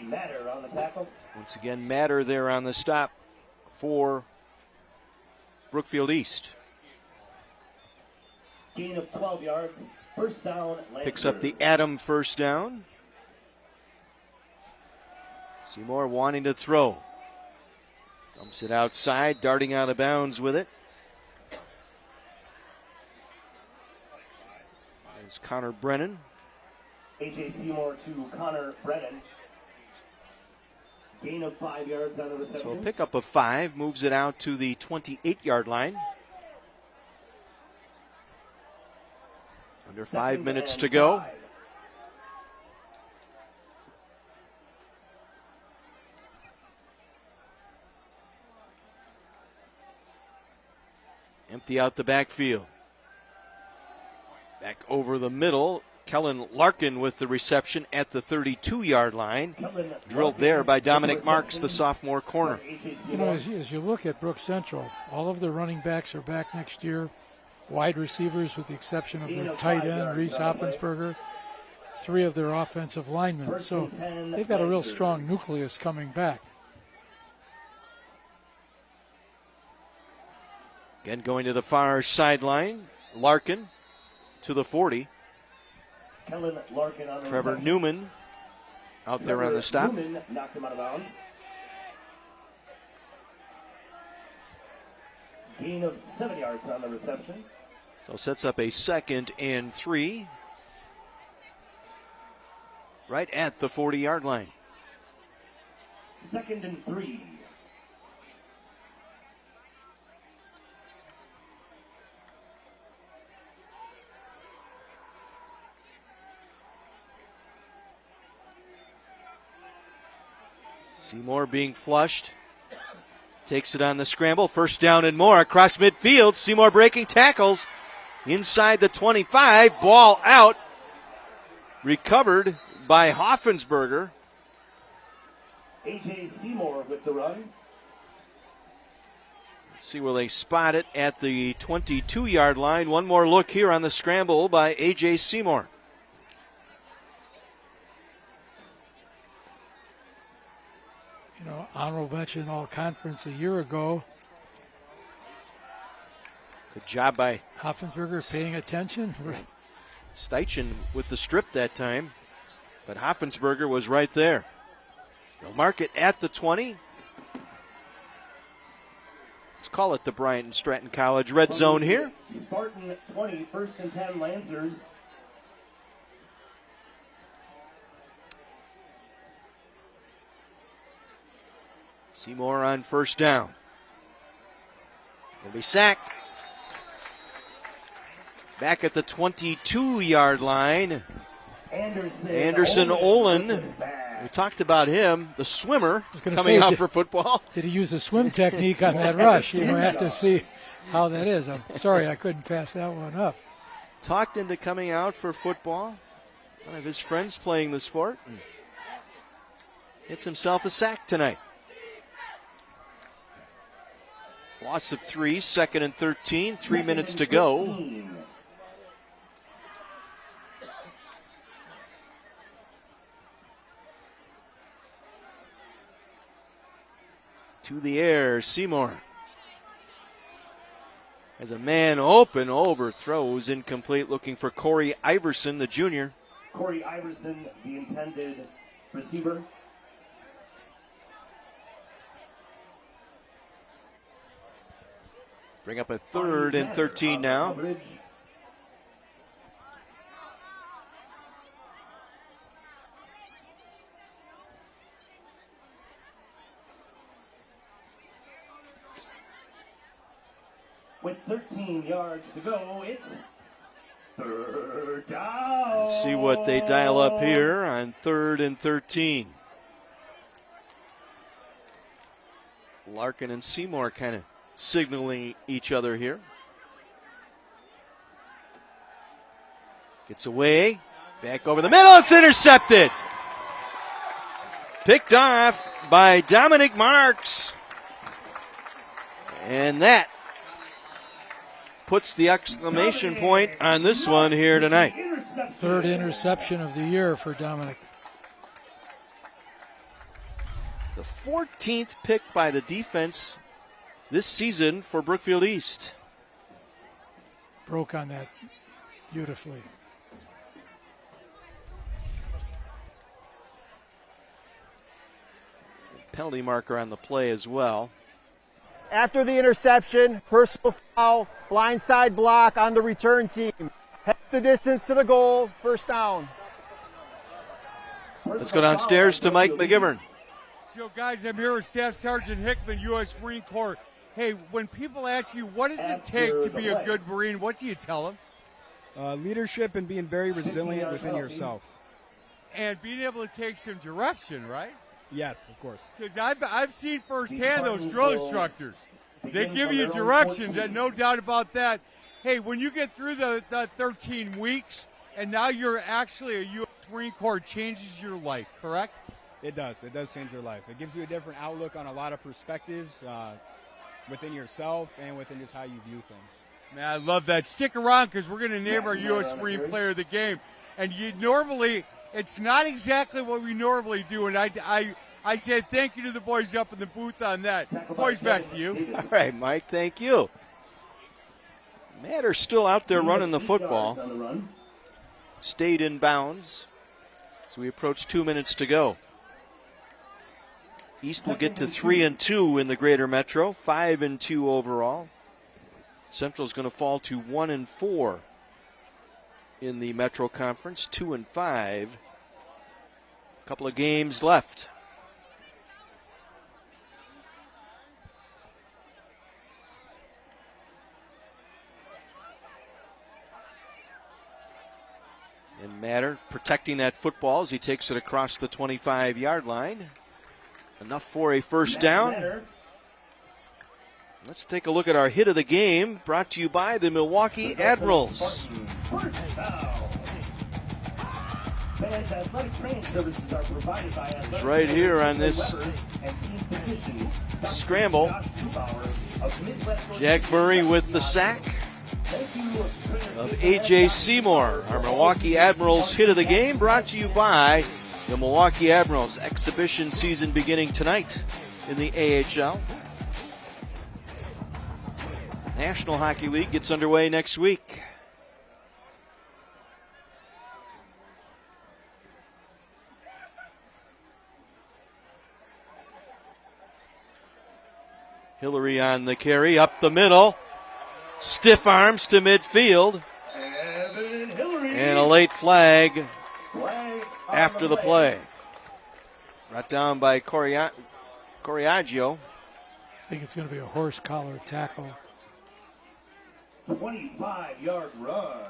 Matter on the tackle. Once again, Matter there on the stop for Brookfield East. Gain of 12 yards. First down. Picks up the Adam first down. Seymour wanting to throw. Dumps it outside, darting out of bounds with it. There's Connor Brennan. A.J. Seymour to Connor Brennan. Gain of 5 yards on the reception. So a pickup of 5 moves it out to the 28-yard line. Under 5 minutes to go. 5. Empty out the backfield. Back over the middle. Kellen Larkin with the reception at the 32-yard line. Drilled there by Dominic Marks, the sophomore corner. As you look at Brook Central, all of their running backs are back next year. Wide receivers, with the exception of their tight end, Reese Hoffensberger. 3 of their offensive linemen. So they've got a real strong nucleus coming back. Again, going to the far sideline. Larkin to the 40. Kellen Larkin on the Trevor reception. Newman out there on the stop. Newman knocked him out of bounds. Gain of 7 yards on the reception. So sets up a 2nd and 3. Right at the 40-yard line. 2nd and 3. Seymour being flushed. Takes it on the scramble. First down and more across midfield. Seymour breaking tackles. Inside the 25. Ball out. Recovered by Hoffensberger. A.J. Seymour with the run. Let's see where they spot it at the 22-yard line. One more look here on the scramble by A.J. Seymour. Honorable mention all conference a year ago. Good job by Hoffensberger paying attention. Steichen with the strip that time, but Hoffensberger was right there. They'll mark it at the 20. Let's call it the Bryant and Stratton College red zone here. Spartan 20, 1st and 10 Lancers. Seymour on first down. Will be sacked. Back at the 22-yard line. Anderson Olin. We talked about him, the swimmer, coming out for football. Did he use a swim technique on that rush? You have to see how that is. I'm sorry I couldn't pass that one up. Talked into coming out for football. One of his friends playing the sport. Hits himself a sack tonight. Loss of 3, 2nd and 13, 3 minutes to go. To the air, Seymour. Has a man open, overthrows, incomplete, looking for Corey Iverson, the junior. Corey Iverson, the intended receiver. Bring up a 3rd and 13 now. With 13 yards to go, it's 3rd down. Let's see what they dial up here on 3rd and 13. Larkin and Seymour kind of signaling each other here. Gets away. Back over the middle. It's intercepted. Picked off by Dominic Marks. And that puts the exclamation point on this one here tonight. Third interception of the year for Dominic. The 14th pick by the defense this season for Brookfield East. Broke on that beautifully. Penalty marker on the play as well. After the interception, personal foul, blindside block on the return team. Half the distance to the goal, first down. Let's go downstairs to Mike McGivern. So, guys, I'm here with Staff Sergeant Hickman, U.S. Marine Corps. Hey, when people ask you, what does it take to be a good Marine, what do you tell them? Leadership and being very resilient within yourself. And being able to take some direction, right? Yes, of course. Because I've seen firsthand those drill instructors. They give you directions, and no doubt about that. Hey, when you get through the 13 weeks, and now you're actually a U.S. Marine Corps, changes your life, correct? It does. It does change your life. It gives you a different outlook on a lot of perspectives within yourself and within just how you view things. Man, I love that. Stick around because we're going to name our U.S. Marine Player of the Game. And it's not exactly what we normally do, and I said thank you to the boys up in the booth on that. Boys, back to you. All right, Mike, thank you. Matter's still out there running the football. Stayed in bounds as we approach 2 minutes to go. East will get to 3-2 in the Greater Metro, 5-2 overall. Central's going to fall to 1-4 in the Metro Conference, 2-5. Couple of games left. And Matter protecting that football as he takes it across the 25-yard line. Enough for a first down. Let's take a look at our hit of the game, brought to you by the Milwaukee Admirals. It's right here on this scramble. Jack Murray with the sack of A.J. Seymour. Our Milwaukee Admirals hit of the game, brought to you by the Milwaukee Admirals. Exhibition season beginning tonight in the AHL. National Hockey League gets underway next week. Hillary on the carry, up the middle. Stiff arms to midfield. And a late flag after the play. Brought down by Coriaggio. I think it's going to be a horse collar tackle. 25-yard run.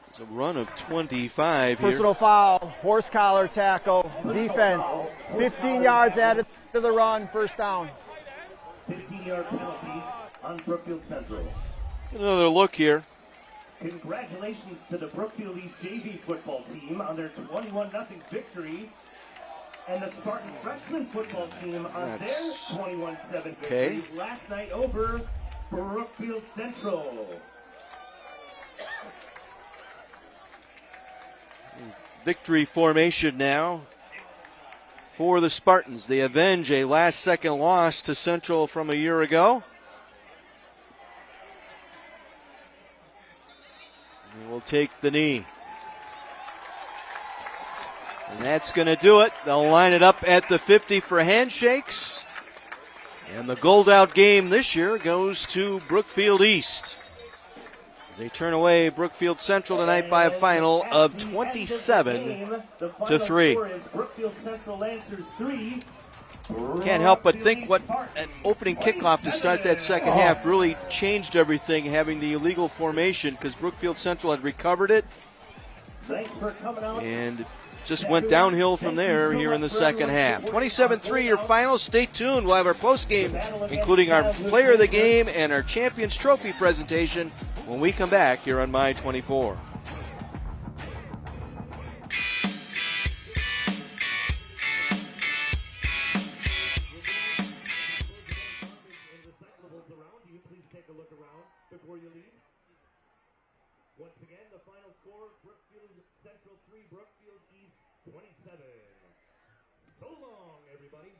It's a run of 25 here. Personal foul, horse collar tackle, defense. 15 yards added to the run, first down. 15-yard penalty on Brookfield Central. Another look here. Congratulations to the Brookfield East JV football team on their 21-0 victory, and the Spartan freshman football team on their 21-7 victory last night over Brookfield Central. Victory formation now for the Spartans. They avenge a last-second loss to Central from a year ago. They will take the knee. And that's going to do it. They'll line it up at the 50 for handshakes. And the gold out game this year goes to Brookfield East, as they turn away Brookfield Central tonight by a final of 27-3. Can't help but think what an opening kickoff to start that second half really changed everything, having the illegal formation, because Brookfield Central had recovered it. Thanks for coming out. And just went downhill from there here in the second half. 27-3 your final. Stay tuned. We'll have our post game, including our player of the game and our Champions Trophy presentation when we come back here on My 24. Before you leave, once again, the final score, Brookfield Central 3, Brookfield East 27. So long, everybody.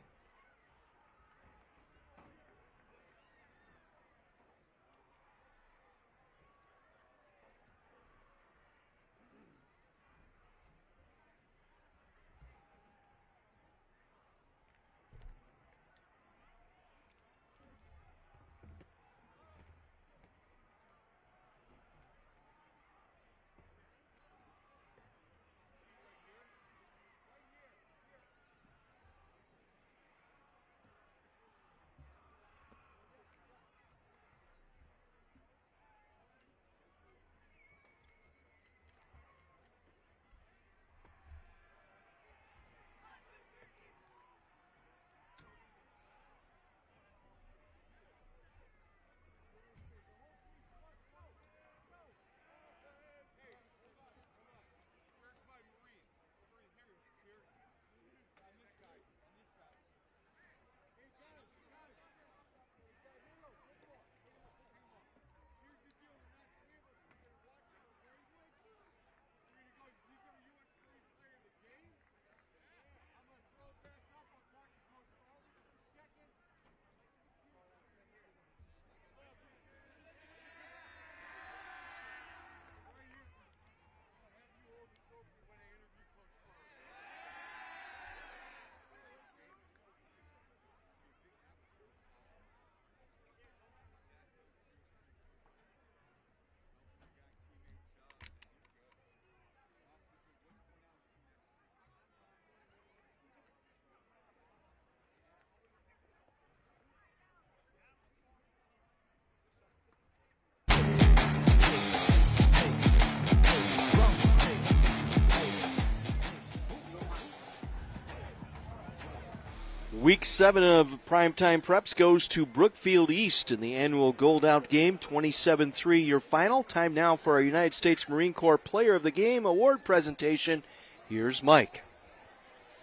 Week 7 of Primetime Preps goes to Brookfield East in the annual Gold Out game. 27-3 your final. Time now for our United States Marine Corps Player of the Game award presentation. Here's Mike.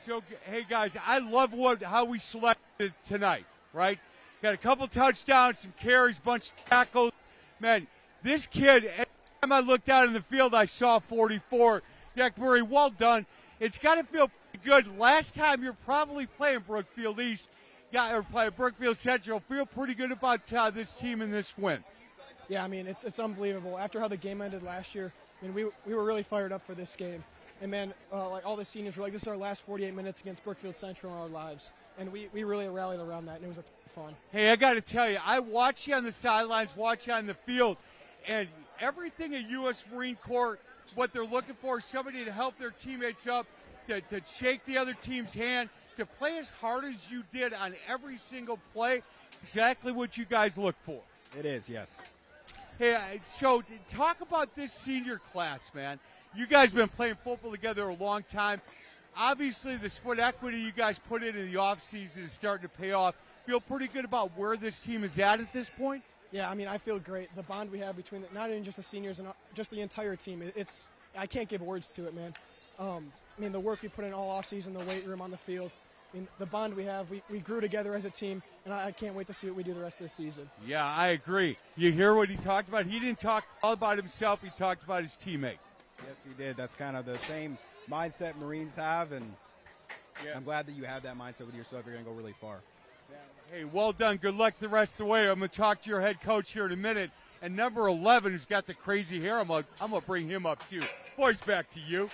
So, hey, guys, I love how we selected tonight, right? Got a couple touchdowns, some carries, bunch of tackles. Man, this kid, every time I looked out in the field, I saw 44. Jack Murray, well done. It's got to feel pretty good. Last time you're probably playing Brookfield East, or playing Brookfield Central. Feel pretty good about this team and this win. Yeah, I mean, it's unbelievable. After how the game ended last year, I mean, we were really fired up for this game. And, man, like all the seniors were like, this is our last 48 minutes against Brookfield Central in our lives. And we really rallied around that, and it was a ton of fun. Hey, I got to tell you, I watch you on the sidelines, watch you on the field, and everything at U.S. Marine Corps, what they're looking for is somebody to help their teammates up, to shake the other team's hand, to play as hard as you did on every single play. Exactly what you guys look for. It is, yes. Hey, so talk about this senior class, man. You guys have been playing football together a long time. Obviously, the sport equity you guys put in the offseason is starting to pay off. Feel pretty good about where this team is at this point? Yeah, I mean, I feel great. The bond we have between not even just the seniors and just the entire team, I can't give words to it, man. I mean, the work we put in all offseason, the weight room on the field, I mean, the bond we have, we grew together as a team, and I can't wait to see what we do the rest of this season. Yeah, I agree. You hear what he talked about? He didn't talk all about himself. He talked about his teammate. Yes, he did. That's kind of the same mindset Marines have, and I'm glad that you have that mindset with yourself. You're going to go really far. Hey, well done. Good luck the rest of the way. I'm going to talk to your head coach here in a minute. And number 11, who's got the crazy hair, I'm going to bring him up too. Boys, back to you.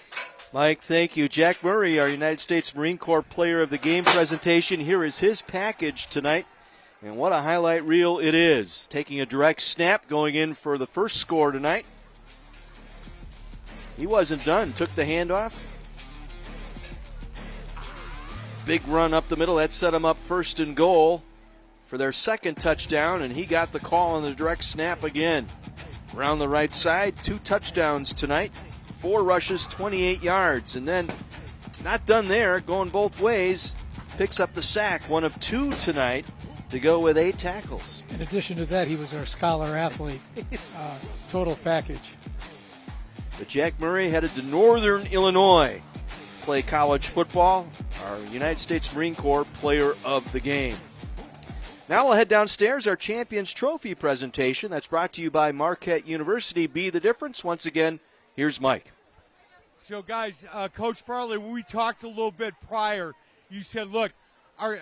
Mike, thank you. Jack Murray, our United States Marine Corps Player of the Game presentation. Here is his package tonight. And what a highlight reel it is. Taking a direct snap, going in for the first score tonight. He wasn't done. Took the handoff. Big run up the middle. That set him up first and goal for their second touchdown, and he got the call on the direct snap again. Around the right side, 2 touchdowns tonight, 4 rushes, 28 yards. And then not done there, going both ways. Picks up the sack, one of 2 tonight, to go with 8 tackles. In addition to that, he was our scholar athlete. Total package. But Jack Murray headed to Northern Illinois, play college football, our United States Marine Corps player of the game. Now we'll head downstairs, our Champions Trophy presentation. That's brought to you by Marquette University. Be the difference. Once again, here's Mike. So, guys, Coach Farley, when we talked a little bit prior, you said, look, our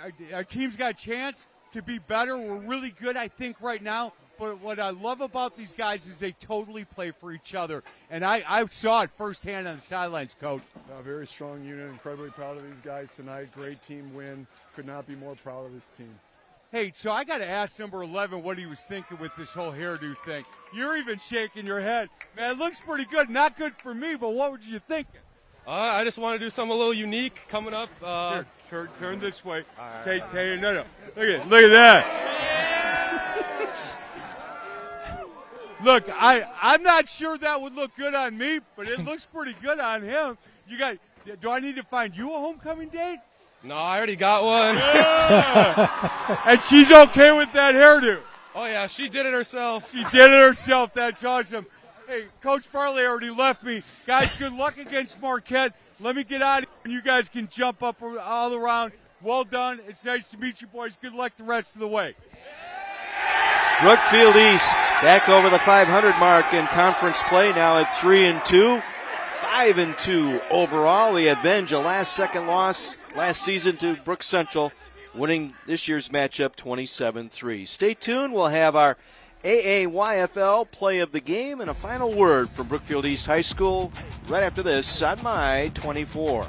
team's got a chance to be better. We're really good, I think, right now. But what I love about these guys is they totally play for each other. And I saw it firsthand on the sidelines, Coach. A very strong unit. Incredibly proud of these guys tonight. Great team win. Could not be more proud of this team. Hey, so I got to ask number 11 what he was thinking with this whole hairdo thing. You're even shaking your head. Man, it looks pretty good. Not good for me, but what were you thinking? I just want to do something a little unique coming up. Here, turn this way. Okay, no. Look at that. Look, I'm not sure that would look good on me, but it looks pretty good on him. Do I need to find you a homecoming date? No, I already got one. Yeah. And she's okay with that hairdo. Oh, yeah, she did it herself. She did it herself. That's awesome. Hey, Coach Farley already left me. Guys, good luck against Marquette. Let me get out of here, and you guys can jump up all around. Well done. It's nice to meet you, boys. Good luck the rest of the way. Brookfield East back over the 500 mark in conference play, now at 3-2. 5-2 overall. They avenge a last-second loss last season to Brook Central, winning this year's matchup 27-3. Stay tuned. We'll have our AAYFL play of the game and a final word from Brookfield East High School right after this on My 24.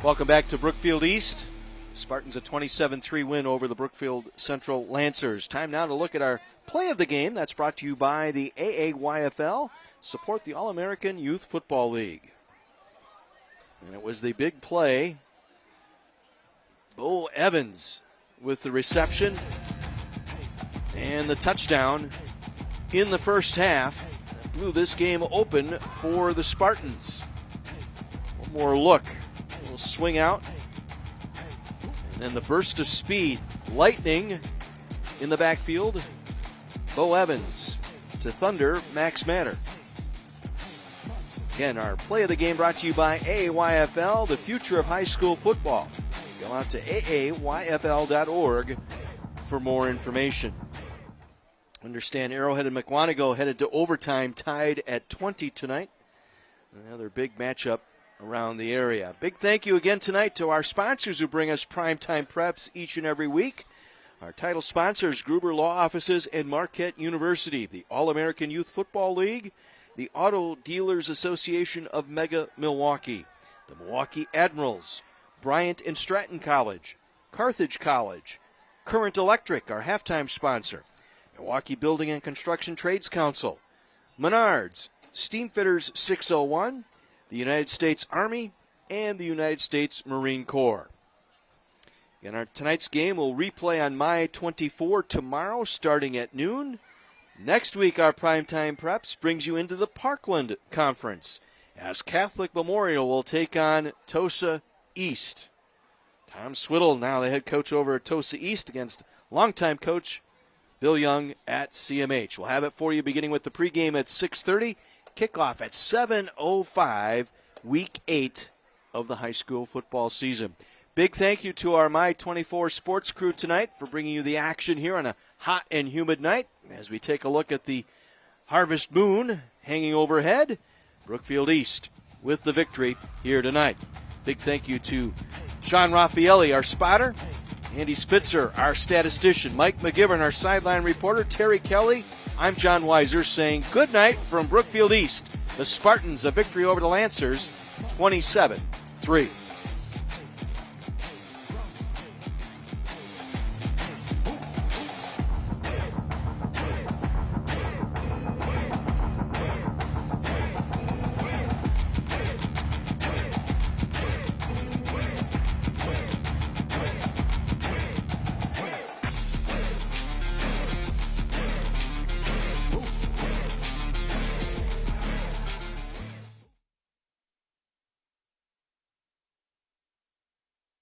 Welcome back to Brookfield East. Spartans a 27-3 win over the Brookfield Central Lancers. Time now to look at our play of the game. That's brought to you by the AAYFL. Support the All-American Youth Football League. And it was the big play. Bo Evans with the reception and the touchdown in the first half. Blew this game open for the Spartans. One more look. A little swing out. And then the burst of speed. Lightning in the backfield. Bo Evans to thunder Max Matter. Again, our play of the game brought to you by AAYFL, the future of high school football. Go out to aayfl.org for more information. Understand Arrowhead and McWanago headed to overtime, tied at 20 tonight. Another big matchup around the area. Big thank you again tonight to our sponsors who bring us Primetime Preps each and every week. Our title sponsors, Gruber Law Offices and Marquette University, the All-American Youth Football League, the Auto Dealers Association of Mega Milwaukee, the Milwaukee Admirals, Bryant and Stratton College, Carthage College, Current Electric, our halftime sponsor, Milwaukee Building and Construction Trades Council, Menards, Steamfitters 601, the United States Army, and the United States Marine Corps. And our tonight's game will replay on My 24 tomorrow starting at noon. Next week, our Primetime Preps brings you into the Parkland Conference as Catholic Memorial will take on Tosa East. Tom Swiddle, now the head coach over at Tosa East, against longtime coach Bill Young at CMH. We'll have it for you beginning with the pregame at 6:30, kickoff at 7:05, week 8 of the high school football season. Big thank you to our My 24 sports crew tonight for bringing you the action here on a hot and humid night as we take a look at the harvest moon hanging overhead. Brookfield East with the victory here tonight. Big thank you to Sean Raffaelli, our spotter, Andy Spitzer, our statistician, Mike McGivern, our sideline reporter, Terry Kelly. I'm John Weiser saying good night from Brookfield East. The Spartans a victory over the Lancers, 27-3.